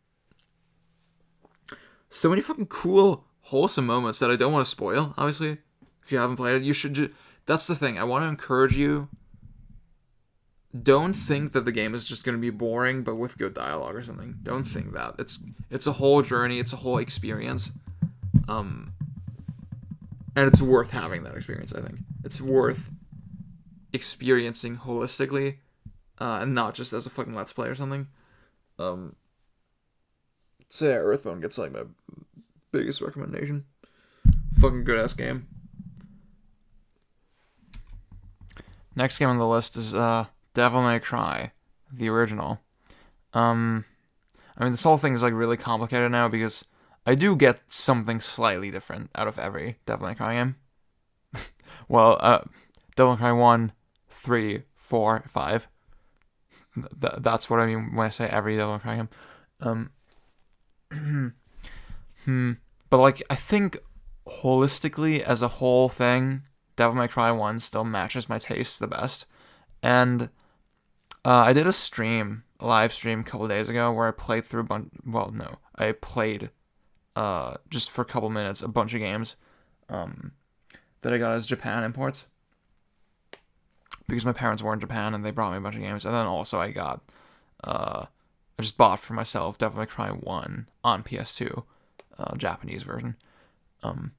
so many fucking cool, wholesome moments that I don't want to spoil, obviously. If you haven't played it, you should that's the thing. I want to encourage you. Don't think that the game is just going to be boring, but with good dialogue or something. Don't think that. It's a whole journey. It's a whole experience. And it's worth having that experience, I think. It's worth experiencing holistically, and not just as a fucking Let's Play or something. So yeah, Earthbound gets like my biggest recommendation. Fucking good ass game. Next game on the list is Devil May Cry, the original. I mean, this whole thing is like really complicated now because I do get something slightly different out of every Devil May Cry game. Well, Devil May Cry 1, 3, 4, 5. That's what I mean when I say every Devil May Cry game. But like, I think holistically as a whole thing, Devil May Cry 1 still matches my taste the best. And I did a live stream a couple days ago where I played through I played just for a couple minutes a bunch of games that I got as Japan imports. Because my parents were in Japan and they brought me a bunch of games. And then also I just bought for myself Devil May Cry 1 on PS2, Japanese version.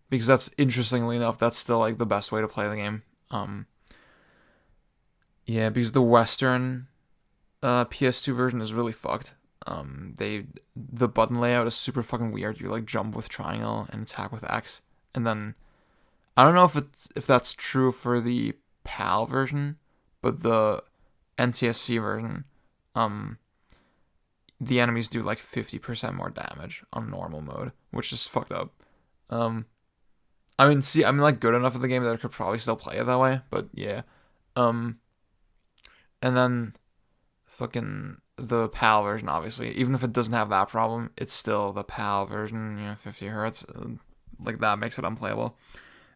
Because that's, interestingly enough, that's still like the best way to play the game. Yeah, because the Western PS2 version is really fucked. The button layout is super fucking weird. You like jump with triangle and attack with X. And then I don't know if that's true for the PAL version, but the NTSC version, the enemies do like 50% more damage on normal mode, which is fucked up. I'm like good enough at the game that I could probably still play it that way, but yeah. And then fucking the PAL version, obviously, even if it doesn't have that problem, it's still the PAL version, 50 hertz, like that makes it unplayable.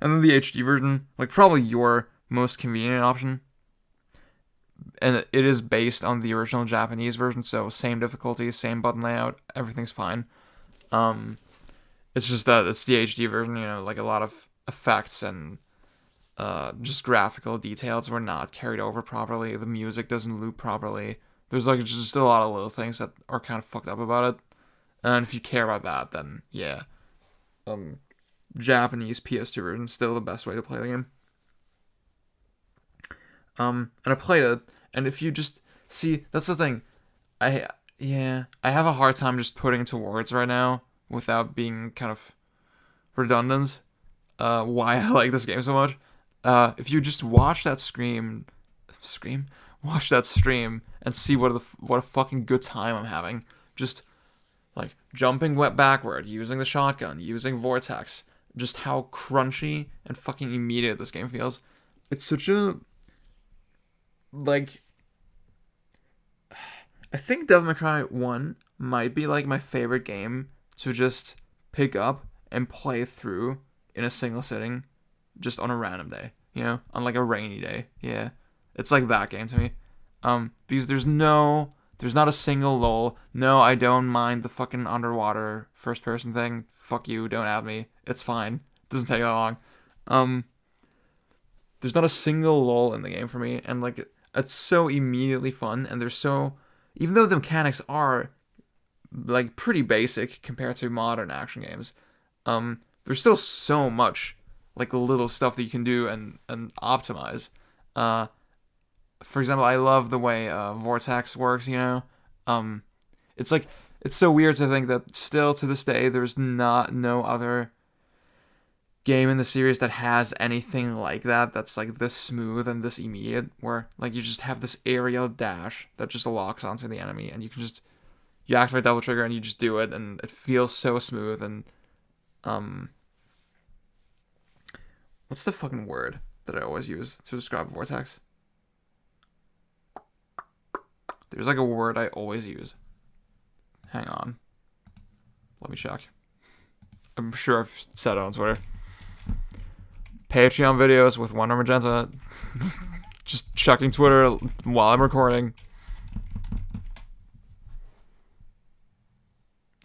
And then the HD version, like probably your most convenient option, and it is based on the original Japanese version, so same difficulty, same button layout, everything's fine. It's just that it's the HD version, like a lot of effects and just graphical details were not carried over properly. The music doesn't loop properly. There's like just a lot of little things that are kind of fucked up about it. And if you care about that, then yeah. Japanese PS2 version is still the best way to play the game. And I played it, and if you just see, that's the thing. I have a hard time just putting into words right now without being kind of redundant. Why I like this game so much. If you just watch that watch that stream and see what a fucking good time I'm having. Just like jumping backward, using the shotgun, using Vortex, just how crunchy and fucking immediate this game feels. It's such a like. I think Devil May Cry 1 might be like my favorite game to just pick up and play through in a single sitting, just on a random day, on like a rainy day. Yeah, it's like that game to me. Because there's not a single lull. No, I don't mind the fucking underwater first person thing. Fuck you, don't add me. It's fine. It doesn't take that long. There's not a single lull in the game for me, and like it's so immediately fun, and even though the mechanics are like pretty basic compared to modern action games, there's still so much like little stuff that you can do and optimize. For example, I love the way Vortex works, it's like, it's so weird to think that still to this day there's no other game in the series that has anything like that's like this smooth and this immediate, where like you just have this aerial dash that just locks onto the enemy, and you activate double trigger and you just do it, and it feels so smooth, and What's the fucking word that I always use to describe vortex? There's like a word I always use. Hang on. Let me check. I'm sure I've said it on Twitter. Patreon videos with Wonder Magenta. Just checking Twitter while I'm recording.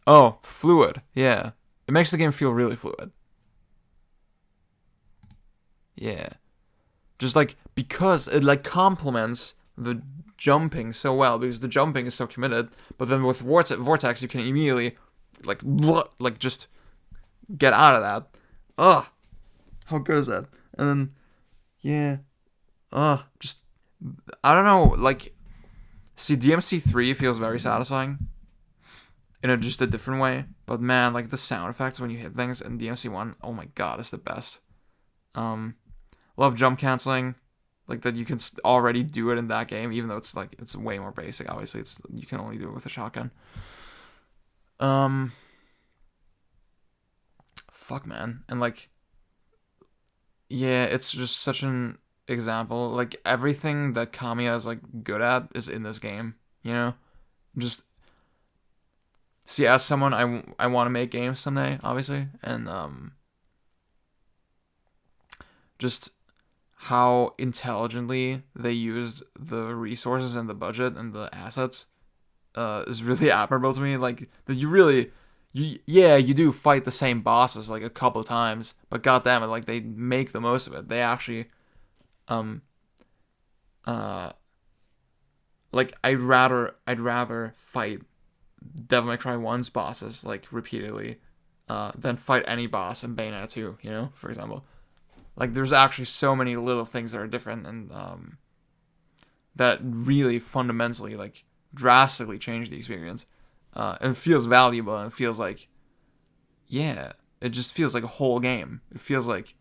Oh, fluid. Yeah. It makes the game feel really fluid. Yeah. Just like, because it like complements the jumping so well, because the jumping is so committed, but then with vortex you can immediately like just get out of that. Ugh, how good is that? And then just I don't know, like, see, DMC3 feels very satisfying in just a different way, but man, like the sound effects when you hit things in DMC1, oh my god, it's the best. Love jump canceling, like that you can already do it in that game, even though it's like it's way more basic. Obviously, you can only do it with a shotgun. Fuck, man, and like, yeah, it's just such an example. Like everything that Kamiya is like good at is in this game. You know, just see, as someone I want to make games someday, obviously, and just how intelligently they used the resources and the budget and the assets is really admirable to me. Like, that you do fight the same bosses like a couple of times, but goddamn it, like they make the most of it. They actually like I'd rather fight Devil May Cry 1's bosses like repeatedly than fight any boss in Bayonetta 2, you know, for example. Like, there's actually so many little things that are different and that really fundamentally, like, drastically change the experience. And it feels valuable, and it feels like, yeah, it just feels like a whole game. It feels like,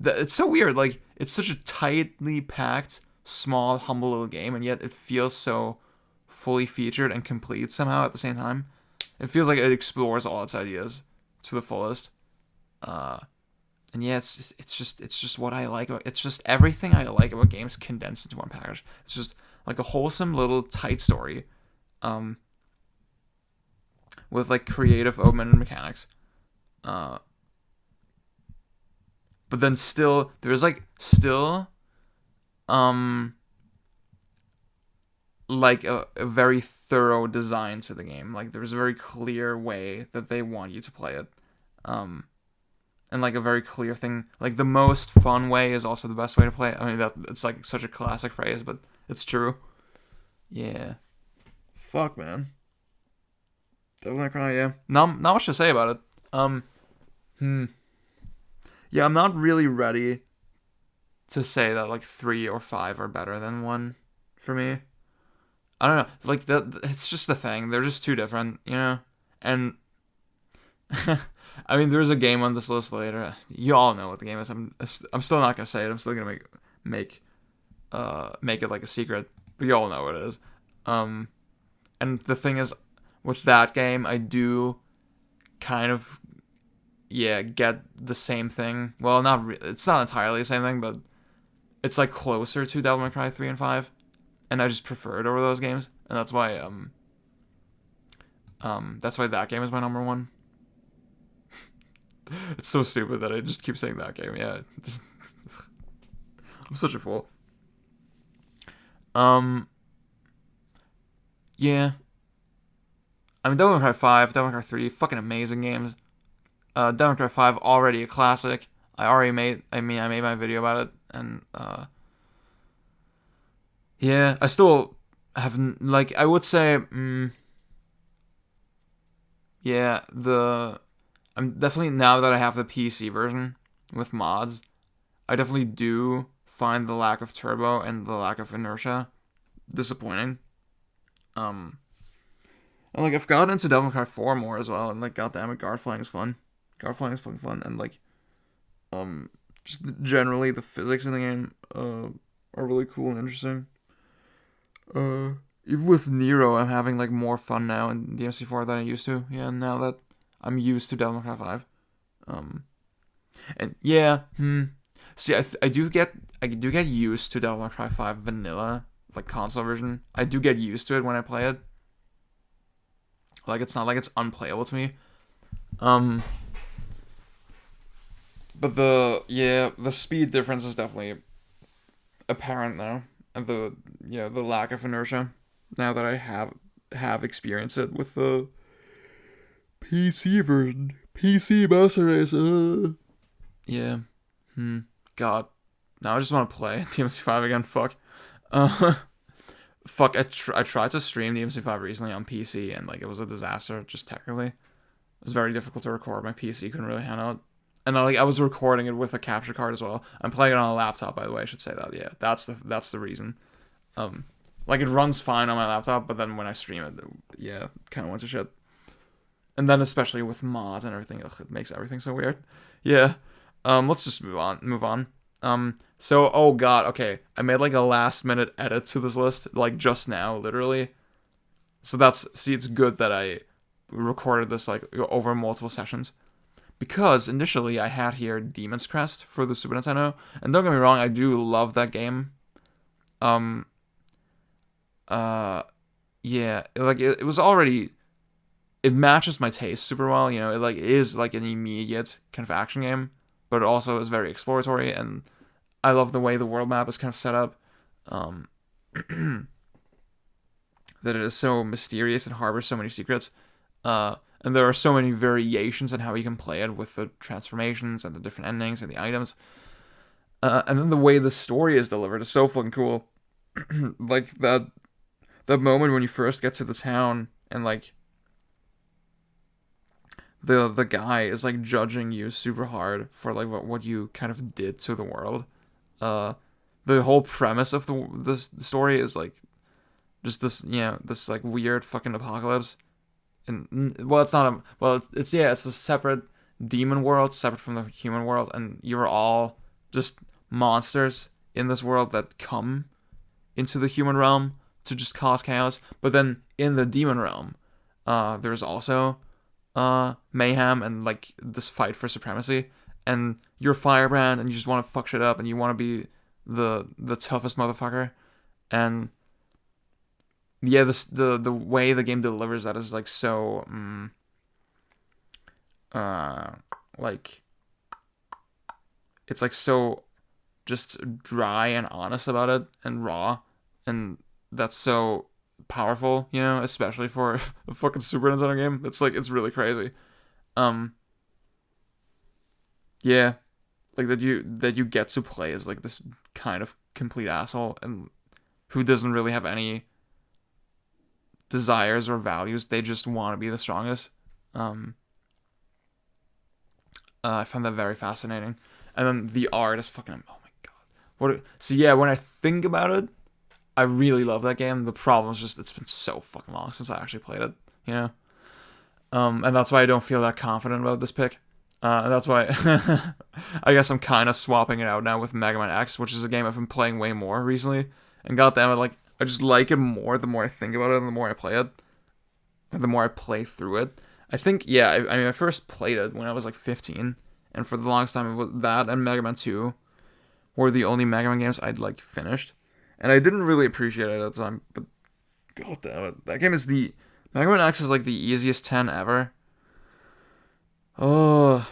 it's so weird. Like, it's such a tightly packed, small, humble little game, and yet it feels so fully featured and complete somehow at the same time. It feels like it explores all its ideas to the fullest. And yeah, it's just what I like about it's just everything I like about games condensed into one package. It's just like a wholesome little tight story, with like creative open mechanics, but then there's like a very thorough design to the game. Like, there's a very clear way that they want you to play it, and like a very clear thing. Like, the most fun way is also the best way to play it. I mean, it's like such a classic phrase, but it's true. Yeah. Fuck, man. Devil May Cry, yeah. Not much to say about it. Yeah, I'm not really ready to say that like 3 or 5 are better than 1 for me. I don't know. Like, it's just the thing. They're just too different, you know? And I mean, there's a game on this list later. You all know what the game is. I'm still not gonna say it. I'm still gonna make it like a secret. But you all know what it is. And the thing is, with that game, I do kind of, get the same thing. Well, not really. It's not entirely the same thing, but it's like closer to Devil May Cry 3 and 5, and I just prefer it over those games, and that's why that game is my number 1. It's so stupid that I just keep saying that game. Yeah. I'm such a fool. Yeah. I mean, Devil May Cry 5, Devil May Cry 3, fucking amazing games. Devil May Cry 5, already a classic. I made my video about it, and yeah, I still have, like, I would say, yeah, I'm definitely, now that I have the PC version with mods, I definitely do find the lack of turbo and the lack of inertia disappointing. And like, I've gotten into Devil May Cry 4 more as well, and like, goddamn it, guard flying is fun. Guard flying is fucking fun, and like, just generally the physics in the game are really cool and interesting. Even with Nero, I'm having like more fun now in DMC4 than I used to. Yeah, now that I'm used to Devil May Cry 5. And yeah, see, I do get used to Devil May Cry 5 vanilla, like console version. I do get used to it when I play it. Like, it's not like it's unplayable to me. But the speed difference is definitely apparent now, and the lack of inertia now that I have experienced it with the PC version, PC Master Race. Yeah, God, now I just want to play DMC5 again. Fuck, fuck. I tried to stream DMC5 recently on PC, and like it was a disaster. Just technically, it was very difficult to record. My PC couldn't really handle it. And I was recording it with a capture card as well. I'm playing it on a laptop, by the way. I should say that. Yeah, that's the reason. Like it runs fine on my laptop, but then when I stream it, yeah, kind of went to shit. And then especially with mods and everything, it makes everything so weird. Yeah. Let's just move on. So oh god, okay, I made like a last minute edit to this list, like just now, literally. So it's good that I recorded this like over multiple sessions. Because initially I had here Demon's Crest for the Super Nintendo, and don't get me wrong, I do love that game. Yeah, like it was already, it matches my taste super well. You know, it like is like an immediate kind of action game, but it also is very exploratory, and I love the way the world map is kind of set up. That it is so mysterious and harbors so many secrets. And there are so many variations in how you can play it with the transformations and the different endings and the items. And then the way the story is delivered is so fucking cool. Like that moment when you first get to the town and like the guy is like judging you super hard for like what you kind of did to the world. The whole premise of the story is like just this, this like weird fucking apocalypse. And well, it's not it's a separate demon world, separate from the human world, and you're all just monsters in this world that come into the human realm to just cause chaos. But then in the demon realm, there's also mayhem and like this fight for supremacy, and you're Firebrand and you just want to fuck shit up and you want to be the toughest motherfucker. And yeah, the way the game delivers that is like so like it's like so just dry and honest about it and raw, and that's so powerful, especially for a fucking Super Nintendo game. It's like it's really crazy. Yeah, like that you get to play as like this kind of complete asshole and who doesn't really have any desires or values. They just want to be the strongest. I found that very fascinating. And then the art is fucking, oh my god. So yeah, when I think about it, I really love that game. The problem is just it's been so fucking long since I actually played it, and that's why I don't feel that confident about this pick. And that's why I guess I'm kind of swapping it out now with Mega Man X, which is a game I've been playing way more recently. And goddamn it, like I just like it more the more I think about it and the more I play it. And the more I play through it. I think, yeah, I mean, I first played it when I was like 15. And for the longest time, it was that and Mega Man 2 were the only Mega Man games I'd like finished. And I didn't really appreciate it at the time. But goddamn it, that game is Mega Man X is like the easiest 10 ever. Oh,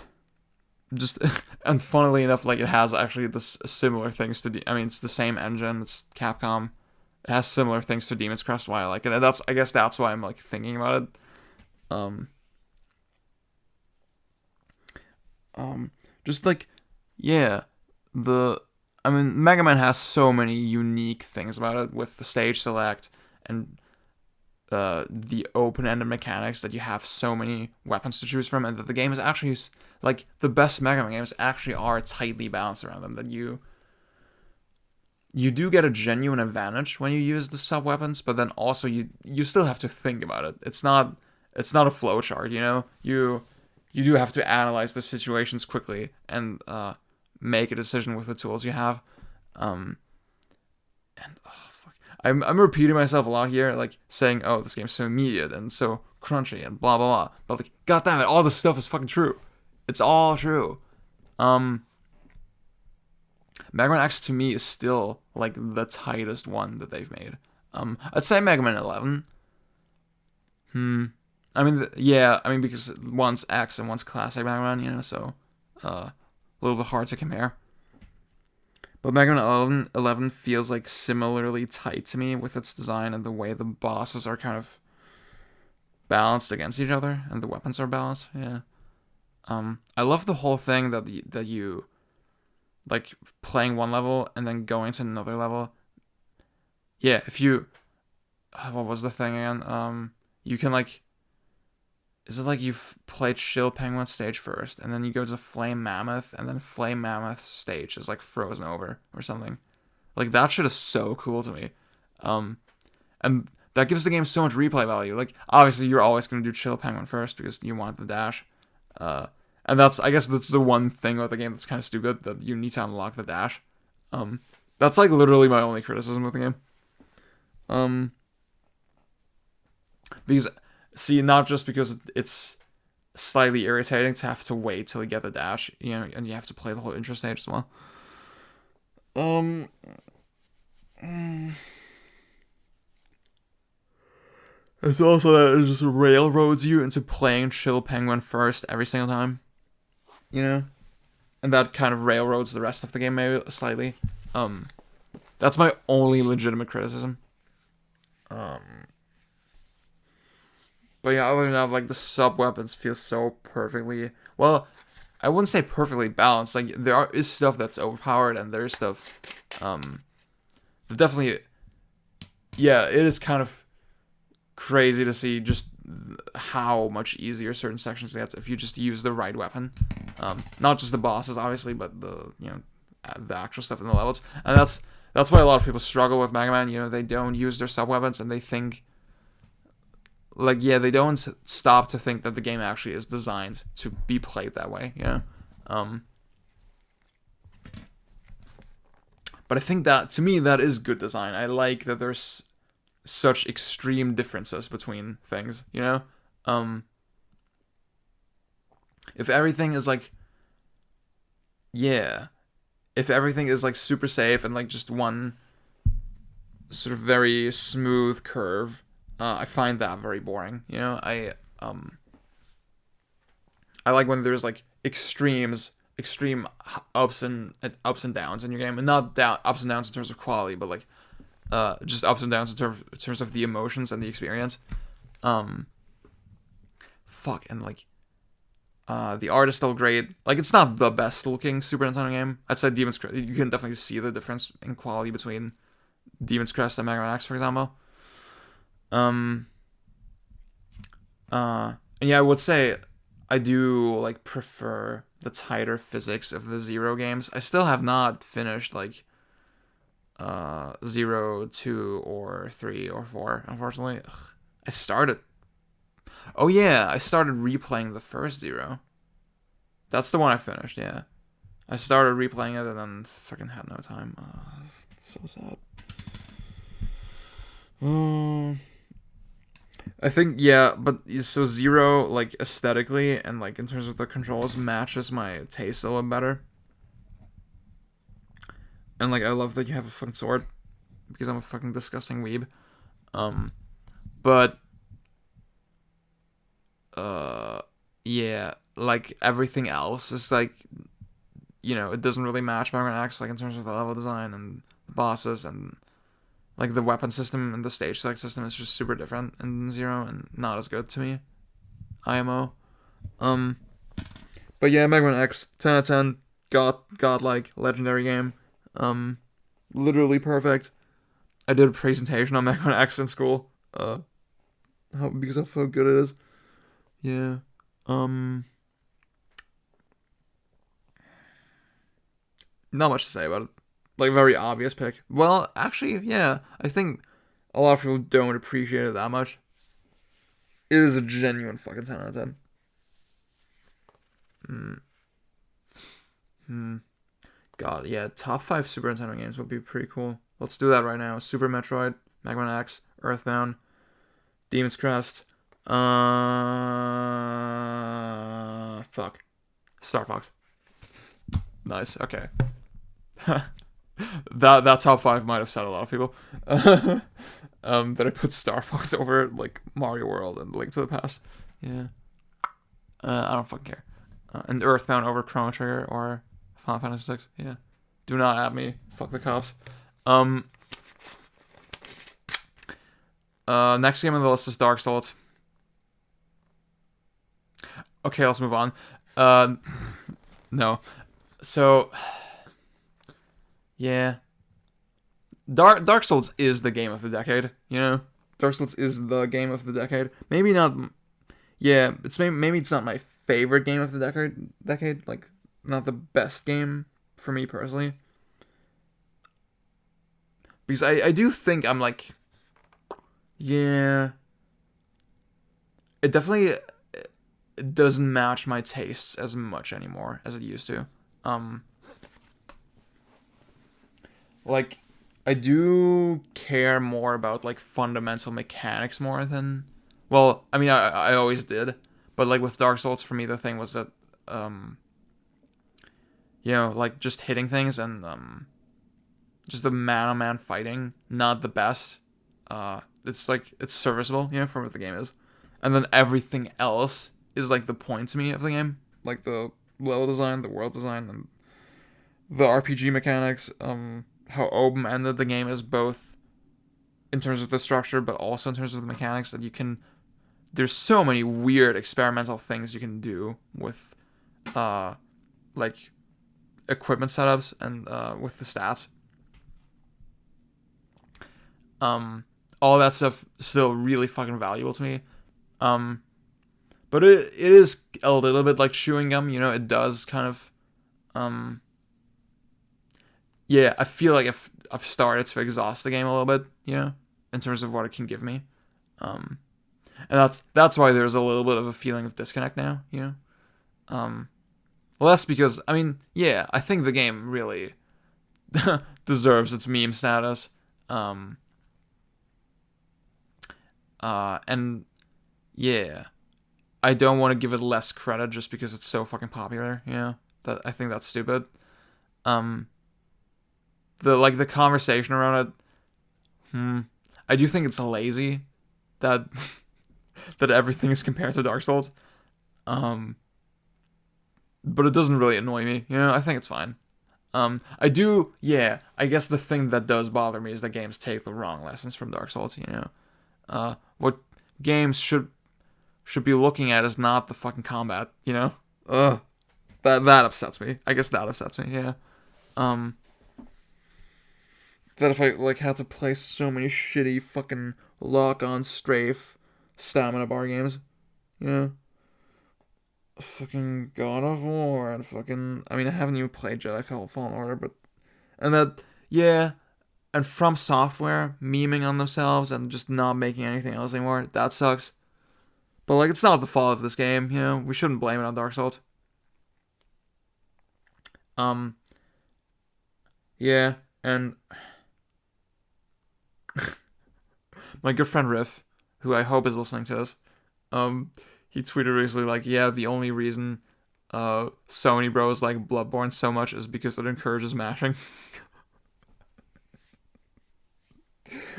just, and funnily enough, like it has actually this similar things to, I mean, it's the same engine, it's Capcom. It has similar things to Demon's Crest, why I like it. And I guess that's why I'm like thinking about it. Just like, yeah, I mean, Mega Man has so many unique things about it with the stage select and the open-ended mechanics that you have so many weapons to choose from, and that the game is actually like the best Mega Man games actually are tightly balanced around them. That you do get a genuine advantage when you use the sub weapons, but then also you still have to think about it. It's not a flowchart, You do have to analyze the situations quickly and make a decision with the tools you have. And oh fuck, I'm repeating myself a lot here, like saying, oh, this game's so immediate and so crunchy and blah blah blah. But like, goddamn it, all this stuff is fucking true. It's all true. Um, Mega Man X to me is still like the tightest one that they've made. I'd say Mega Man 11. I mean, yeah, I mean because one's X and one's classic Mega Man, so a little bit hard to compare. But Mega Man 11 feels like similarly tight to me with its design and the way the bosses are kind of balanced against each other and the weapons are balanced. Yeah. I love the whole thing that you like playing one level and then going to another level. Yeah, if you what was the thing again? You can like is it like you've played Chill Penguin stage first and then you go to Flame Mammoth and then Flame Mammoth stage is like frozen over or something. Like that shit is so cool to me. And that gives the game so much replay value. Like obviously you're always gonna do Chill Penguin first because you want the dash. And I guess that's the one thing about the game that's kind of stupid, that you need to unlock the dash. That's like literally my only criticism with the game. Because, see, not just because it's slightly irritating to have to wait till you get the dash, and you have to play the whole intro stage as well. It's also that it just railroads you into playing Chill Penguin first every single time. And that kind of railroads the rest of the game maybe slightly. That's my only legitimate criticism. But yeah, other than that, like the sub weapons feel so perfectly. Well, I wouldn't say perfectly balanced. Like is stuff that's overpowered, and there's stuff, that definitely. Yeah, it is kind of crazy to see just how much easier certain sections get if you just use the right weapon. Not just the bosses, obviously, but the actual stuff in the levels, and that's why a lot of people struggle with Mega Man. They don't use their sub weapons, and they think, like, yeah, they don't stop to think that the game actually is designed to be played that way. But I think that to me that is good design. I like that there's such extreme differences between things. If everything is like, yeah, if everything is like super safe and like just one sort of very smooth curve, I find that very boring. I like when there's like extreme ups and downs in your game, and not ups and downs in terms of quality, but like just ups and downs in terms of the emotions and the experience. And like the art is still great. Like it's not the best looking Super Nintendo game. I'd say Demon's Crest. You can definitely see the difference in quality between Demon's Crest and Mega Man X, for example. And yeah, I would say I do like prefer the tighter physics of the Zero games. I still have not finished like 0, 2, or 3, or 4, unfortunately. I started replaying the first Zero. That's the one I finished, yeah. I started replaying it and then fucking had no time. It's so sad. I think, yeah, but so Zero, like, aesthetically and, like, in terms of the controls, matches my taste a little better. And, like, I love that you have a fucking sword, because I'm a fucking disgusting weeb. But, yeah, like, everything else is, like, it doesn't really match Mega Man X, like, in terms of the level design and the bosses and, like, the weapon system and the stage select system is just super different in Zero and not as good to me. IMO. But yeah, Mega Man X, 10 out of 10, godlike, legendary game. Literally perfect. I did a presentation on Mega Man X in school, because of how good it is. Yeah. Not much to say about it. Like, very obvious pick. Well, actually, yeah. I think a lot of people don't appreciate it that much. It is a genuine fucking 10 out of 10. God, yeah. Top 5 Super Nintendo games would be pretty cool. Let's do that right now. Super Metroid, Mega Man X, Earthbound, Demon's Crest. Fuck. Star Fox. Nice. Okay. That top 5 might have upset a lot of people. That I put Star Fox over like Mario World and Link to the Past. Yeah. I don't fucking care. And Earthbound over Chrono Trigger or Final Fantasy 6. Yeah. Do not at me. Fuck the cops. Next game on the list is Dark Souls. Okay, let's move on. No. So, yeah. Dark Souls is the game of the decade, you know? Dark Souls is the game of the decade. Maybe not... Yeah, maybe it's not my favorite game of the decade. Like, not the best game for me personally. Because I do think I'm like... Yeah. It definitely... It doesn't match my tastes as much anymore as it used to. Like, I do care more about, like, fundamental mechanics more than... Well, I mean, I always did. But, like, with Dark Souls, for me, the thing was that, you know, like, just hitting things and, just the man-on-man fighting, not the best. It's, like, it's serviceable, you know, for what the game is. And then everything else is, like, the point to me of the game. Like, the level design, the world design, and the RPG mechanics, how open-ended the game is, both in terms of the structure, but also in terms of the mechanics, that you can... There's so many weird experimental things you can do with, like, equipment setups and, with the stats. All that stuff is still really fucking valuable to me. But it is a little bit like chewing gum, you know, it does kind of, yeah, I feel like I've started to exhaust the game a little bit, you know, in terms of what it can give me. And that's why there's a little bit of a feeling of disconnect now, you know. Less because, I mean, yeah, I think the game really deserves its meme status. And yeah, I don't want to give it less credit just because it's so fucking popular, you know. That I think that's stupid. The conversation around it, I do think it's lazy that that everything is compared to Dark Souls. But it doesn't really annoy me, you know. I think it's fine. I guess the thing that does bother me is that games take the wrong lessons from Dark Souls, you know. What games should be looking at is not the fucking combat, you know. That upsets me. I guess that upsets me. Yeah. That if I like had to play so many shitty fucking lock-on strafe stamina bar games, you know. Fucking God of War and fucking... I mean, I haven't even played Jedi Fallen Order, but... And that... Yeah. And From Software memeing on themselves and just not making anything else anymore. That sucks. But, like, it's not the fault of this game, you know? We shouldn't blame it on Dark Souls. Yeah, and... my good friend Riff, who I hope is listening to this, he tweeted recently, like, yeah, the only reason Sony bros like Bloodborne so much is because it encourages mashing.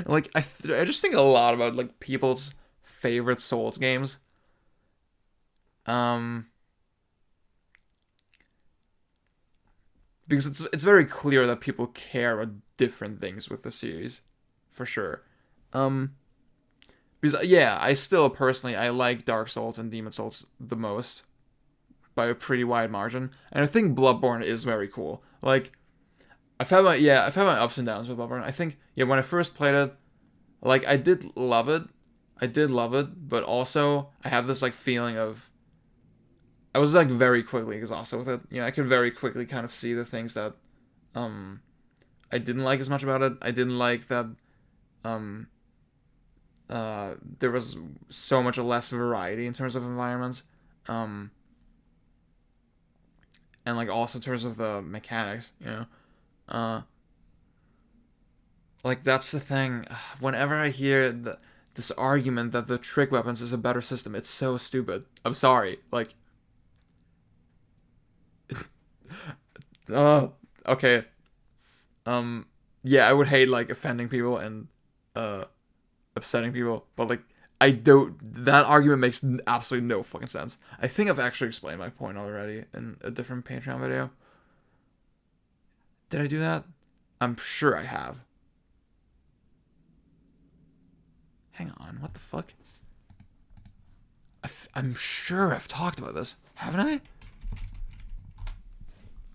Like, I just think a lot about, like, people's favorite Souls games. Because it's very clear that people care about different things with the series, for sure. Because, yeah, I still personally, I like Dark Souls and Demon Souls the most, by a pretty wide margin, and I think Bloodborne is very cool. Like, I've had my ups and downs with Bloodborne. I think, yeah, when I first played it, like, I did love it, but also, I have this, like, feeling of, I was, like, very quickly exhausted with it. You know, I could very quickly kind of see the things that, I didn't like as much about it. I didn't like that, there was so much less variety in terms of environments, and like also in terms of the mechanics, you know, like that's the thing. Whenever I hear this argument that the trick weapons is a better system, it's so stupid. I'm sorry, like Okay. Yeah, I would hate like offending people and uh upsetting people, but like I don't. That argument makes absolutely no fucking sense. I think I've actually explained my point already in a different Patreon video. Did I do that? I'm sure I have. Hang on, what the fuck? I'm sure I've talked about this, haven't I?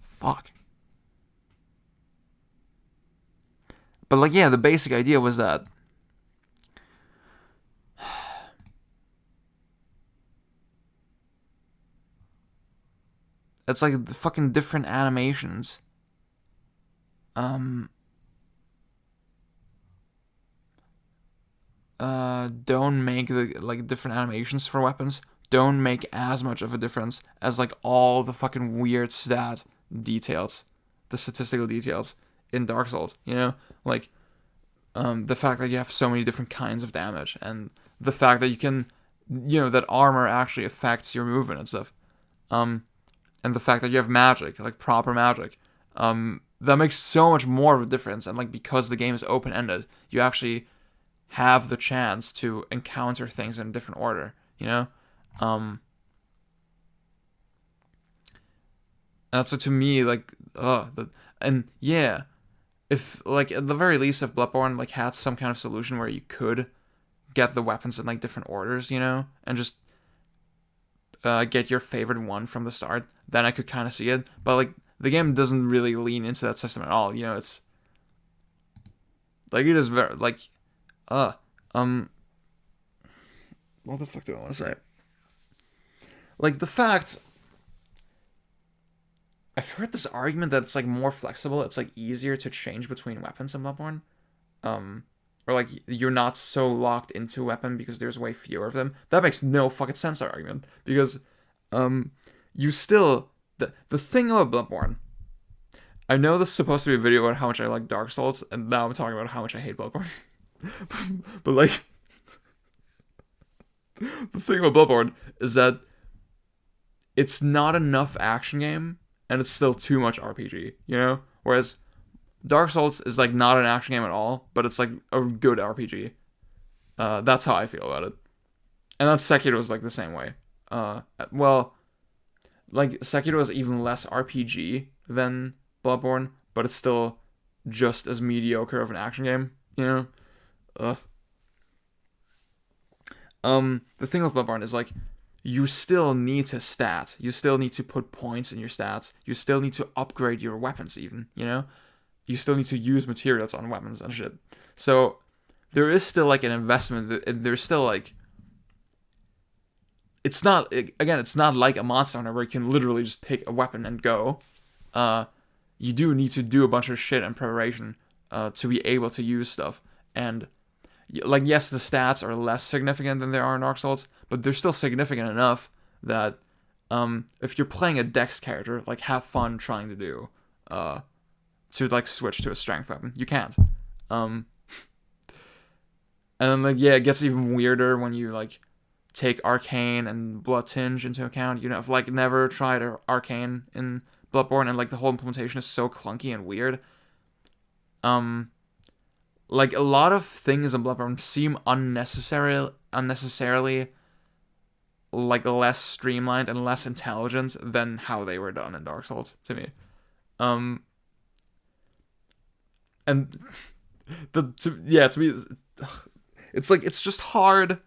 Fuck. But like, yeah, the basic idea was that it's like the fucking different animations. Um, don't make the like different animations for weapons. Don't make as much of a difference as like all the fucking weird stat details, the statistical details in Dark Souls. You know, like the fact that you have so many different kinds of damage, and the fact that you can, that armor actually affects your movement and stuff. And the fact that you have magic, like proper magic, that makes so much more of a difference. And like because the game is open ended, you actually have the chance to encounter things in a different order. That's what to me like, and yeah, if like at the very least, if Bloodborne like had some kind of solution where you could get the weapons in like different orders, and just get your favorite one from the start, then I could kind of see it. But like the game doesn't really lean into that system at all. It's like it is very like, what the fuck do I want to say? Like the fact. I've heard this argument that it's like more flexible. It's like easier to change between weapons in Bloodborne. Or like you're not so locked into a weapon because there's way fewer of them. That makes no fucking sense, that argument. Because you still the thing about Bloodborne. I know this is supposed to be a video about how much I like Dark Souls, and now I'm talking about how much I hate Bloodborne. But like the thing about Bloodborne is that it's not enough action game and it's still too much RPG, Whereas Dark Souls is like not an action game at all, but it's like a good RPG. That's how I feel about it. And that's Sekiro is like the same way. Well, like Sekiro is even less RPG than Bloodborne, but it's still just as mediocre of an action game, The thing with Bloodborne is like you still need to stat. You still need to put points in your stats. You still need to upgrade your weapons even, You still need to use materials on weapons and shit. So there is still like an investment. There's still like it's not like a Monster Hunter where you can literally just pick a weapon and go. You do need to do a bunch of shit in preparation to be able to use stuff. And like yes, the stats are less significant than they are in Dark Souls, but they're still significant enough that if you're playing a Dex character, like have fun trying to do to like switch to a strength weapon. You can't. And then like yeah, it gets even weirder when you like take Arcane and Blood Tinge into account. I've like never tried Arcane in Bloodborne, and like the whole implementation is so clunky and weird. Like a lot of things in Bloodborne seem unnecessarily like less streamlined and less intelligent than how they were done in Dark Souls to me. And to me, it's like it's just hard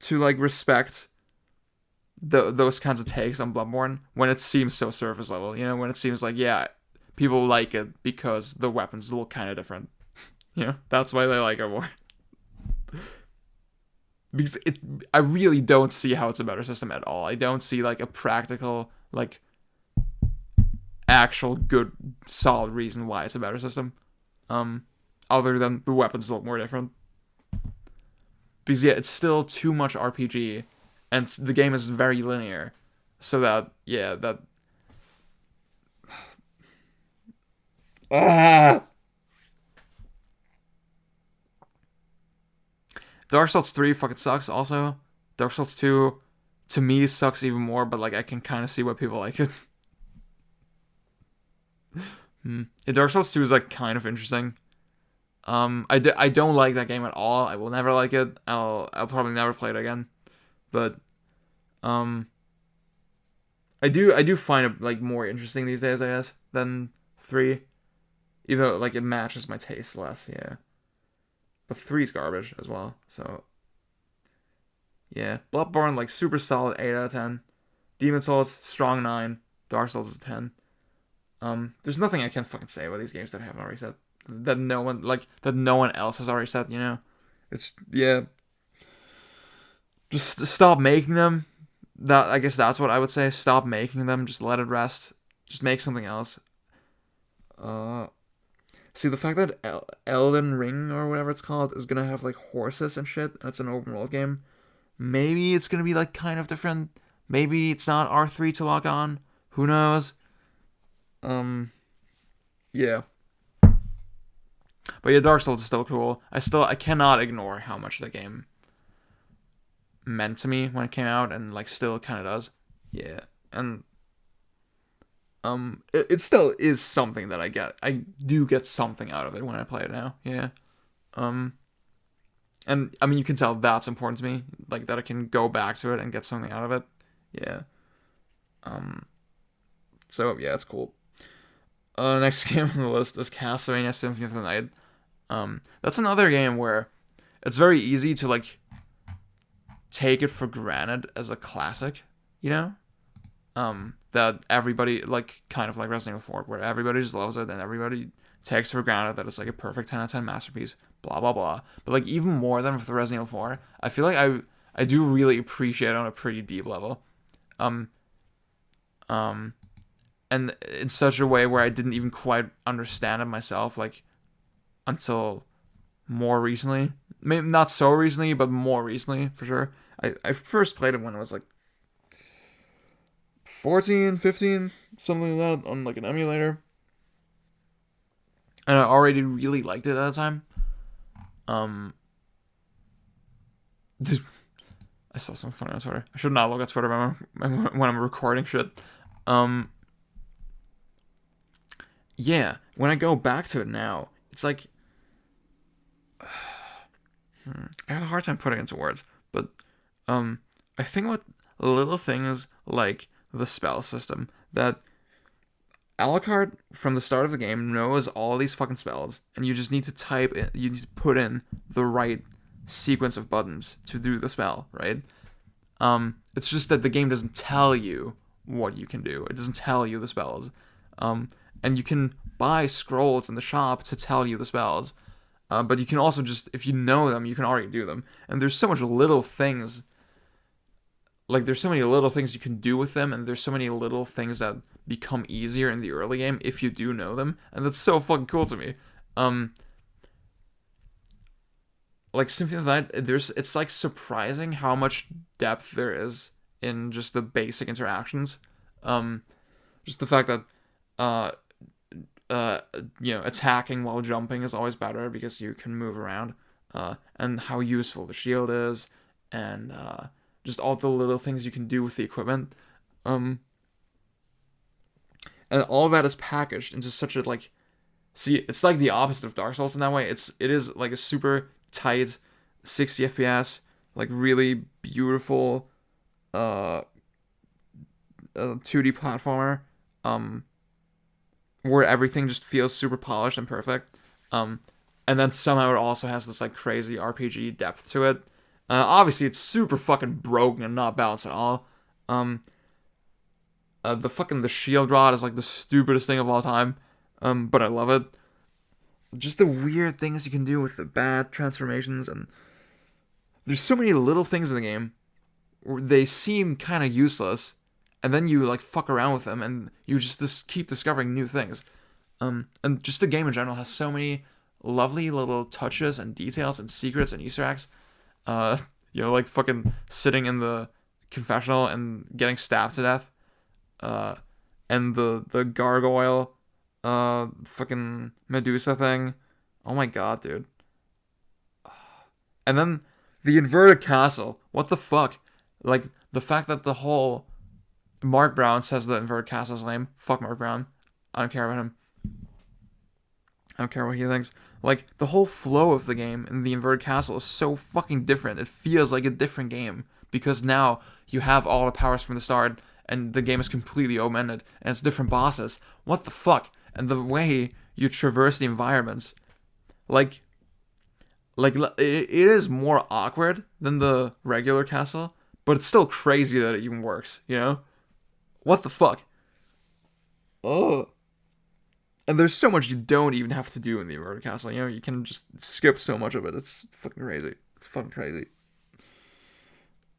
to like respect those kinds of takes on Bloodborne when it seems so surface level. When it seems like people like it because the weapons look kind of different. That's why they like it more. Because I really don't see how it's a better system at all. I don't see like a practical, like actual good, solid reason why it's a better system. Other than the weapons look more different. Because it's still too much RPG, and the game is very linear. So that Dark Souls 3 fucking sucks also. Dark Souls 2, to me, sucks even more, but like I can kind of see why people like it. Dark Souls 2 is like kind of interesting. I don't like that game at all. I will never like it. I'll probably never play it again. But I do find it like more interesting these days, I guess, than 3. Even though like it matches my taste less, yeah. But 3's garbage as well. So yeah, Bloodborne like super solid 8 out of 10. Demon Souls strong 9. Dark Souls is 10. There's nothing I can fucking say about these games that I haven't already said. That no one else has already said. You know, it's yeah. Just stop making them. I guess that's what I would say. Stop making them. Just let it rest. Just make something else. See, the fact that Elden Ring or whatever it's called is gonna have like horses and shit, and it's an open world game. Maybe it's gonna be like kind of different. Maybe it's not R3 to lock on. Who knows? Yeah. But yeah, Dark Souls is still cool. I cannot ignore how much the game meant to me when it came out, and like still kind of does. Yeah, and it still is something that I get. I do get something out of it when I play it now. Yeah. And I mean, you can tell that's important to me, like that I can go back to it and get something out of it. Yeah. So yeah, it's cool. Next game on the list is Castlevania Symphony of the Night. That's another game where it's very easy to like take it for granted as a classic, you know? That everybody, like, kind of like Resident Evil 4, where everybody just loves it and everybody takes for granted that it's like a perfect 10 out of 10 masterpiece, blah, blah, blah. But like, even more than with Resident Evil 4, I feel like I do really appreciate it on a pretty deep level. And in such a way where I didn't even quite understand it myself, like, until more recently. Maybe not so recently, but more recently, for sure. I first played it when I was, like, 14, 15, something like that, on, like, an emulator. And I already really liked it at the time. I saw something funny on Twitter. I should not look at Twitter when I'm recording shit. Yeah, when I go back to it now, it's like I have a hard time putting it into words, but I think about little things like the spell system that Alucard from the start of the game knows all these fucking spells, and you just need to you need to put in the right sequence of buttons to do the spell, right? It's just that the game doesn't tell you what you can do. It doesn't tell you the spells. And you can buy scrolls in the shop to tell you the spells. But you can also just, if you know them, you can already do them. And there's so much little things. Like, there's so many little things you can do with them, and there's so many little things that become easier in the early game if you do know them. And that's so fucking cool to me. Like, Symphony of the Night, it's, like, surprising how much depth there is in just the basic interactions. Just the fact that, attacking while jumping is always better because you can move around, and how useful the shield is, and just all the little things you can do with the equipment, and all that is packaged into such a like, see, it's like the opposite of Dark Souls in that way. It is like a super tight 60 FPS, like really beautiful 2D platformer, where everything just feels super polished and perfect. And then somehow it also has this like crazy RPG depth to it. Obviously it's super fucking broken and not balanced at all. The shield rod is like the stupidest thing of all time. But I love it. Just the weird things you can do with the bad transformations, and there's so many little things in the game where they seem kind of useless, and then you like fuck around with them, and you just keep discovering new things. And just the game in general has so many lovely little touches and details and secrets and Easter eggs. Like fucking sitting in the confessional and getting stabbed to death. And the gargoyle, fucking Medusa thing. Oh my god, dude. And then the inverted castle. What the fuck? Like, the fact that the whole Mark Brown says the inverted castle's name. Fuck Mark Brown. I don't care about him. I don't care what he thinks. Like, the whole flow of the game in the Inverted Castle is so fucking different. It feels like a different game. Because now you have all the powers from the start, and the game is completely open-ended, and it's different bosses. What the fuck? And the way you traverse the environments, like it is more awkward than the regular castle, but it's still crazy that it even works, you know? What the fuck? Oh. And there's so much you don't even have to do in the Inverted Castle, you know? You can just skip so much of it. It's fucking crazy. It's fucking crazy.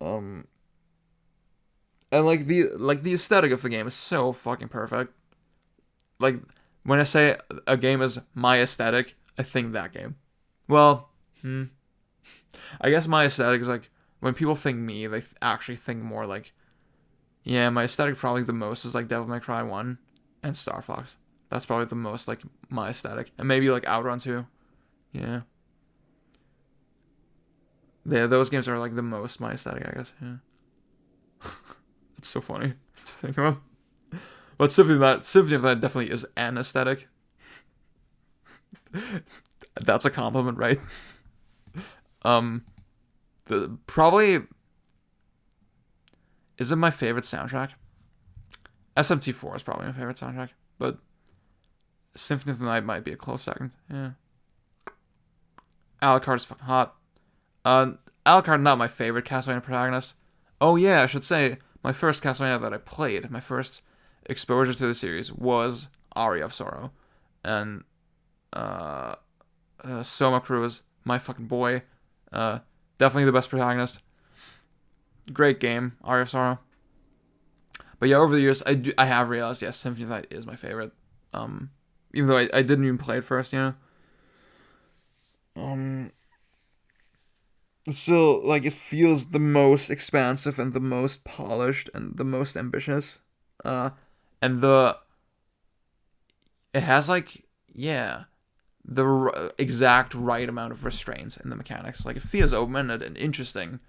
And like the aesthetic of the game is so fucking perfect. Like, when I say a game is my aesthetic, I think that game. Well, I guess my aesthetic is like, when people think me, they actually think more like, yeah, my aesthetic probably the most is like Devil May Cry 1 and Star Fox. That's probably the most like my aesthetic. And maybe like Outrun 2. Yeah. Yeah, those games are like the most my aesthetic, I guess. Yeah. It's so funny to think about. But Symphony of the Night definitely is an aesthetic. That's a compliment, right? Probably, is it my favorite soundtrack? SMT4 is probably my favorite soundtrack, but Symphony of the Night might be a close second. Yeah. Alucard is fucking hot. Alucard, not my favorite Castlevania protagonist. Oh yeah, I should say, my first Castlevania that I played, my first exposure to the series was Aria of Sorrow. And, Soma Cruz, my fucking boy. Definitely the best protagonist. Great game, Aria of Sorrow. But yeah, over the years, I have realized, yes, Symphony of the Night is my favorite. Even though I didn't even play it first, you know? It's still, like, it feels the most expansive and the most polished and the most ambitious. And it has, like, yeah, the exact right amount of restraints in the mechanics. Like, it feels open-ended and interesting.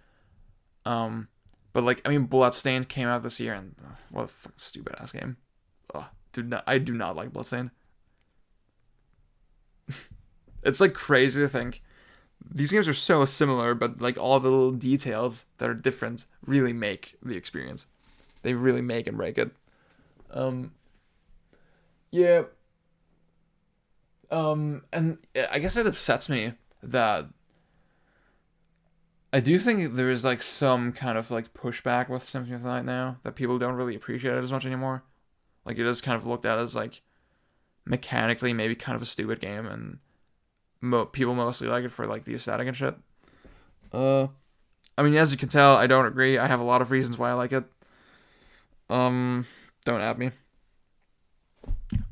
But, like, I mean, Bloodstained came out this year, and what a fucking stupid-ass game. I do not like Bloodstained. It's, like, crazy to think. These games are so similar, but, like, all the little details that are different really make the experience. They really make and break it. Yeah. And I guess it upsets me that I do think there is, like, some kind of, like, pushback with Symphony of the Night now, that people don't really appreciate it as much anymore. Like, it is kind of looked at as, like, mechanically maybe kind of a stupid game, and people mostly like it for, like, the aesthetic and shit. I mean, as you can tell, I don't agree. I have a lot of reasons why I like it. Don't at me.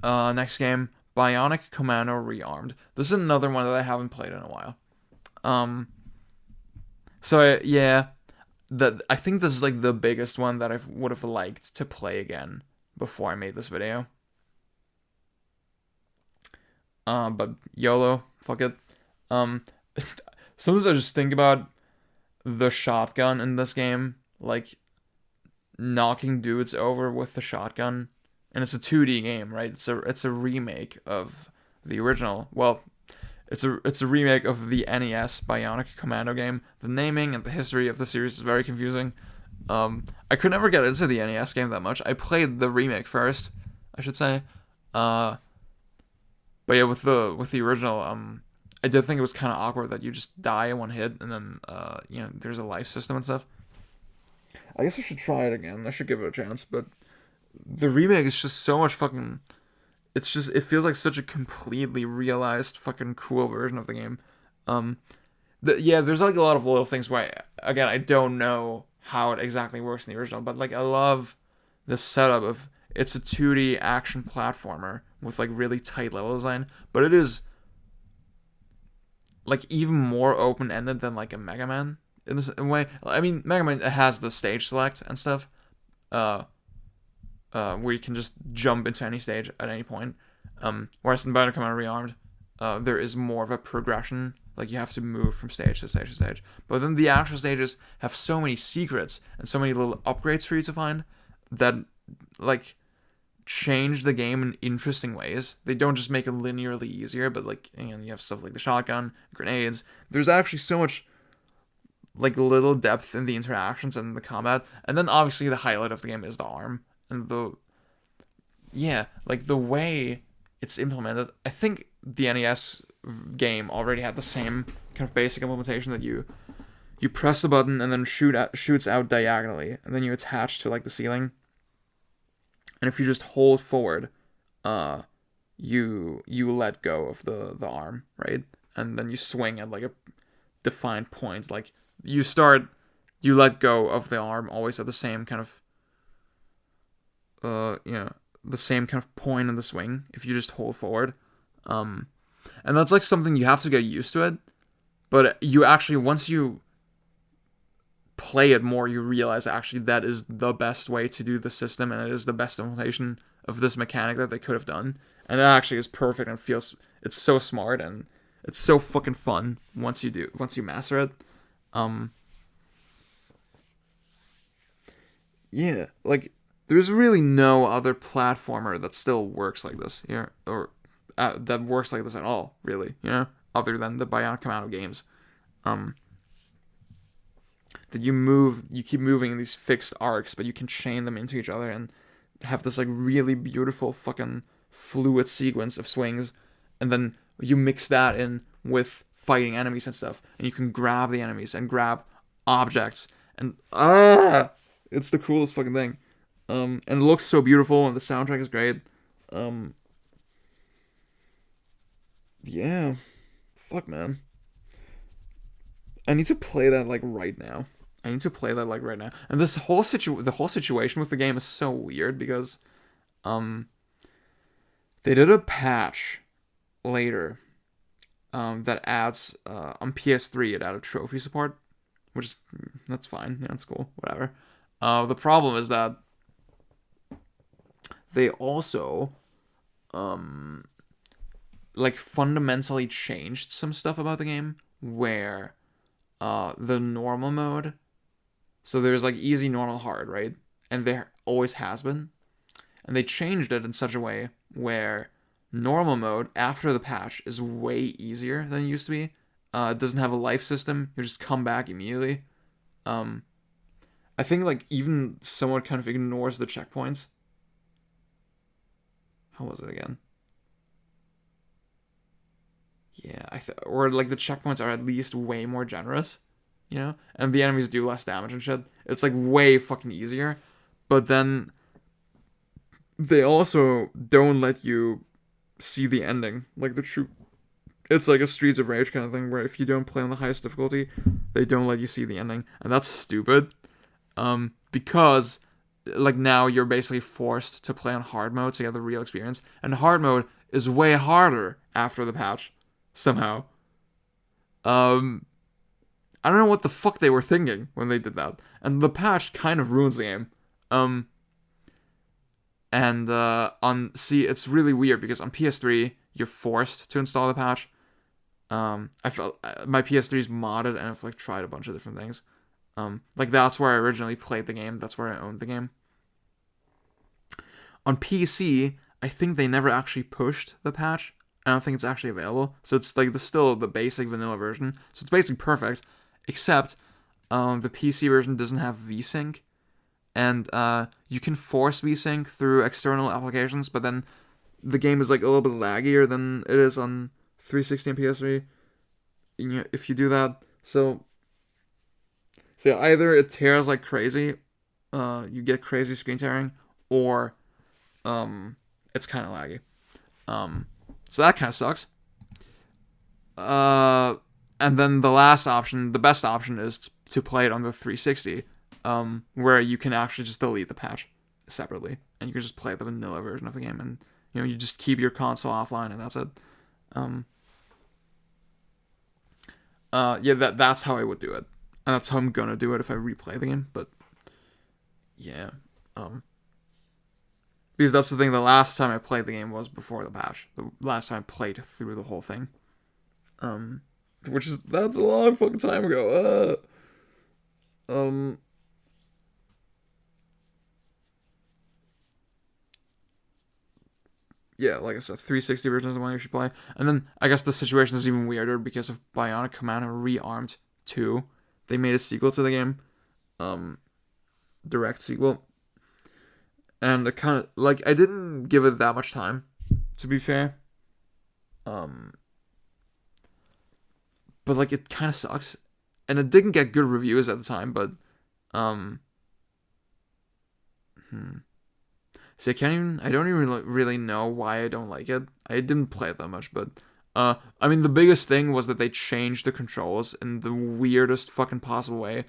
Next game, Bionic Commando Rearmed. This is another one that I haven't played in a while. So yeah, I think this is like the biggest one that I would have liked to play again before I made this video. But YOLO, fuck it. Sometimes I just think about the shotgun in this game, like knocking dudes over with the shotgun, and it's a 2D game, right? It's a remake of the original. Well, it's a remake of the NES Bionic Commando game. The naming and the history of the series is very confusing. I could never get into the NES game that much. I played the remake first, I should say. But yeah, with the original, I did think it was kind of awkward that you just die in one hit, and then there's a life system and stuff. I guess I should try it again. I should give it a chance. But the remake is just so much fucking. It feels like such a completely realized fucking cool version of the game. There's like a lot of little things where I don't know how it exactly works in the original, but like I love the setup of it's a 2D action platformer with like really tight level design, but it is like even more open-ended than like a Mega Man in this way. I mean, Mega Man has the stage select and stuff, where you can just jump into any stage at any point. Whereas in Bionic Commando Rearmed, there is more of a progression. Like, you have to move from stage to stage to stage. But then the actual stages have so many secrets and so many little upgrades for you to find that, like, change the game in interesting ways. They don't just make it linearly easier, but like, again, you have stuff like the shotgun, grenades. There's actually so much like little depth in the interactions and the combat. And then obviously the highlight of the game is the arm. And like the way it's implemented. I think the NES game already had the same kind of basic implementation that you press the button and then shoots out diagonally, and then you attach to like the ceiling. And if you just hold forward, you let go of the arm, right? And then you swing at like a defined point. Like you let go of the arm always at the same kind of the same kind of point in the swing if you just hold forward. And that's like something you have to get used to it. But you actually, once you play it more, you realize actually that is the best way to do the system, and it is the best implementation of this mechanic that they could have done. And it actually is perfect and it's so smart, and it's so fucking fun once you master it. Yeah, like there's really no other platformer that still works like this, or that works like this at all, really, other than the Bionic Commando games. That you keep moving in these fixed arcs, but you can chain them into each other and have this like really beautiful fucking fluid sequence of swings, and then you mix that in with fighting enemies and stuff, and you can grab the enemies and grab objects, and it's the coolest fucking thing. And it looks so beautiful, and the soundtrack is great. Yeah, fuck, man. I need to play that like right now. And this the whole situation with the game is so weird because, they did a patch later, that adds on PS3 it added trophy support, which is that's fine. Yeah, that's cool. Whatever. The problem is that they also like fundamentally changed some stuff about the game where the normal mode, so there's like easy, normal, hard, right? And there always has been. And they changed it in such a way where normal mode after the patch is way easier than it used to be. It doesn't have a life system. You just come back immediately. I think like even someone kind of ignores the checkpoints. How was it again? Yeah, or like the checkpoints are at least way more generous, and the enemies do less damage and shit. It's like way fucking easier, but then they also don't let you see the ending, like the true. It's like a Streets of Rage kind of thing where if you don't play on the highest difficulty, they don't let you see the ending, and that's stupid. Because like now you're basically forced to play on hard mode to get the real experience, and hard mode is way harder after the patch. Somehow. I don't know what the fuck they were thinking when they did that. And the patch kind of ruins the game. It's really weird because on PS3 you're forced to install the patch. I felt my PS3 is modded, and I've like tried a bunch of different things. Like that's where I originally played the game. That's where I owned the game. On PC, I think they never actually pushed the patch. I don't think it's actually available. So it's like still the basic vanilla version. So it's basically perfect, except the PC version doesn't have VSync. And you can force VSync through external applications, but then the game is like a little bit laggier than it is on 360 and PS3 if you do that. So yeah, either it tears like crazy, you get crazy screen tearing, or it's kind of laggy. So that kind of sucks. And then the best option is to play it on the 360, where you can actually just delete the patch separately, and you can just play the vanilla version of the game, and you just keep your console offline, and that's it. That's how I would do it, and that's how I'm gonna do it if I replay the game. But yeah, because that's the thing, the last time I played the game was before the patch. The last time I played through the whole thing. That's a long fucking time ago. yeah, like I said, 360 version is the one you should play. And then I guess the situation is even weirder because of Bionic Commando Rearmed 2. They made a sequel to the game, direct sequel, and it kind of like I didn't give it that much time, to be fair. But like it kind of sucks, and it didn't get good reviews at the time. But see, I don't even really know why I don't like it. I didn't play it that much, but I mean, the biggest thing was that they changed the controls in the weirdest fucking possible way.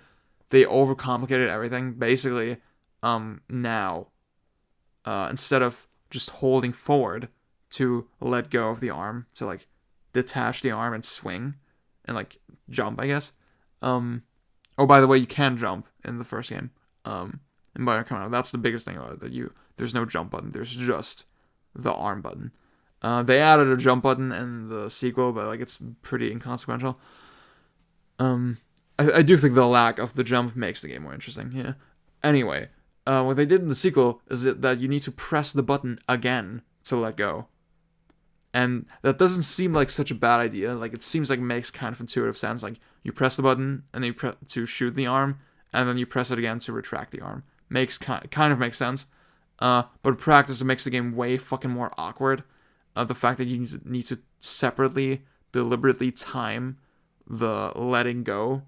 They overcomplicated everything. Basically, now, instead of just holding forward to let go of the arm, to like detach the arm and swing and like jump, I guess. Oh, by the way, you can jump in the first game. In Bionic Commando, that's the biggest thing about it. There's no jump button. There's just the arm button. They added a jump button in the sequel, but like it's pretty inconsequential. I do think the lack of the jump makes the game more interesting. Yeah. Anyway, what they did in the sequel is that you need to press the button again to let go. And that doesn't seem like such a bad idea. Like, it seems like it makes kind of intuitive sense. Like, you press the button, and then you press to shoot the arm, and then you press it again to retract the arm. Kind of makes sense. But in practice, it makes the game way fucking more awkward. The fact that you need to separately, deliberately time the letting go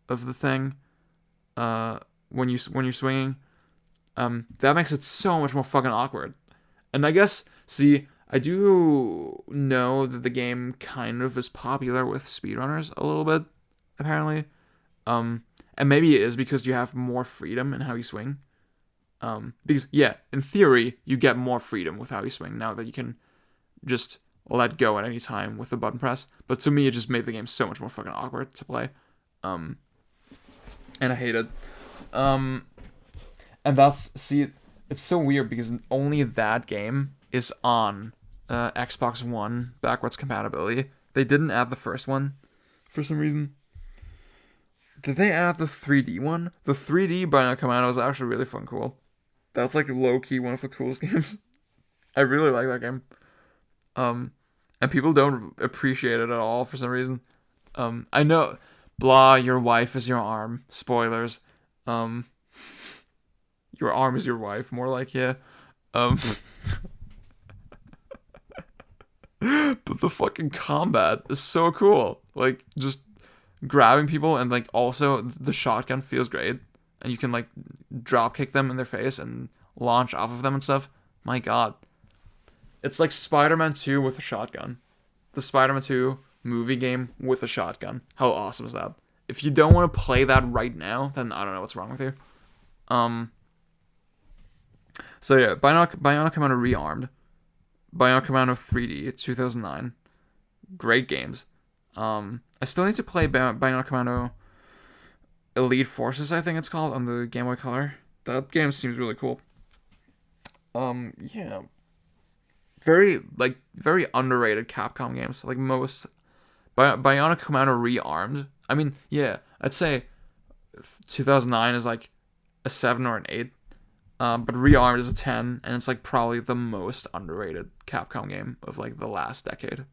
of the thing when you're swinging. That makes it so much more fucking awkward. And I guess, see, I do know that the game kind of is popular with speedrunners a little bit, apparently. And maybe it is because you have more freedom in how you swing. Because, yeah, in theory, you get more freedom with how you swing now that you can just let go at any time with the button press. But to me, it just made the game so much more fucking awkward to play. And I hate it. And it's so weird because only that game is on Xbox One backwards compatibility. They didn't add the first one for some reason. Did they add the 3D one? The 3D Bionic Commando is actually really fun cool. That's like low-key one of the coolest games. I really like that game. And people don't appreciate it at all for some reason. I know, blah, your wife is your arm. Spoilers. Your arm is your wife, more like, yeah. But the fucking combat is so cool. Like, just grabbing people, and like also the shotgun feels great. And you can like drop kick them in their face and launch off of them and stuff. My god. It's like Spider-Man 2 with a shotgun. The Spider-Man 2 movie game with a shotgun. How awesome is that? If you don't want to play that right now, then I don't know what's wrong with you. So yeah, Bionic Commando Rearmed. Bionic Commando 3D, 2009. Great games. I still need to play Bionic Commando Elite Forces, I think it's called, on the Game Boy Color. That game seems really cool. Yeah. Very underrated Capcom games. Like most Bionic Commando Rearmed. I mean, yeah, I'd say 2009 is like a 7 or an 8. But Rearmed is a 10, and it's like probably the most underrated Capcom game of like the last decade.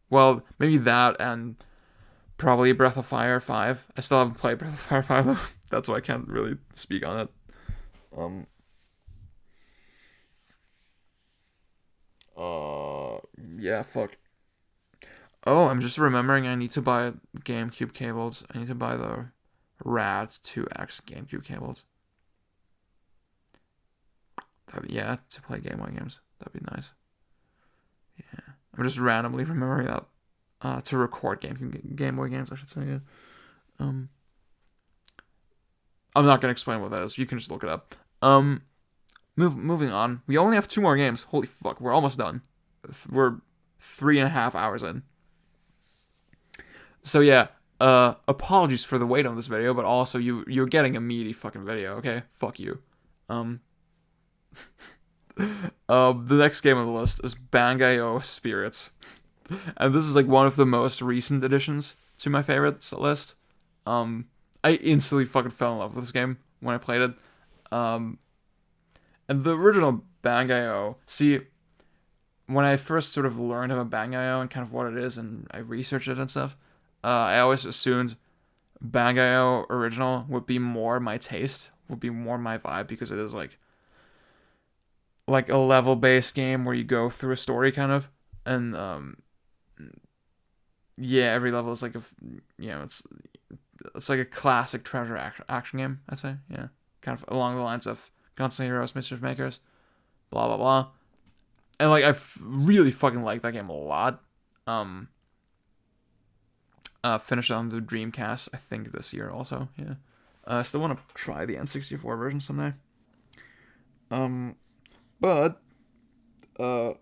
Well, maybe that and probably Breath of Fire 5. I still haven't played Breath of Fire 5 though. That's why I can't really speak on it. Yeah, fuck. Oh, I'm just remembering I need to buy GameCube cables. I need to buy the Rad 2X GameCube cables. Yeah, to play Game Boy games. That'd be nice. Yeah. I'm just randomly remembering that. To record Game Boy games, I should say. Yeah. I'm not gonna explain what that is. You can just look it up. Moving on. We only have 2 more games. Holy fuck, we're almost done. We're 3.5 hours in. So yeah, apologies for the wait on this video, but also you're getting a meaty fucking video, okay? Fuck you. The next game on the list is Bangai-O Spirits. And this is like one of the most recent additions to my favorites list. I instantly fucking fell in love with this game when I played it. And the original Bangai-O, see, when I first sort of learned about Bang.io and kind of what it is, and I researched it and stuff, I always assumed Bang.io original would be more my taste, would be more my vibe, because it is like a level based game where you go through a story kind of, and yeah, every level is like it's like a classic treasure action game, I'd say. Yeah, kind of along the lines of Gunslinger Heroes, Mischief Makers, blah blah blah. And like really fucking like that game a lot. Finished on the Dreamcast, I think, this year also. Yeah, I still want to try the N64 version someday. But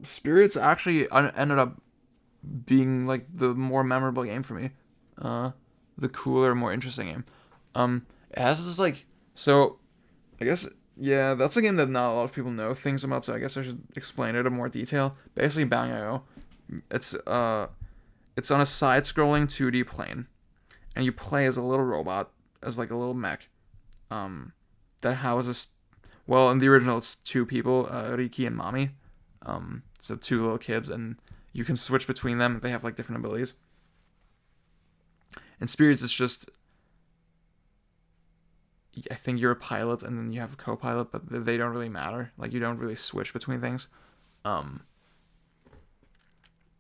Spirits actually ended up being like the more memorable game for me. The cooler, more interesting game. It has this like, so I guess, yeah, that's a game that not a lot of people know things about, so I guess I should explain it in more detail. Basically, Bang.io, it's on a side-scrolling 2D plane, and you play as a little robot, as like a little mech, that houses, well, in the original it's two people, Riki and Mami, so two little kids, and you can switch between them. They have like different abilities. In Spirits, it's just, I think you're a pilot and then you have a co-pilot, but they don't really matter. Like, you don't really switch between things. But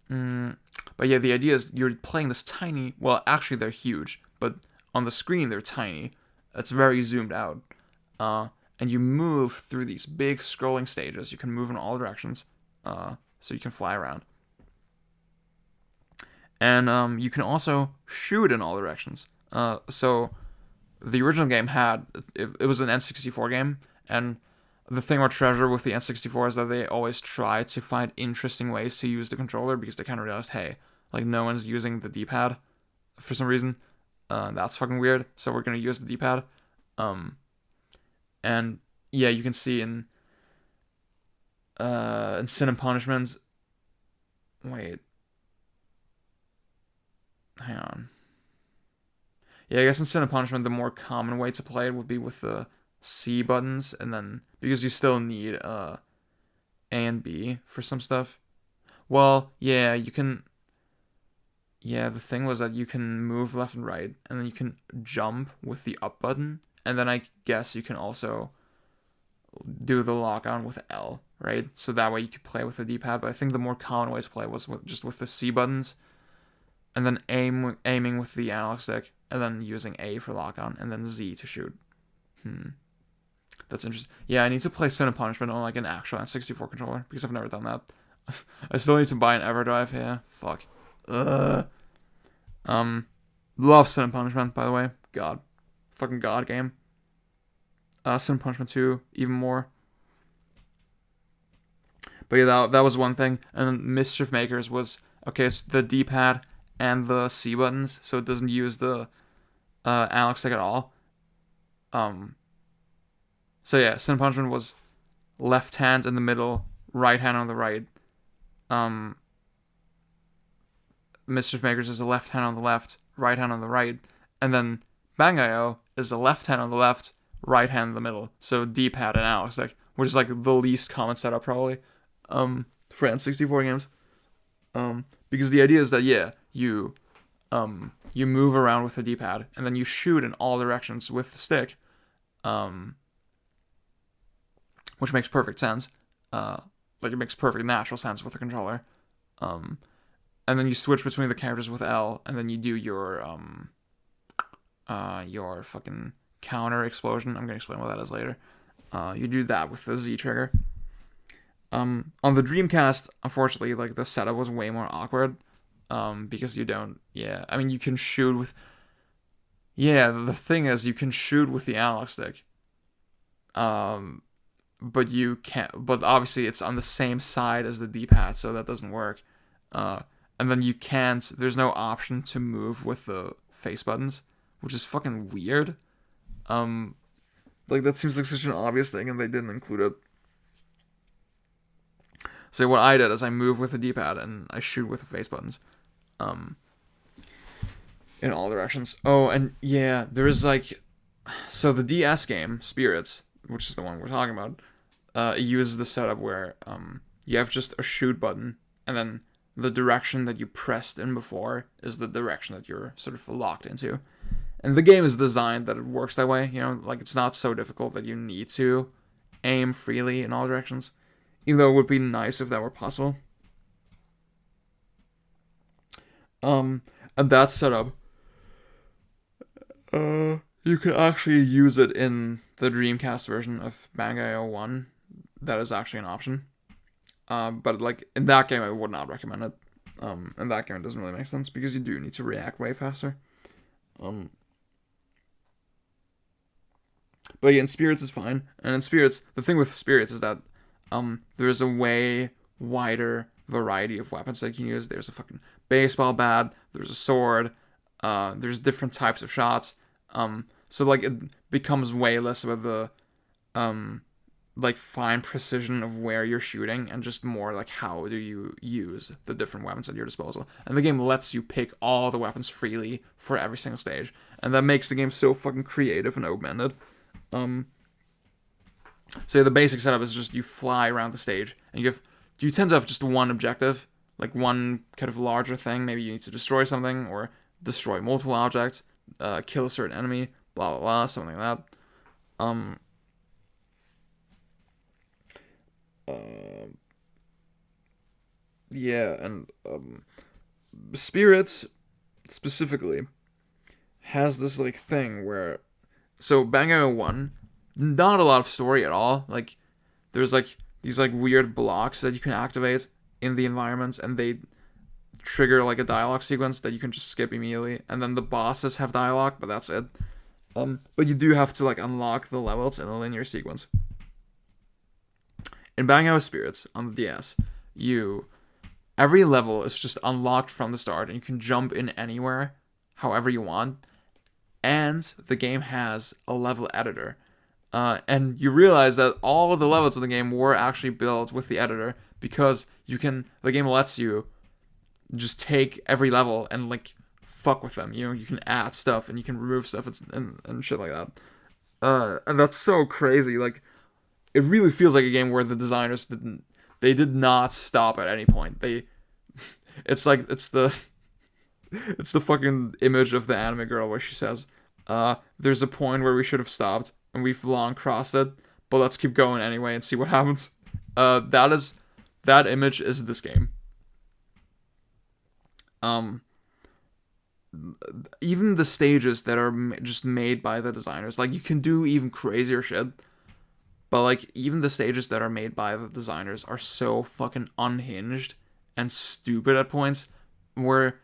yeah, the idea is you're playing this tiny, well, actually they're huge, but on the screen they're tiny. It's very zoomed out. And you move through these big scrolling stages. You can move in all directions, so you can fly around. And you can also shoot in all directions. So the original game had, it was an N64 game, and the thing about Treasure with the N64 is that they always try to find interesting ways to use the controller, because they kind of realized, hey, like, no one's using the D-pad for some reason. That's fucking weird, so we're going to use the D-pad. And yeah, you can see in Sin and Punishment, wait, hang on. Yeah, I guess in Sin and Punishment, the more common way to play it would be with the C buttons, and then, because you still need A and B for some stuff. Well, yeah, you can, yeah, the thing was that you can move left and right, and then you can jump with the up button, and then I guess you can also do the lock on with L, right? So that way you could play with the D-pad, but I think the more common way to play was just with the C buttons, and then aiming with the analog stick, and then using A for lock on, and then Z to shoot. That's interesting. Yeah, I need to play Sin and Punishment on like an actual N64 controller, because I've never done that. I still need to buy an EverDrive. Yeah, fuck. Love Sin and Punishment, by the way. God. Fucking God game. Sin and Punishment 2, even more. But yeah, that was one thing. And then Mischief Makers was, okay, it's the D-pad and the C buttons, so it doesn't use the analog stick at all. So yeah, Sin and Punishment was left hand in the middle, right hand on the right. Mischief Makers is a left hand on the left, right hand on the right, and then Bang.io is a left hand on the left, right hand in the middle. So D-pad and analog stick, which is like the least common setup probably, for N64 games. Because the idea is that, yeah, you move around with the D-pad, and then you shoot in all directions with the stick, which makes perfect sense. Like, it makes perfect natural sense with the controller. And then you switch between the characters with L, and then you do your fucking counter explosion. I'm gonna explain what that is later. You do that with the Z trigger. On the Dreamcast, unfortunately, like, the setup was way more awkward. Because you don't, yeah, I mean, you can shoot with, yeah, the thing is, you can shoot with the analog stick. But you can't, but obviously it's on the same side as the D-pad, so that doesn't work. And then you can't, there's no option to move with the face buttons, which is fucking weird. Like, that seems like such an obvious thing, and they didn't include it. So what I did is I move with the D-pad, and I shoot with the face buttons. In all directions. Oh, and yeah, there is like, so the DS game, Spirits, which is the one we're talking about, it uses the setup where, you have just a shoot button, and then the direction that you pressed in before is the direction that you're sort of locked into. And the game is designed that it works that way, like it's not so difficult that you need to aim freely in all directions. Even though it would be nice if that were possible. And that setup, you can actually use it in the Dreamcast version of Bang 1. That is actually an option. But like in that game, I would not recommend it. In that game, it doesn't really make sense because you do need to react way faster. But yeah, in Spirits is fine. And in Spirits, the thing with Spirits is that there's a way wider variety of weapons that you can use. There's a fucking baseball bat, there's a sword, there's different types of shots. So like it becomes way less about the like fine precision of where you're shooting and just more like how do you use the different weapons at your disposal. And the game lets you pick all the weapons freely for every single stage. And that makes the game so fucking creative and open-ended. So yeah, the basic setup is just you fly around the stage, and you tend to have just one objective, like one kind of larger thing. Maybe you need to destroy something, or destroy multiple objects, kill a certain enemy, blah blah blah, something like that. Yeah, and Spirits specifically has this like thing where, so Bang 1, not a lot of story at all. Like there's like these like weird blocks that you can activate in the environments, and they trigger like a dialogue sequence that you can just skip immediately, and then the bosses have dialogue, but that's it. But you do have to like unlock the levels in a linear sequence. In Bang Spirits on the DS, every level is just unlocked from the start, and you can jump in anywhere, however you want. And the game has a level editor. And you realize that all of the levels of the game were actually built with the editor, because the game lets you just take every level and like fuck with them. You can add stuff and you can remove stuff and shit like that. And that's so crazy. Like, it really feels like a game where the designers did not stop at any point. It's the fucking image of the anime girl where she says, there's a point where we should have stopped and we've long crossed it, but let's keep going anyway and see what happens. That image is this game. Even the stages that are just made by the designers, like you can do even crazier shit. But, like, even the stages that are made by the designers are so fucking unhinged and stupid at points, where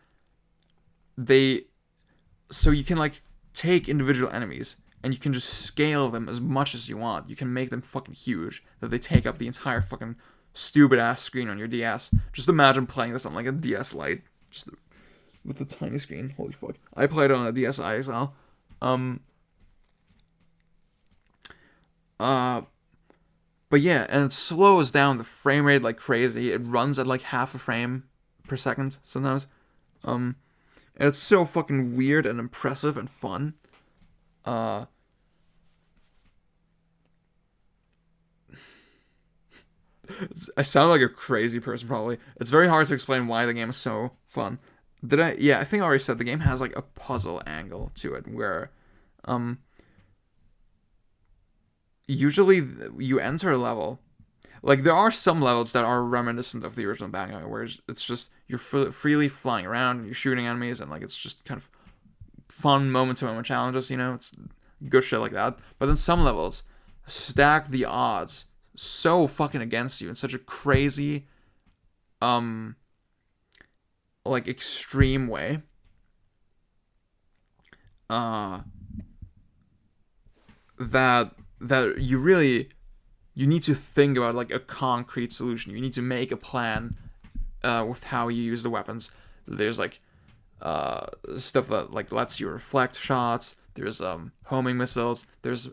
so you can, like, take individual enemies, and you can just scale them as much as you want. You can make them fucking huge, that they take up the entire fucking stupid-ass screen on your DS. Just imagine playing this on, like, a DS Lite, just with the tiny screen. Holy fuck. I played it on a DSi XL. But yeah, and it slows down the frame rate like crazy. It runs at like half a frame per second sometimes. And it's so fucking weird and impressive and fun. I sound like a crazy person probably. It's very hard to explain why the game is so fun. Yeah, I think I already said the game has like a puzzle angle to it where usually you enter a level. Like, there are some levels that are reminiscent of the original Bang, where it's just you're freely flying around and you're shooting enemies, and like it's just kind of fun moment-to-moment challenges, it's good shit like that. But then some levels stack the odds so fucking against you in such a crazy, like extreme way. That you need to think about like a concrete solution. You need to make a plan with how you use the weapons. There's like stuff that like lets you reflect shots. There's homing missiles. There's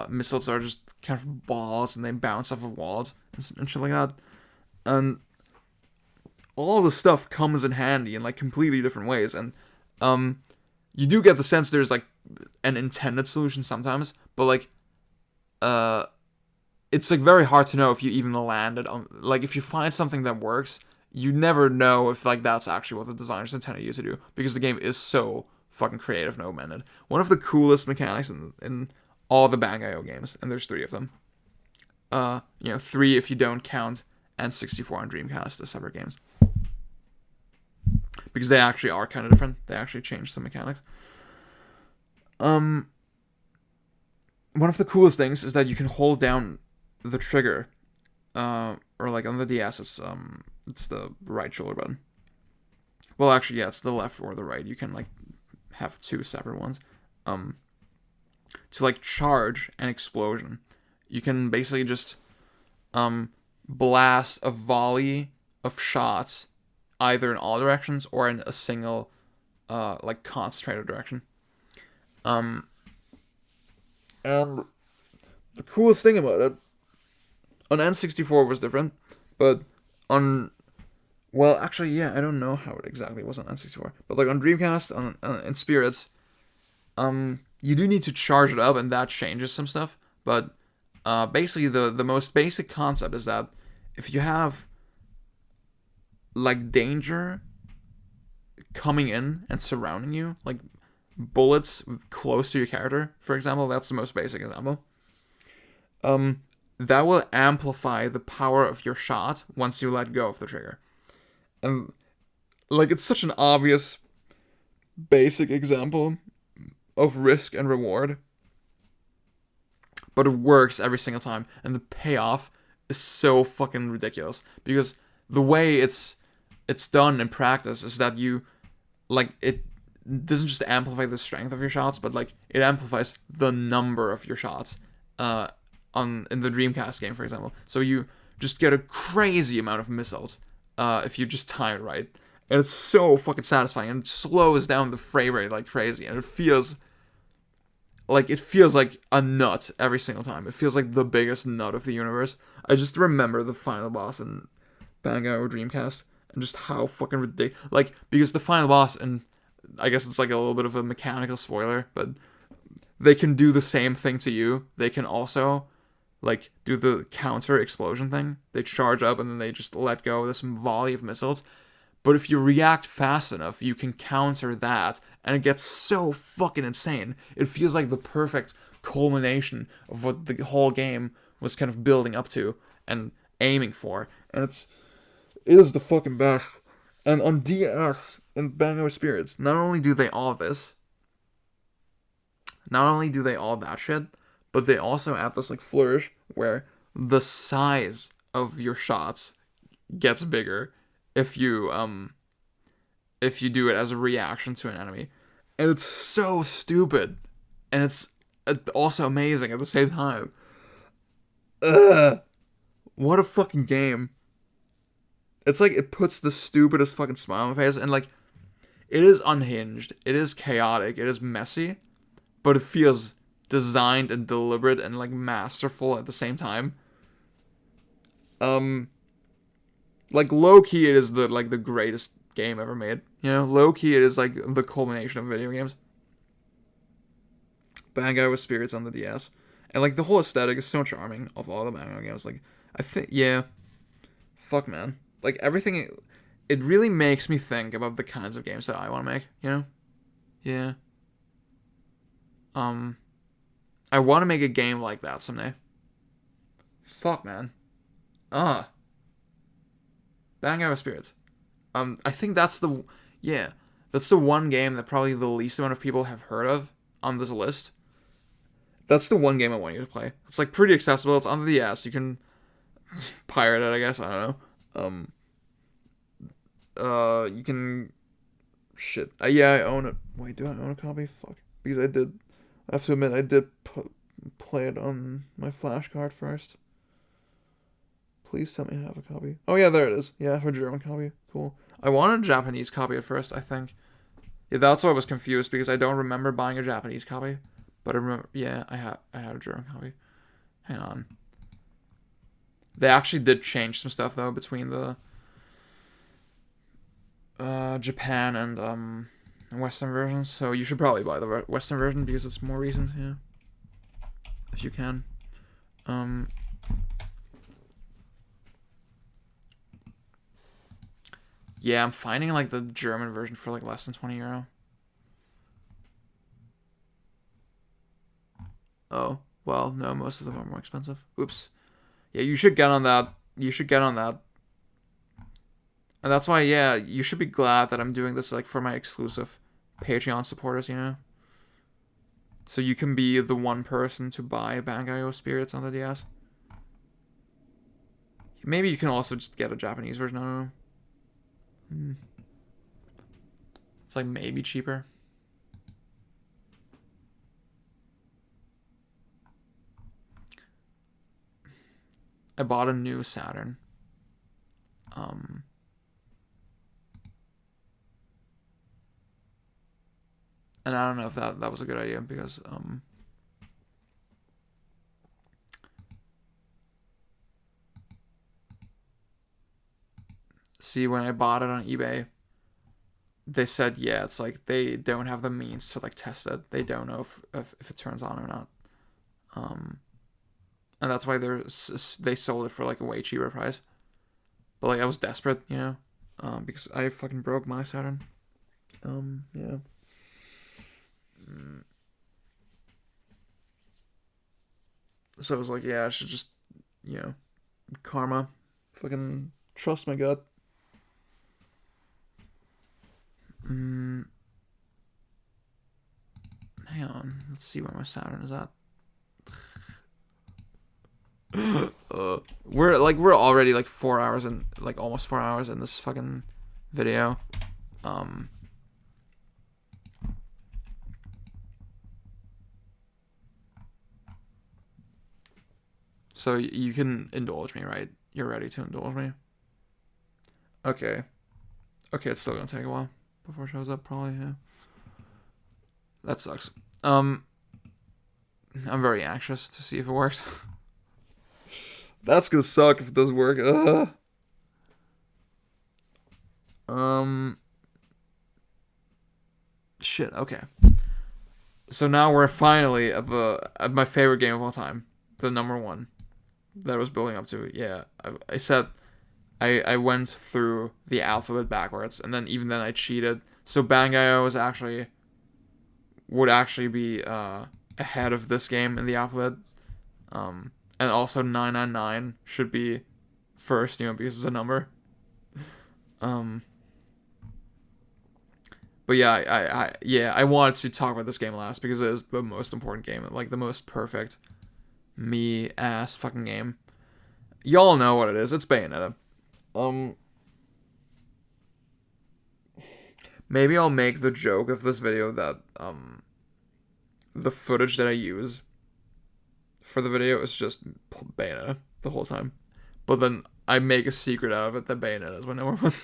missiles that are just kind of balls and they bounce off of walls and shit like that. And all the stuff comes in handy in like completely different ways. And you do get the sense there's like an intended solution sometimes, but like it's like very hard to know if you even landed on, like, if you find something that works, you never know if like that's actually what the designers intended you to do, because the game is so fucking creative and open-ended. One of the coolest mechanics in all the Bang.io games, and there's 3 of them. 3 if you don't count N64 and Dreamcast as separate games, because they actually are kind of different. They actually changed some mechanics. One of the coolest things is that you can hold down the trigger, or like on the DS, it's the right shoulder button. Well, actually, yeah, it's the left or the right. You can like have 2 separate ones. To like charge an explosion, you can basically just blast a volley of shots either in all directions or in a single like concentrated direction. And the coolest thing about it, on N64 was different, but on, well, actually, yeah, I don't know how it exactly was on N64, but like on Dreamcast, in Spirits, you do need to charge it up, and that changes some stuff, but basically the most basic concept is that if you have like danger coming in and surrounding you, like bullets close to your character, for example, that's the most basic example, that will amplify the power of your shot once you let go of the trigger. And like, it's such an obvious basic example of risk and reward, but it works every single time, and the payoff is so fucking ridiculous, because the way it's done in practice is that you, like, it doesn't just amplify the strength of your shots, but like it amplifies the number of your shots in the Dreamcast game, for example. So you just get a crazy amount of missiles if you just time it right, and it's so fucking satisfying, and it slows down the frame rate like crazy, and it feels like a nut every single time. It feels like the biggest nut of the universe. I just remember the final boss in Bang.io Dreamcast, and just how fucking ridiculous, like, because the final boss, and I guess it's like a little bit of a mechanical spoiler, but they can do the same thing to you. They can also like do the counter explosion thing. They charge up and then they just let go of this volley of missiles. But if you react fast enough, you can counter that, and it gets so fucking insane. It feels like the perfect culmination of what the whole game was kind of building up to and aiming for. And it is the fucking best. And on DS and Bang.io Spirits, not only do they all this, not only do they all that shit, but they also add this like flourish where the size of your shots gets bigger if you do it as a reaction to an enemy. And it's so stupid, and it's also amazing at the same time. What a fucking game. It's like it puts the stupidest fucking smile on my face, and like, it is unhinged, it is chaotic, it is messy, but it feels designed and deliberate and like masterful at the same time. Like, low-key, it is the greatest game ever made. You know, low-key, it is like the culmination of video games. Bang.io with Spirits on the DS. And like, the whole aesthetic is so charming of all the Bang.io games. Like, I think, yeah. Fuck, man. Like, everything, it really makes me think about the kinds of games that I want to make, you know? Yeah. I want to make a game like that someday. Fuck, man. Bang.io Spirits. I think that's the one game that probably the least amount of people have heard of on this list. That's the one game I want you to play. It's like pretty accessible. It's on the DS. You can pirate it, I guess. I don't know. You can. Shit. Yeah, I own it. Wait, do I own a copy? Fuck. Because I have to admit, I did play it on my flash card first. Please tell me I have a copy. Oh yeah, there it is. Yeah, I have a German copy. Cool. I wanted a Japanese copy at first, I think. Yeah, that's why I was confused, because I don't remember buying a Japanese copy. But I remember, yeah, I had a German copy. Hang on. They actually did change some stuff, though, between the Japan and Western versions. So you should probably buy the Western version, because it's more recent, yeah. If you can. Yeah, I'm finding like the German version for like less than €20. Oh, well, no, most of them are more expensive. Oops. Yeah, you should get on that. You should get on that. And that's why, yeah, you should be glad that I'm doing this like for my exclusive Patreon supporters, you know? So you can be the one person to buy Bangai-O Spirits on the DS. Maybe you can also just get a Japanese version, I don't know. It's like maybe cheaper. I bought a new Saturn. And I don't know if that was a good idea because see, when I bought it on eBay, they said, yeah, it's like they don't have the means to like test it. They don't know if it turns on or not. And that's why they sold it for like a way cheaper price. But like I was desperate, you know, because I fucking broke my Saturn. Yeah. So I was like, yeah, I should just, you know, karma, fucking trust my gut. Hang on, let's see where my Saturn is at. We're already like 4 hours in, like almost 4 hours in this fucking video. So you can indulge me, right? You're ready to indulge me? Okay. Okay, it's still gonna take a while before it shows up, probably, yeah. That sucks. I'm very anxious to see if it works. That's gonna suck if it does work. Shit, okay. So now we're finally at my favorite game of all time. The number one that I was building up to. Yeah, I said I went through the alphabet backwards, and then even then I cheated. So Bangai-O would actually be ahead of this game in the alphabet. And also 999 should be first, you know, because it's a number. But yeah, I wanted to talk about this game last because it is the most important game, like the most perfect me ass fucking game. Y'all know what it is. It's Bayonetta. Maybe I'll make the joke of this video that the footage that I use for the video is just Bayonetta the whole time. But then I make a secret out of it that Bayonetta is my number one.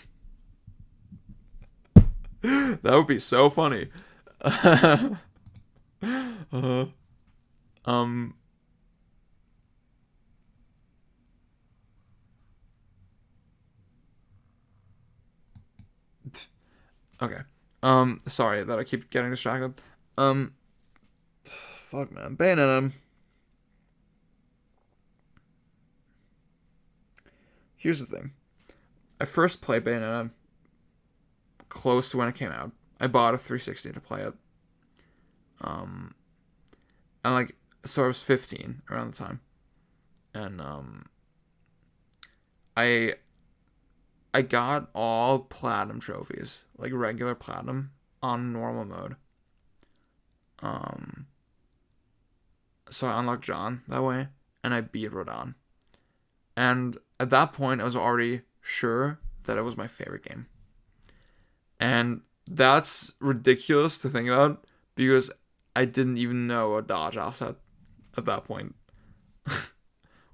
That would be so funny. Okay. Sorry that I keep getting distracted. Fuck, man. Bayonetta. Here's the thing. I first played Bayonetta close to when it came out. I bought a 360 to play it. And like, so I was 15 around the time. And I got all platinum trophies, like regular platinum, on normal mode. So I unlocked John that way, and I beat Rodon. And at that point, I was already sure that it was my favorite game. And that's ridiculous to think about, because I didn't even know a dodge offset at that point.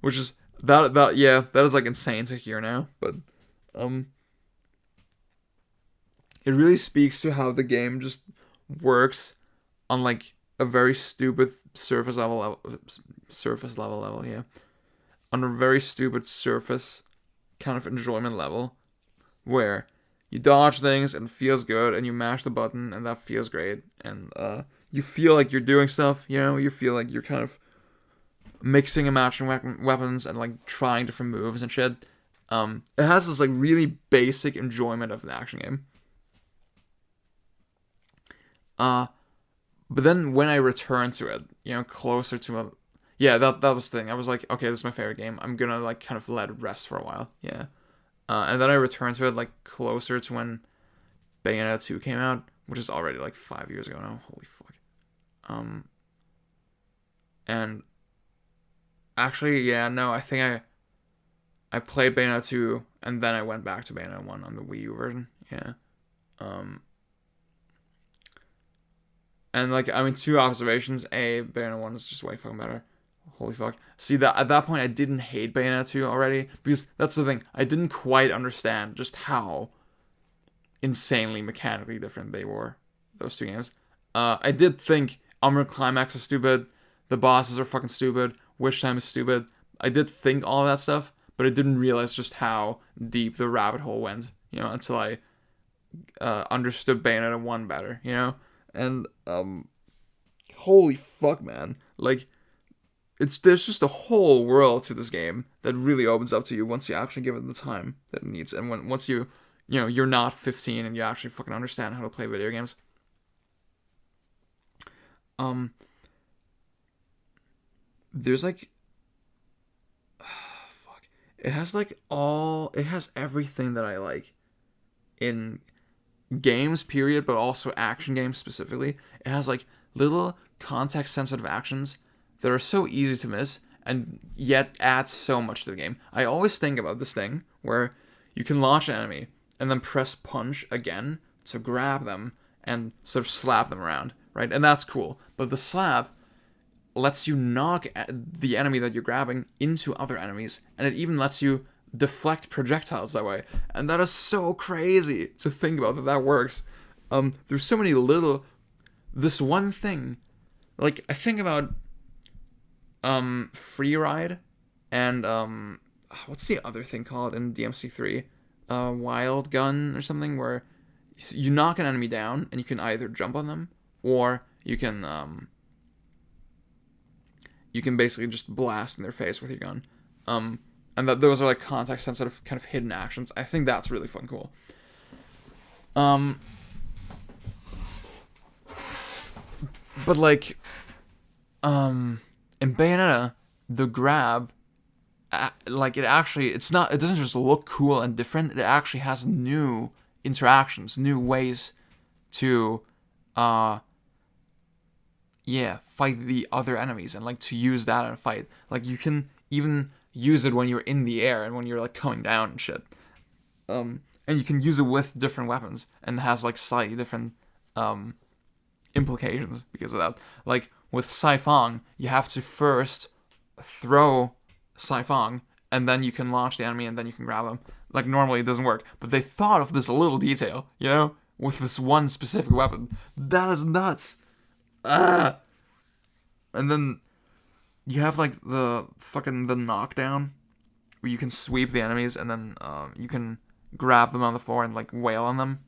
Which is, that is like insane to hear now, but it really speaks to how the game just works on like a very stupid surface level, yeah, on a very stupid surface kind of enjoyment level, where you dodge things and it feels good, and you mash the button and that feels great, and you feel like you're doing stuff, you know, you feel like you're kind of mixing and matching weapons and like trying different moves and shit. It has this like really basic enjoyment of an action game. But then when I returned to it, closer to a, yeah, that was the thing. I was like, okay, this is my favorite game. I'm gonna like kind of let it rest for a while. Yeah. And then I returned to it like closer to when Bayonetta 2 came out, which is already like 5 years ago now. Holy fuck. And actually, yeah, no, I think I played Bayonetta 2 and then I went back to Bayonetta 1 on the Wii U version. Yeah. And like, I mean, two observations. A, Bayonetta 1 is just way fucking better. Holy fuck. See, that at that point I didn't hate Bayonetta 2 already, because that's the thing. I didn't quite understand just how insanely mechanically different they were, those two games. I did think Armored Climax is stupid, the bosses are fucking stupid, Witch Time is stupid. I did think all of that stuff, but I didn't realize just how deep the rabbit hole went, until I understood Bayonetta 1 better, And, holy fuck, man. Like, there's just a whole world to this game that really opens up to you once you actually give it the time that it needs. And once you're not 15 and you actually fucking understand how to play video games. There's like, fuck. It has everything that I like in games, period, but also action games specifically. It has like little context sensitive actions that are so easy to miss and yet add so much to the game. I always think about this thing where you can launch an enemy and then press punch again to grab them and sort of slap them around, right? And that's cool. But the slap lets you knock the enemy that you're grabbing into other enemies, and it even lets you deflect projectiles that way. And that is so crazy to think about that works. There's so many little, this one thing, like I think about Free Ride and what's the other thing called in DMC3? Wild Gun or something, where you knock an enemy down and you can either jump on them or you can basically just blast in their face with your gun. And that those are like context sensitive kind of hidden actions. I think that's really fun, cool. But like, in Bayonetta, the grab, like it doesn't just look cool and different. It actually has new interactions, new ways to, fight the other enemies and like to use that in a fight. Like you can even use it when you're in the air and when you're like coming down and shit. And you can use it with different weapons and it has like slightly different implications because of that. Like with Saifang, you have to first throw Saifang and then you can launch the enemy and then you can grab them. Like normally it doesn't work, but they thought of this little detail, with this one specific weapon. That is nuts. And then you have like the knockdown where you can sweep the enemies and then you can grab them on the floor and like wail on them.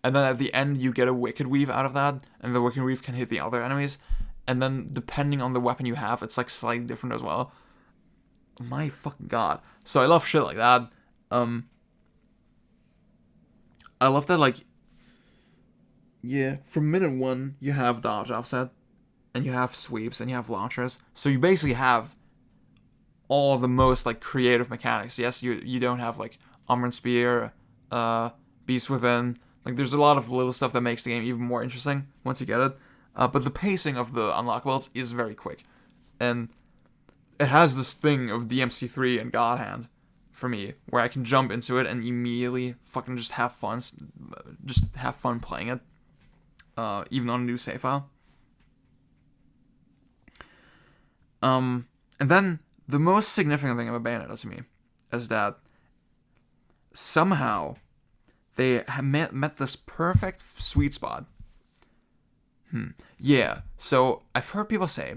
And then at the end you get a Wicked Weave out of that, and the Wicked Weave can hit the other enemies. And then depending on the weapon you have, it's like slightly different as well. My fucking god. So I love shit like that. I love that, like, yeah, from minute one, you have dodge offset, and you have sweeps, and you have launchers. So you basically have all of the most, like, creative mechanics. Yes, you don't have, like, Armor and Spear, Beast Within. Like, there's a lot of little stuff that makes the game even more interesting once you get it. But the pacing of the unlockables is very quick. And it has this thing of DMC3 and God Hand for me, where I can jump into it and immediately fucking just have fun playing it, even on a new save file. And then the most significant thing about Bayonetta to me is that somehow they met this perfect sweet spot. Yeah, so I've heard people say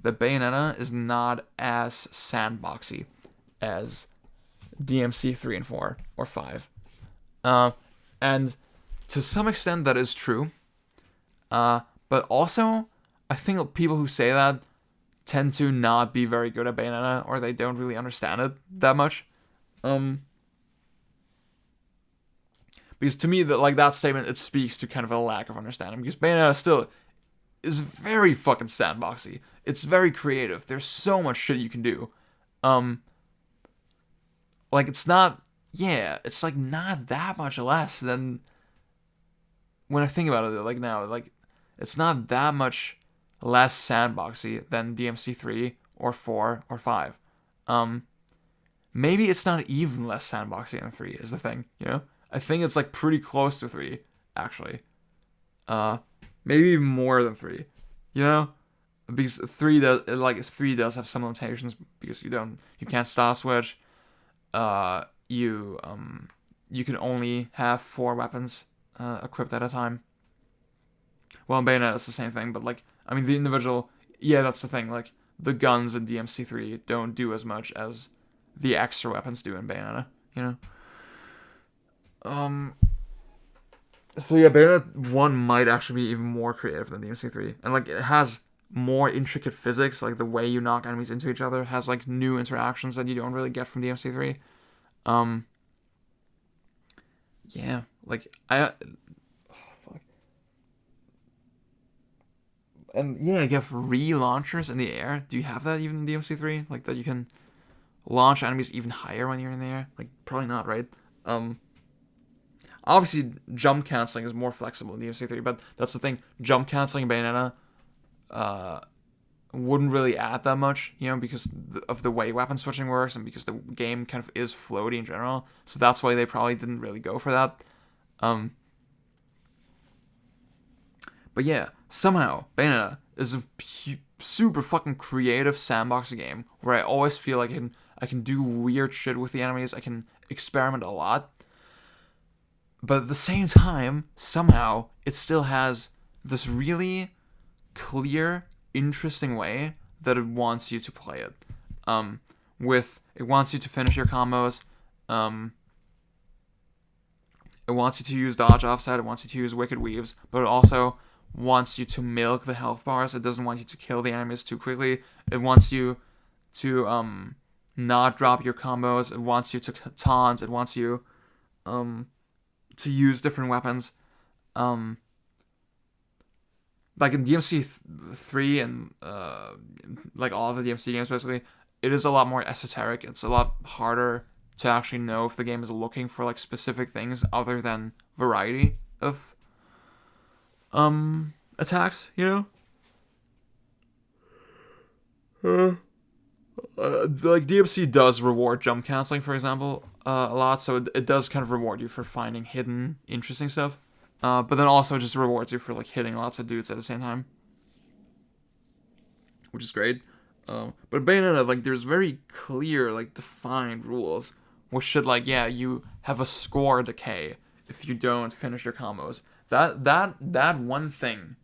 that Bayonetta is not as sandboxy as DMC 3 and 4 or 5. And to some extent that is true. But also, I think people who say that tend to not be very good at Bayonetta, or they don't really understand it that much. Because to me, that statement, it speaks to kind of a lack of understanding. Because Bayonetta still is very fucking sandboxy. It's very creative. There's so much shit you can do. It's not, yeah, it's like not that much less than, when I think about it, like now, like it's not that much less sandboxy than DMC3 or 4 or 5. Maybe it's not even less sandboxy than 3 is the thing, you know? I think it's like pretty close to 3, actually. Maybe even more than 3, you know? Because 3 does have some limitations because you can't style switch. You can only have 4 weapons equipped at a time. Well, in Bayonetta it's the same thing, but like, I mean, the individual, yeah, that's the thing. Like, the guns in DMC3 don't do as much as the extra weapons do in Bayonetta, you know? So yeah, Bayonetta 1 might actually be even more creative than DMC3. And like, it has more intricate physics, like the way you knock enemies into each other has like new interactions that you don't really get from DMC3. Yeah, like fuck. And yeah, you have re-launchers in the air. Do you have that even in DMC3? Like that you can launch enemies even higher when you're in the air? Like probably not, right? Obviously jump canceling is more flexible in DMC3, but that's the thing. Jump canceling in Bayonetta wouldn't really add that much, you know, because of the way weapon switching works and because the game kind of is floaty in general. So that's why they probably didn't really go for that. But yeah, somehow Bayonetta is a super fucking creative sandbox game where I always feel like I can do weird shit with the enemies. I can experiment a lot. But at the same time, somehow it still has this really clear, interesting way that it wants you to play it. It wants you to finish your combos. It wants you to use dodge offset. It wants you to use wicked weaves, but it also wants you to milk the health bars. It doesn't want you to kill the enemies too quickly. It wants you to not drop your combos. It wants you to taunt. It wants you to use different weapons. Like in DMC3 and like all of the DMC games basically, it is a lot more esoteric. It's a lot harder to actually know if the game is looking for like specific things other than variety of attacks, you know? Like DMC does reward jump canceling, for example, a lot, so it does kind of reward you for finding hidden interesting stuff. But then also just rewards you for like hitting lots of dudes at the same time, which is great. But Bayonetta, like, there's very clear, like, defined rules, which should, like, yeah, you have a score decay if you don't finish your combos. That one thing,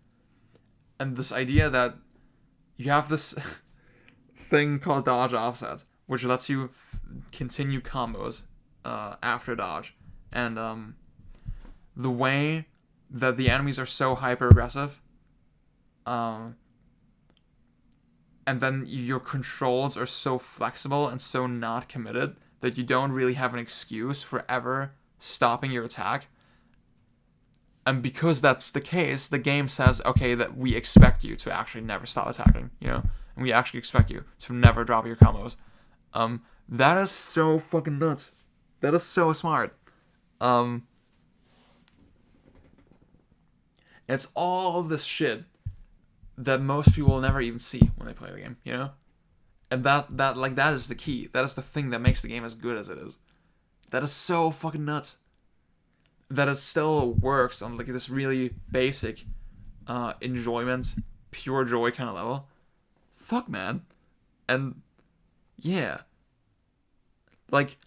and this idea that you have this thing called dodge offset, which lets you continue combos after dodge, and the way that the enemies are so hyper aggressive, and then your controls are so flexible and so not committed that you don't really have an excuse for ever stopping your attack. And because that's the case, the game says, okay, that we expect you to actually never stop attacking, you know? And we actually expect you to never drop your combos. That is so fucking nuts. That is so smart. It's all this shit that most people will never even see when they play the game, you know? And that is the key. That is the thing that makes the game as good as it is. That is so fucking nuts. That it still works on like this really basic enjoyment, pure joy kind of level. Fuck, man. And yeah. Like,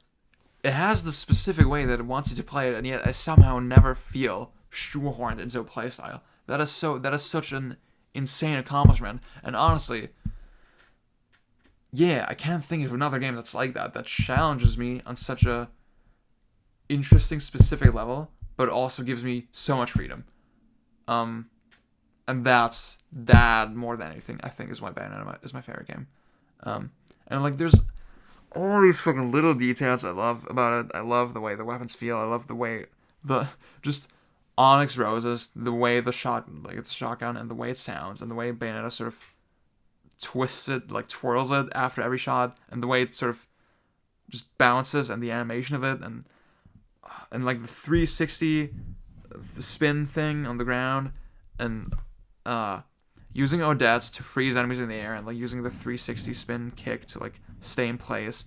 it has the specific way that it wants you to play it, and yet I somehow never feel shoehorned into a playstyle. That is such an insane accomplishment. And honestly, yeah, I can't think of another game that's like that challenges me on such a interesting, specific level, but also gives me so much freedom. And that more than anything, I think, is why Bayonetta is my favorite game. And like, there's all these fucking little details I love about it. I love the way the weapons feel. I love the way the just Onyx Roses, the way the shot, like it's a shotgun, and the way it sounds, and the way Bayonetta sort of twists it, like twirls it after every shot, and the way it sort of just bounces, and the animation of it, and like the 360 the spin thing on the ground, and using Odettes to freeze enemies in the air, and like using the 360 spin kick to like stay in place,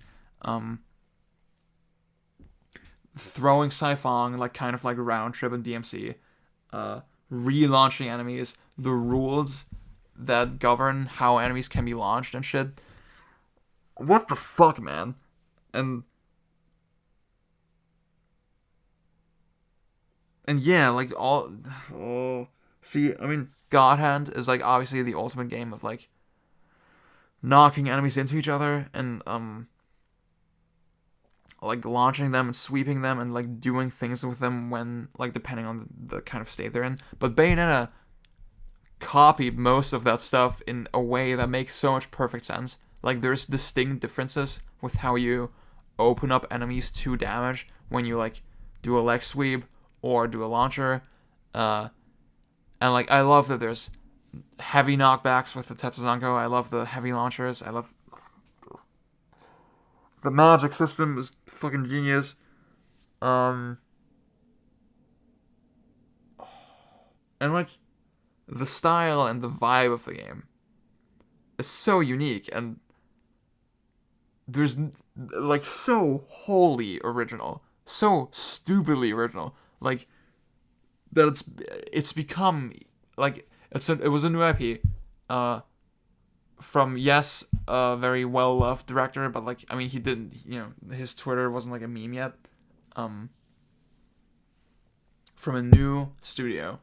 throwing Siphon like kind of like round trip in DMC, relaunching enemies, the rules that govern how enemies can be launched and shit. What the fuck, man? And yeah, like all. Oh, see, I mean, God Hand is like obviously the ultimate game of like knocking enemies into each other and like launching them and sweeping them and like doing things with them when like depending on the kind of state they're in. But Bayonetta copied most of that stuff in a way that makes so much perfect sense. Like there's distinct differences with how you open up enemies to damage when you like do a leg sweep or do a launcher. And like I love that there's heavy knockbacks with the Tetsuzanko. I love the heavy launchers. I love the magic system is fucking genius. And like the style and the vibe of the game is so unique, and there's like so wholly original, so stupidly original, like that it's become like it was a new IP, from a very well loved director, but like I mean he didn't, his Twitter wasn't like a meme yet, from a new studio,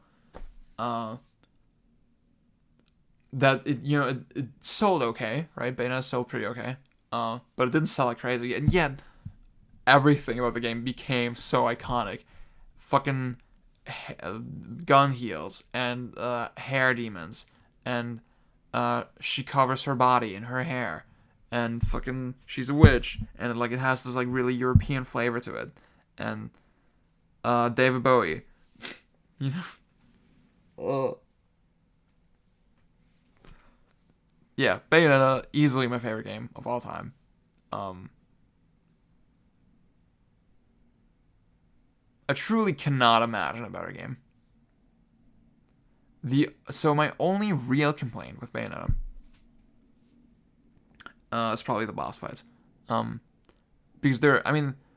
that it sold okay, right? Bayonetta sold pretty okay, but it didn't sell like crazy, and yet everything about the game became so iconic. Fucking gun heels and hair demons, and she covers her body in her hair, and fucking she's a witch, and like it has this like really European flavor to it, and David Bowie, you know. Yeah, Bayonetta, easily my favorite game of all time. I truly cannot imagine a better game. So my only real complaint with Bayonetta is probably the boss fights. Because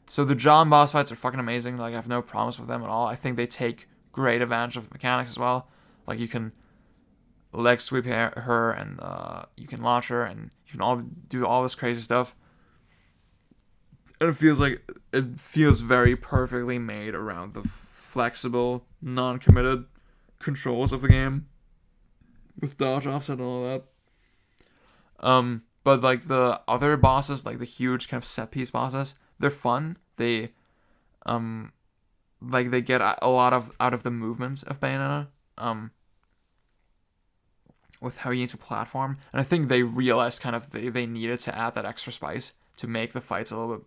so the John boss fights are fucking amazing. Like I have no problems with them at all. I think they take great advantage of the mechanics as well. Like you can leg sweep her, and you can launch her, and you can do all this crazy stuff. And it feels very perfectly made around the flexible, non-committed controls of the game, with dodge offset and all that. But like the other bosses, like the huge kind of set piece bosses, they're fun. They like they get a lot out of the movement of Bayonetta. With how you need to platform, and I think they realized kind of they needed to add that extra spice to make the fights a little bit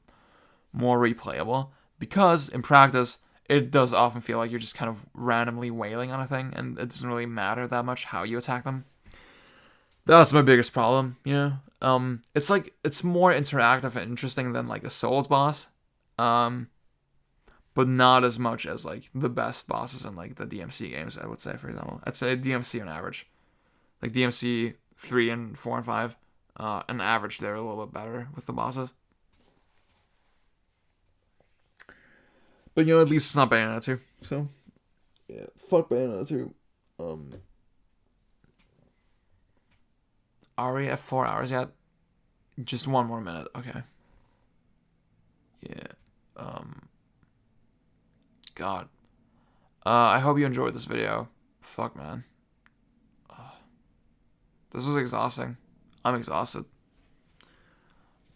more replayable, because in practice it does often feel like you're just kind of randomly wailing on a thing, and it doesn't really matter that much how you attack them. That's my biggest problem, it's like it's more interactive and interesting than like a Souls boss, but not as much as like the best bosses in like the DMC games. I would say, for example, I'd say DMC on average. Like DMC 3 and 4 and 5, on average, they're a little bit better with the bosses. But at least it's not Bayonetta 2. So, yeah, fuck Bayonetta 2. Are we at 4 hours yet? Just one more minute, okay. Yeah. God. I hope you enjoyed this video. Fuck, man. This was exhausting. I'm exhausted.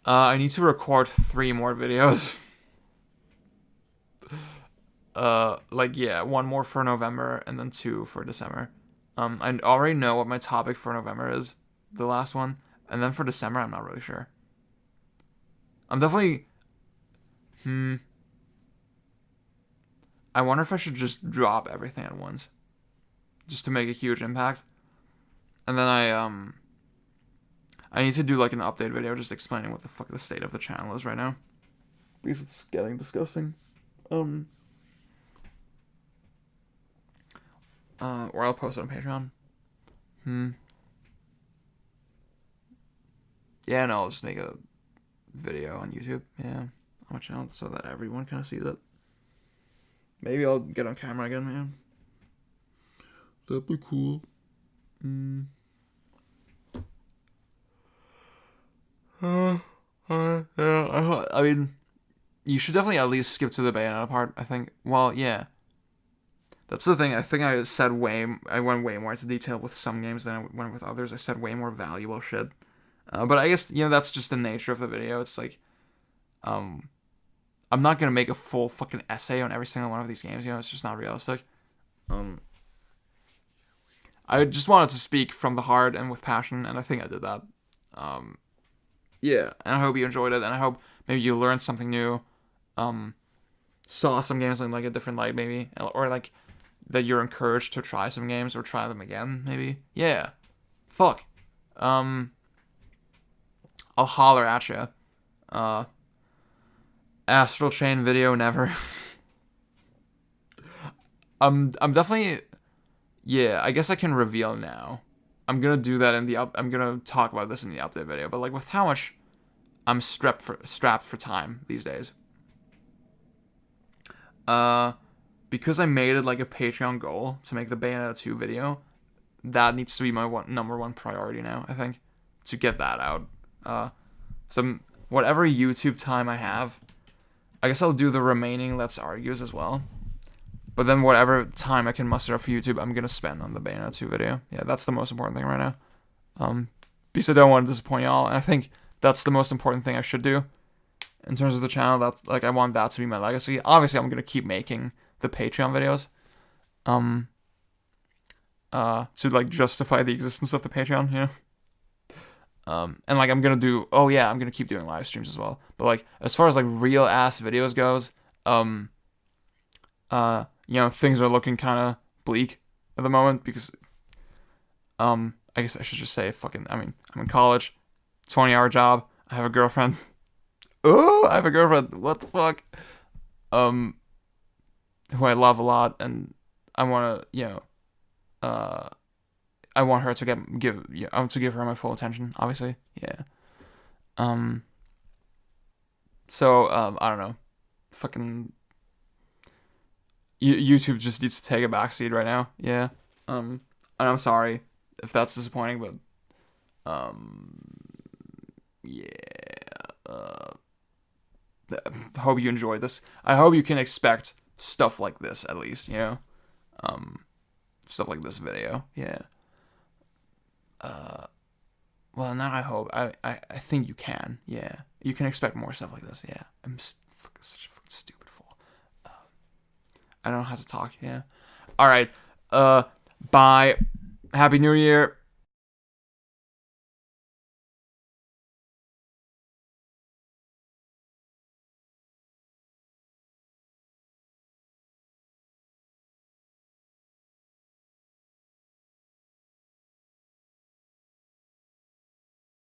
I need to record 3 more videos. One more for November and then 2 for December. I already know what my topic for November is, the last one, and then for December I'm not really sure. I'm definitely, I wonder if I should just drop everything at once, just to make a huge impact. And then I need to do like an update video just explaining what the fuck the state of the channel is right now, because it's getting disgusting. Or I'll post it on Patreon. Yeah, no, I'll just make a video on YouTube. Yeah, on my channel so that everyone kind of sees it. Maybe I'll get on camera again, man. That'd be cool. Yeah, I mean, you should definitely at least skip to the Bayonetta part, I think. Well, yeah. That's the thing. I think I went way more into detail with some games than I went with others. I said way more valuable shit. But I guess, that's just the nature of the video. It's like, I'm not gonna make a full fucking essay on every single one of these games. It's just not realistic. I just wanted to speak from the heart and with passion, and I think I did that. Yeah, and I hope you enjoyed it, and I hope maybe you learned something new. Saw some games in like a different light, maybe, or like that you're encouraged to try some games or try them again, maybe. Yeah, fuck. I'll holler at you. Astral Chain video never. I'm definitely. Yeah, I guess I can reveal now. I'm gonna do that I'm gonna talk about this in the update video. But like with how much I'm strapped for time these days. Because I made it like a Patreon goal to make the Bayonetta 2 video, that needs to be my number one priority now, I think, to get that out. So whatever YouTube time I have, I guess I'll do the remaining Let's Argues as well. But then whatever time I can muster up for YouTube, I'm going to spend on the Bayonetta 2 video. Yeah, that's the most important thing right now. Because I don't want to disappoint y'all, and I think that's the most important thing I should do. In terms of the channel, that's like I want that to be my legacy. Obviously, I'm going to keep making the Patreon videos. To like justify the existence of the Patreon, and like I'm going to keep doing live streams as well. But like as far as like real ass videos goes, things are looking kind of bleak at the moment because, I guess I should just say I'm in college, 20-hour job. I have a girlfriend. Oh, I have a girlfriend. What the fuck? Who I love a lot, and I want to, I want her to I want to give her my full attention, obviously. Yeah. So, I don't know. Fucking YouTube just needs to take a backseat right now. Yeah. And I'm sorry if that's disappointing, but yeah. Hope you enjoyed this. I hope you can expect stuff like this at least, stuff like this video. Yeah. Well, not I hope. I think you can. Yeah. You can expect more stuff like this. Yeah. I'm such a fucking stupid fool. I don't know how to talk. Yeah. All right. Bye. Happy New Year.